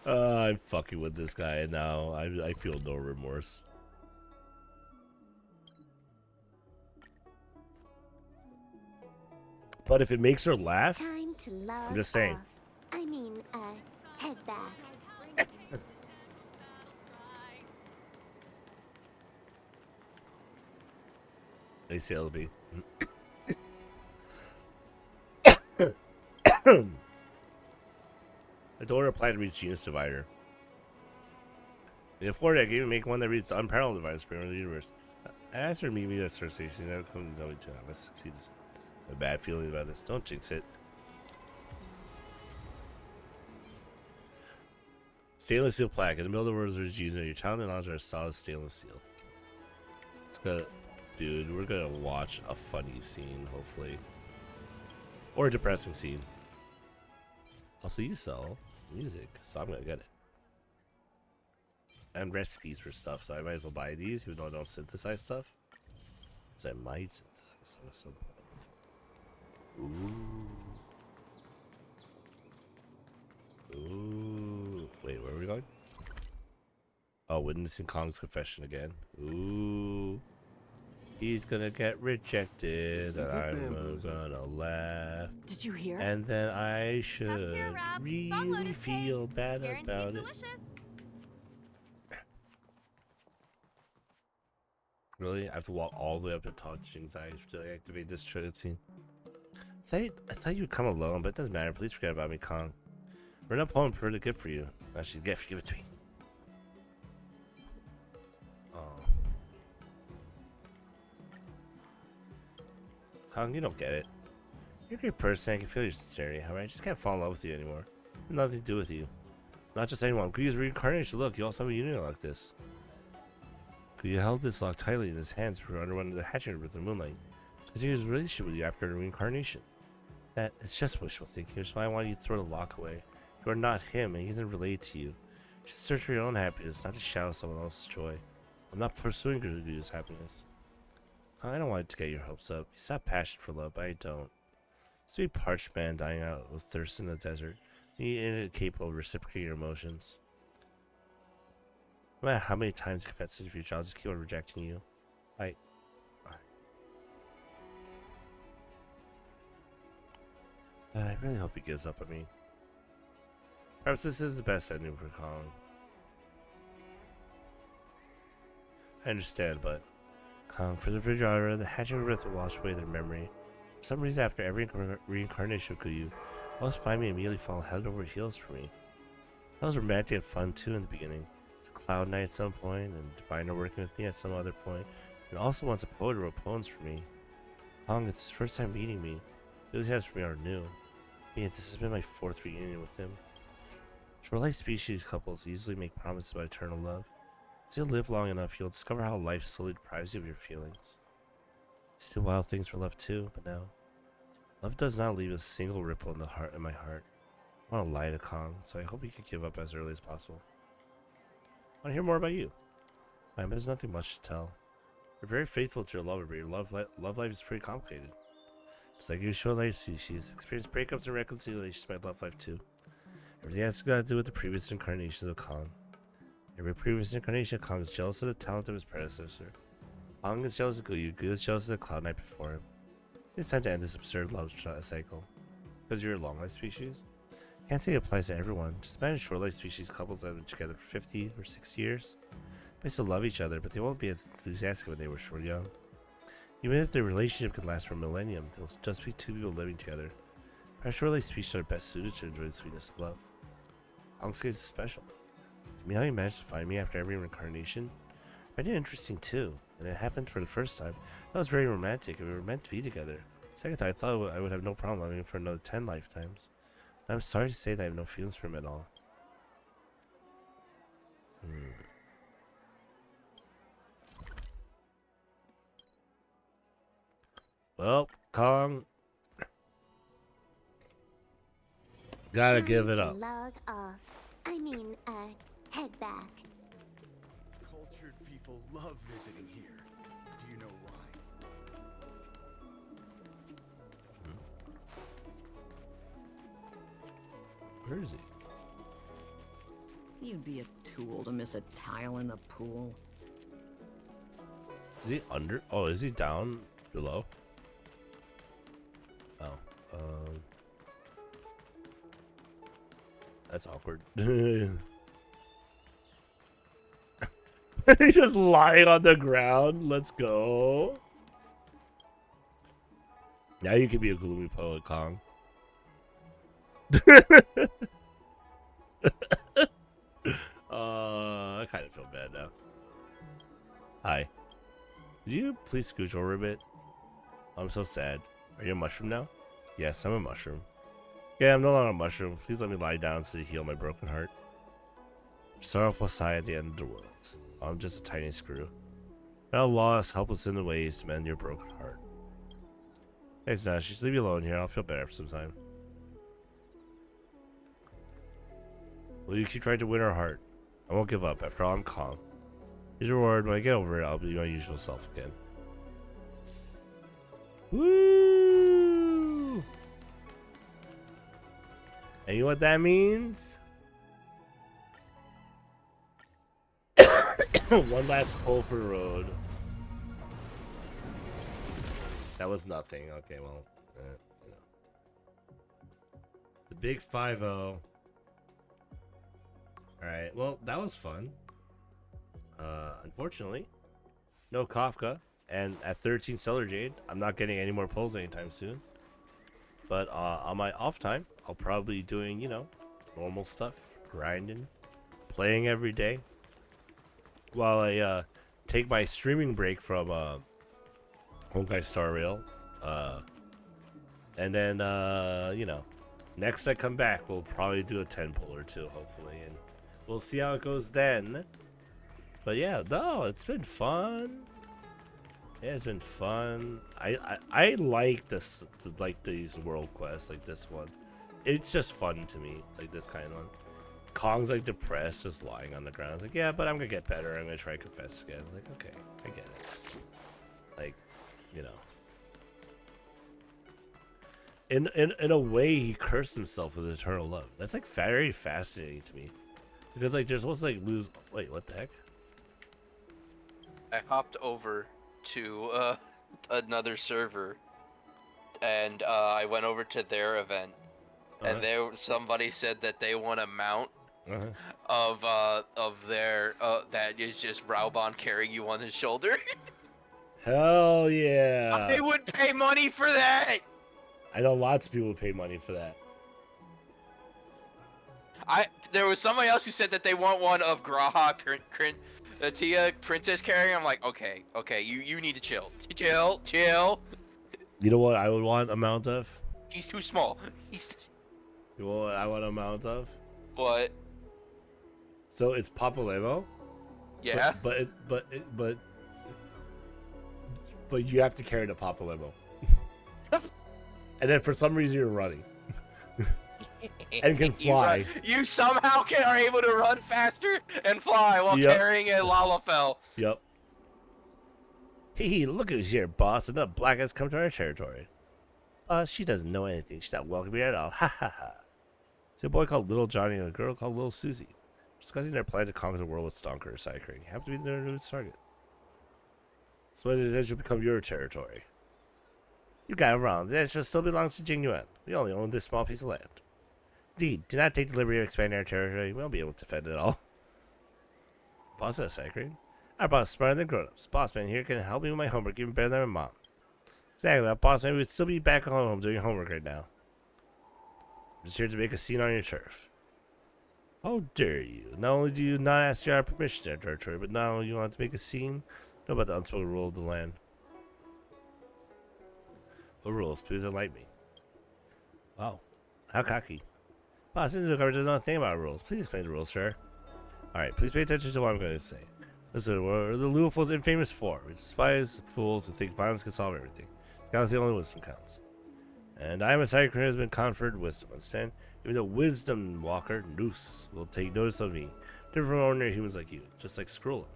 I'm fucking with this guy, and now I feel no remorse. But if it makes her laugh, Time to love I'm just saying. off. I mean, head back. ACLB. I told her to apply to reach Genius Divider. In Florida, I gave him make one that reads Unparalleled Divider, Spirit of the Universe. I asked her to meet me at Star Station. She never come to tell me to. I must succeed. I have a bad feeling about this. Don't jinx it. Stainless steel plaque. In the middle of the words, there's Jesus. Your talent and knowledge are solid stainless steel. It's gonna, dude. We're gonna watch a funny scene, hopefully, or a depressing scene. Also, you sell music, so I'm gonna get it. And recipes for stuff, so I might as well buy these, even though I don't synthesize stuff. So I might synthesize some at some point. Ooh. Ooh. Wait, where are we going? Oh, witnessing Kong's confession again. Ooh. He's gonna get rejected, and I'm gonna laugh. Did you hear? And then I should really feel bad about it. Really? I have to walk all the way up to talk to Jinx to activate this trigger scene. I thought you would come alone, but it doesn't matter. Please forget about me, Kong. We're not pulling pretty good for you. Actually, give it to me. Oh. Kong, you don't get it. You're a great person. I can feel your sincerity. However, I just can't fall in love with you anymore. I have nothing to do with you. Not just anyone. Guya's reincarnation. Look, you also have a union like this. Guya held this lock tightly in his hands for under one of the hatching with the moonlight. Continue his relationship with you after the reincarnation. That is just wishful thinking, which is why I want you to throw the lock away. You are not him, and he isn't related to you. Just search for your own happiness, not to shadow someone else's joy. I'm not pursuing Guya's happiness. I don't want to get your hopes up. You have passion for love, but I don't. Just be a parched man dying out with thirst in the desert. You are incapable of reciprocating your emotions. No matter how many times you confess it to your child, just keep on rejecting you. I really hope he gives up on me. Perhaps this is the best ending for Kong. I understand, but Kong, for the Vajra, the hatching breath will wash away their memory. For some reason, after every reincarnation of Guyu, always find me immediately falling head over heels for me. That was romantic and fun too in the beginning. It's a cloud night at some point, and Diviner working with me at some other point, and also wants a poet who wrote poems for me. Kong, it's his first time meeting me. Feelings he has for me are new. Yet this has been my 4th reunion with him. Shore-like species couples easily make promises about eternal love. As you'll live long enough, you'll discover how life slowly deprives you of your feelings. It's do wild things for love too, but now, love does not leave a single ripple in my heart. I want to lie to Kong, so I hope he can give up as early as possible. I want to hear more about you. Fine, but there's nothing much to tell. You're very faithful to your lover, but your love life is pretty complicated. Just like your shore-like species, experience breakups and reconciliations by love life too. Everything has got to do with the previous incarnations of Kong. Every previous incarnation of Kong is jealous of the talent of his predecessor. Kong is jealous of Guyu, Guyu is jealous of the Cloud Knight before him. It's time to end this absurd love cycle. Because you're a long-life species? Can't say it applies to everyone. Just imagine short-life species couples that have been together for 50 or 60 years. They still love each other, but they won't be as enthusiastic when they were young. Even if their relationship could last for a millennium, they'll just be two people living together. But surely species are best suited to enjoy the sweetness of love. Honkai is special. To me, how you managed to find me after every reincarnation? I find it interesting too. When it happened for the first time, that was very romantic and we were meant to be together. Second time, I thought I would have no problem loving him for another 10 lifetimes. I'm sorry to say that I have no feelings for him at all. Well, Kong. Gotta give it up. Log off. I mean, head back. Cultured people love visiting here. Do you know why? Where is he? You'd be a tool to miss a tile in the pool. Is he under? Oh, is he down below? Oh, that's awkward. He's just lying on the ground. Let's go. Now you can be a gloomy poet, Kong. I kind of feel bad now. Hi. Could you please scooch over a bit? I'm so sad. Are you a mushroom now? Yes, I'm a mushroom. Yeah, I'm no longer a mushroom. Please let me lie down to heal my broken heart. Sorrowful sigh at the end of the world. I'm just a tiny screw. Now lost, helpless in the ways to mend your broken heart. Thanks, Nash. Just leave me alone here. I'll feel better for some time. Will you keep trying to win her heart? I won't give up. After all, I'm calm. Here's your reward. When I get over it, I'll be my usual self again. Woo! And you know what that means? One last pull for the road. That was nothing. Okay, well, you know. The big 5-0. Alright, well, that was fun. Unfortunately, no Kafka. And at 13 Stellar Jade, I'm not getting any more pulls anytime soon. But on my off time, I'll probably be doing, you know, normal stuff. Grinding. Playing every day. While I take my streaming break from Honkai Star Rail. And then, you know, next I come back, we'll probably do a 10 pull or two, hopefully. And we'll see how it goes then. But yeah, no, it's been fun. Yeah, it's been fun. I like this, like these world quests, like this one. It's just fun to me, like this kind of one. Kong's like depressed, just lying on the ground. I was like, yeah, but I'm gonna get better. I'm gonna try to confess again. I'm like, okay, I get it. Like, you know. In a way, he cursed himself with eternal love. That's like very fascinating to me, because like they're supposed to like lose. Wait, what the heck? I hopped over to another server, and I went over to their event, and somebody said that they want a mount of their that is just Raubon carrying you on his shoulder. Hell yeah! I would pay money for that. I know lots of people would pay money for that. There was somebody else who said that they want one of Graha, Tia, Princess carrying. I'm like, okay, you need to chill. Chill. You know what I would want a mount of? He's too small. You know what I want a mount of? What? So it's Papalemo. Yeah. But you have to carry the Papalemo. And then for some reason you're running. And can fly. You somehow are able to run faster and fly while carrying a Lalafell. Yep. Hey, look who's here, boss. Another black has come to our territory. She doesn't know anything. She's not welcome here at all. Ha ha ha. It's a boy called Little Johnny and a girl called Little Susie. Discussing their plan to conquer the world with Stonker or Sidecream. You have to be their newest target. So when it will become your territory. You got it wrong. The edge still belongs to Jingyuan. We only own this small piece of land. Indeed, do not take the liberty of expanding our territory. We won't be able to defend it all. Boss has Sidecream. Our boss is smarter than grown-ups. Boss man here can help me with my homework even better than my mom. Exactly, boss. Maybe we'd still be back home doing homework right now. I'm just here to make a scene on your turf. How dare you? Not only do you not ask your permission to enter territory, but now you want to make a scene? Know about the unspoken rule of the land. What rules? Please enlighten me. Wow. How cocky. Boss, this is a cover does not think about rules. Please explain the rules, sir. Alright, please pay attention to what I'm going to say. Listen, what are the Lufos infamous for? We despise fools who think violence can solve everything. Galaxy only wisdom counts. And I am a Sidequest who has been conferred wisdom. Understand? Even the wisdom walker, Noose, will take notice of me. Different from ordinary humans like you, just like Skrull.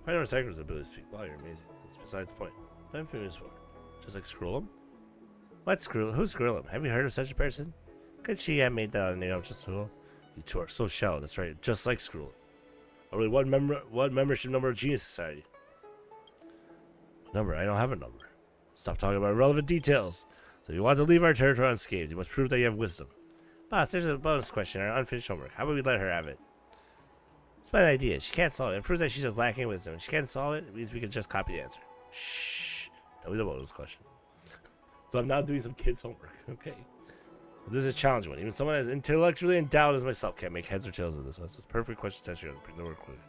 I know Sidequest's ability to speak. Wow, you're amazing. That's besides the point. What I'm famous for. Just like Skrull? What Skrull? Who's Skrull? Have you heard of such a person? Could she have made that name just Skrull? You two are so shallow, that's right, just like Skrull. Only what membership number of Genius Society? Number? I don't have a number. Stop talking about irrelevant details. So if you want to leave our territory unscathed, you must prove that you have wisdom. Boss, there's a bonus question, our unfinished homework. How about we let her have it? It's my idea. She can't solve it. It proves that she's just lacking wisdom. If she can't solve it, it means we can just copy the answer. Shh. Tell me the bonus question. So I'm now doing some kids' homework. Okay. Well, this is a challenging one. Even someone as intellectually endowed as myself can't make heads or tails with this one. So it's a perfect question test. You're going to work with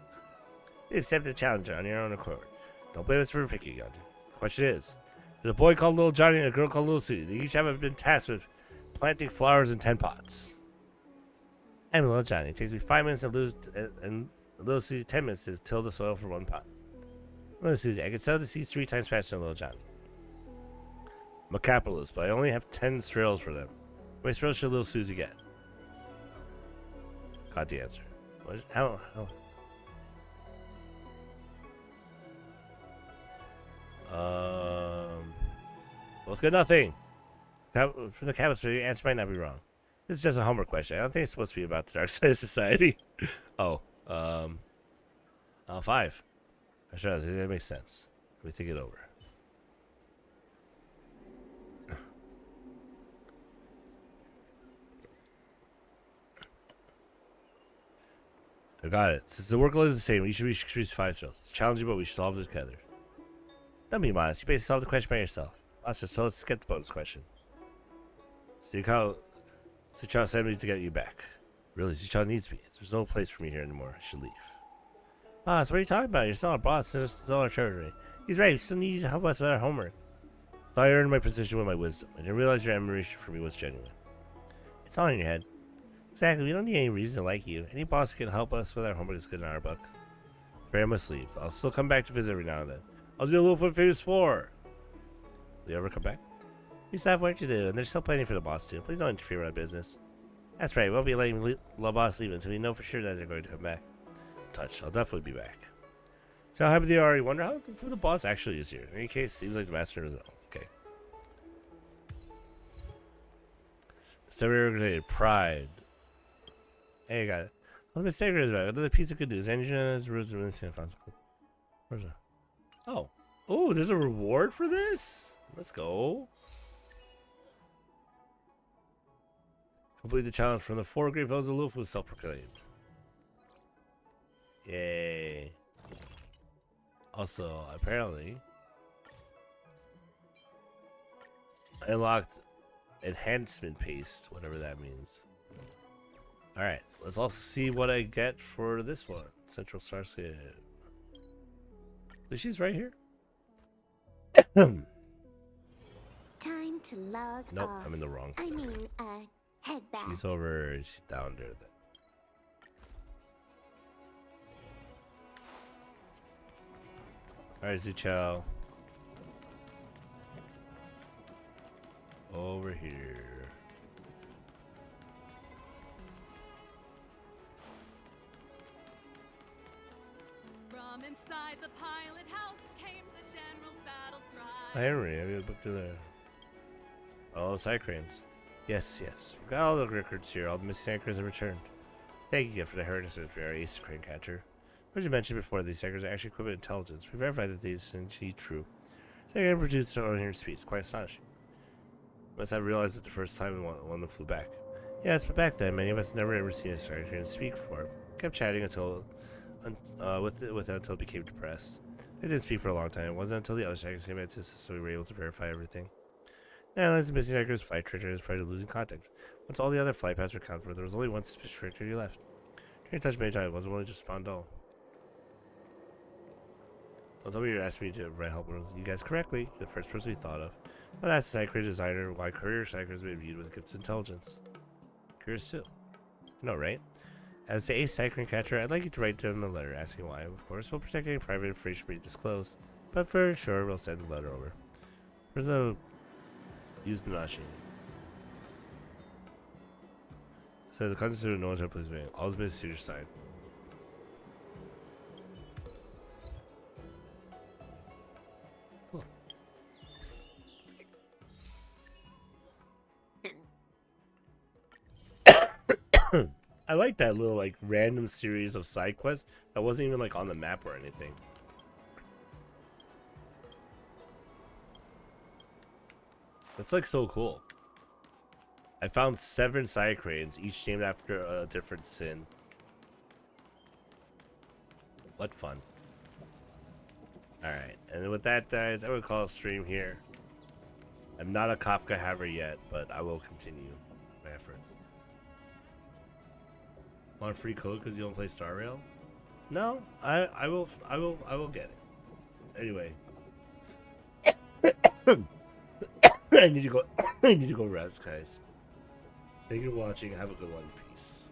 it. Accept the challenge on your own accord. Don't blame us for picking on you. The question is, there's a boy called Little Johnny and a girl called Little Susie. They each have been tasked with planting flowers in 10 pots. I'm Little Johnny. It takes me 5 minutes and Little Susie 10 minutes to till the soil for 1 pot. Little Susie, I can sow the seeds 3 times faster than Little Johnny. I'm a capitalist, but I only have 10 strails for them. How many strails should Little Susie get? Got the answer. How? Both good nothing. For the capitalist, the answer might not be wrong. This is just a homework question. I don't think it's supposed to be about the dark side of society. 5. I sure that makes sense. Let me think it over. I got it. Since the workload is the same, we should reach 5 strails. It's challenging, but we should solve it together. Don't be modest. You basically solved the question by yourself. So let's get the bonus question. Zuchao sent me to get you back. Really, Zuchao needs me. There's no place for me here anymore. I should leave. Boss, what are you talking about? You're still our boss. It's still our territory. He's right. We still need you to help us with our homework. I thought I earned my position with my wisdom. I didn't realize your admiration for me was genuine. It's all in your head. Exactly. We don't need any reason to like you. Any boss who can help us with our homework is good in our book. Fair, I must leave. I'll still come back to visit every now and then. I'll do a little for famous 4. Will you ever come back? We still have work to do, and there's still plenty for the boss to do. Please don't interfere with our business. That's right. We won't be letting the boss leave until we know for sure that they're going to come back. Touch. I'll definitely be back. So how happy they are. You wonder who the boss actually is here. In any case, seems like the master is okay. Semi-regulated pride. Hey, I got it. Well, the mistake is back. Another piece of good news. Engineers rules are really consequently. Where's that? Oh. Oh, there's a reward for this? Let's go. Complete the challenge from the 4 great villains of Lufu, self-proclaimed. Yay. Also, apparently, I unlocked enhancement paste, whatever that means. Alright, let's also see what I get for this one. Central Starscape. She's right here. Time to log nope, off. I'm in the wrong I thing. mean, head back. She's over, she's down there then. Alright, Zuchao. Over here. From inside the pilot house came the general's battle cry. Henry, have you looked to the the side cranes? Yes, yes. We've got all the records here. All the missing anchors have returned. Thank you for the harassment for our ace crane catcher. As you mentioned before, these anchors are actually equipped with intelligence. We verified that these are indeed true. So they can produce their own speed. It's quite astonishing. Must have realized it the first time when they flew back. Yes, but back then, many of us never ever seen a side crane speak before. We kept chatting until it became depressed. They didn't speak for a long time. It wasn't until the other strikers came into the system we were able to verify everything. Now, as the missing strikers, flight trajectories prior to losing contact. Once all the other flight paths were accounted for, there was only one suspicious trajectory left. Trying to touch many times, it wasn't only just spawn dull. Don't tell me you're asking me to write help. You guessed correctly. You're the first person we thought of. I'll ask the Cycler designer why career strikers may be viewed with gifted intelligence. Curious too. I know, right? As the ace cycling catcher, I'd like you to write to him a letter asking why. Of course, we'll protect any private information being disclosed, but for sure, we'll send the letter over. Where's the used machine? So the contents of no one's please me. All has been a serious sign. Cool. I like that little like random series of side quests that wasn't even like on the map or anything. That's like so cool. I found 7 side cranes, each named after a different sin. What fun. Alright, and with that guys, I would call a stream here. I'm not a Kafka haver yet, but I will continue my efforts. Want free code because you don't play Star Rail? No, I will get it. Anyway. I need to go rest, guys. Thank you for watching. Have a good one. Peace.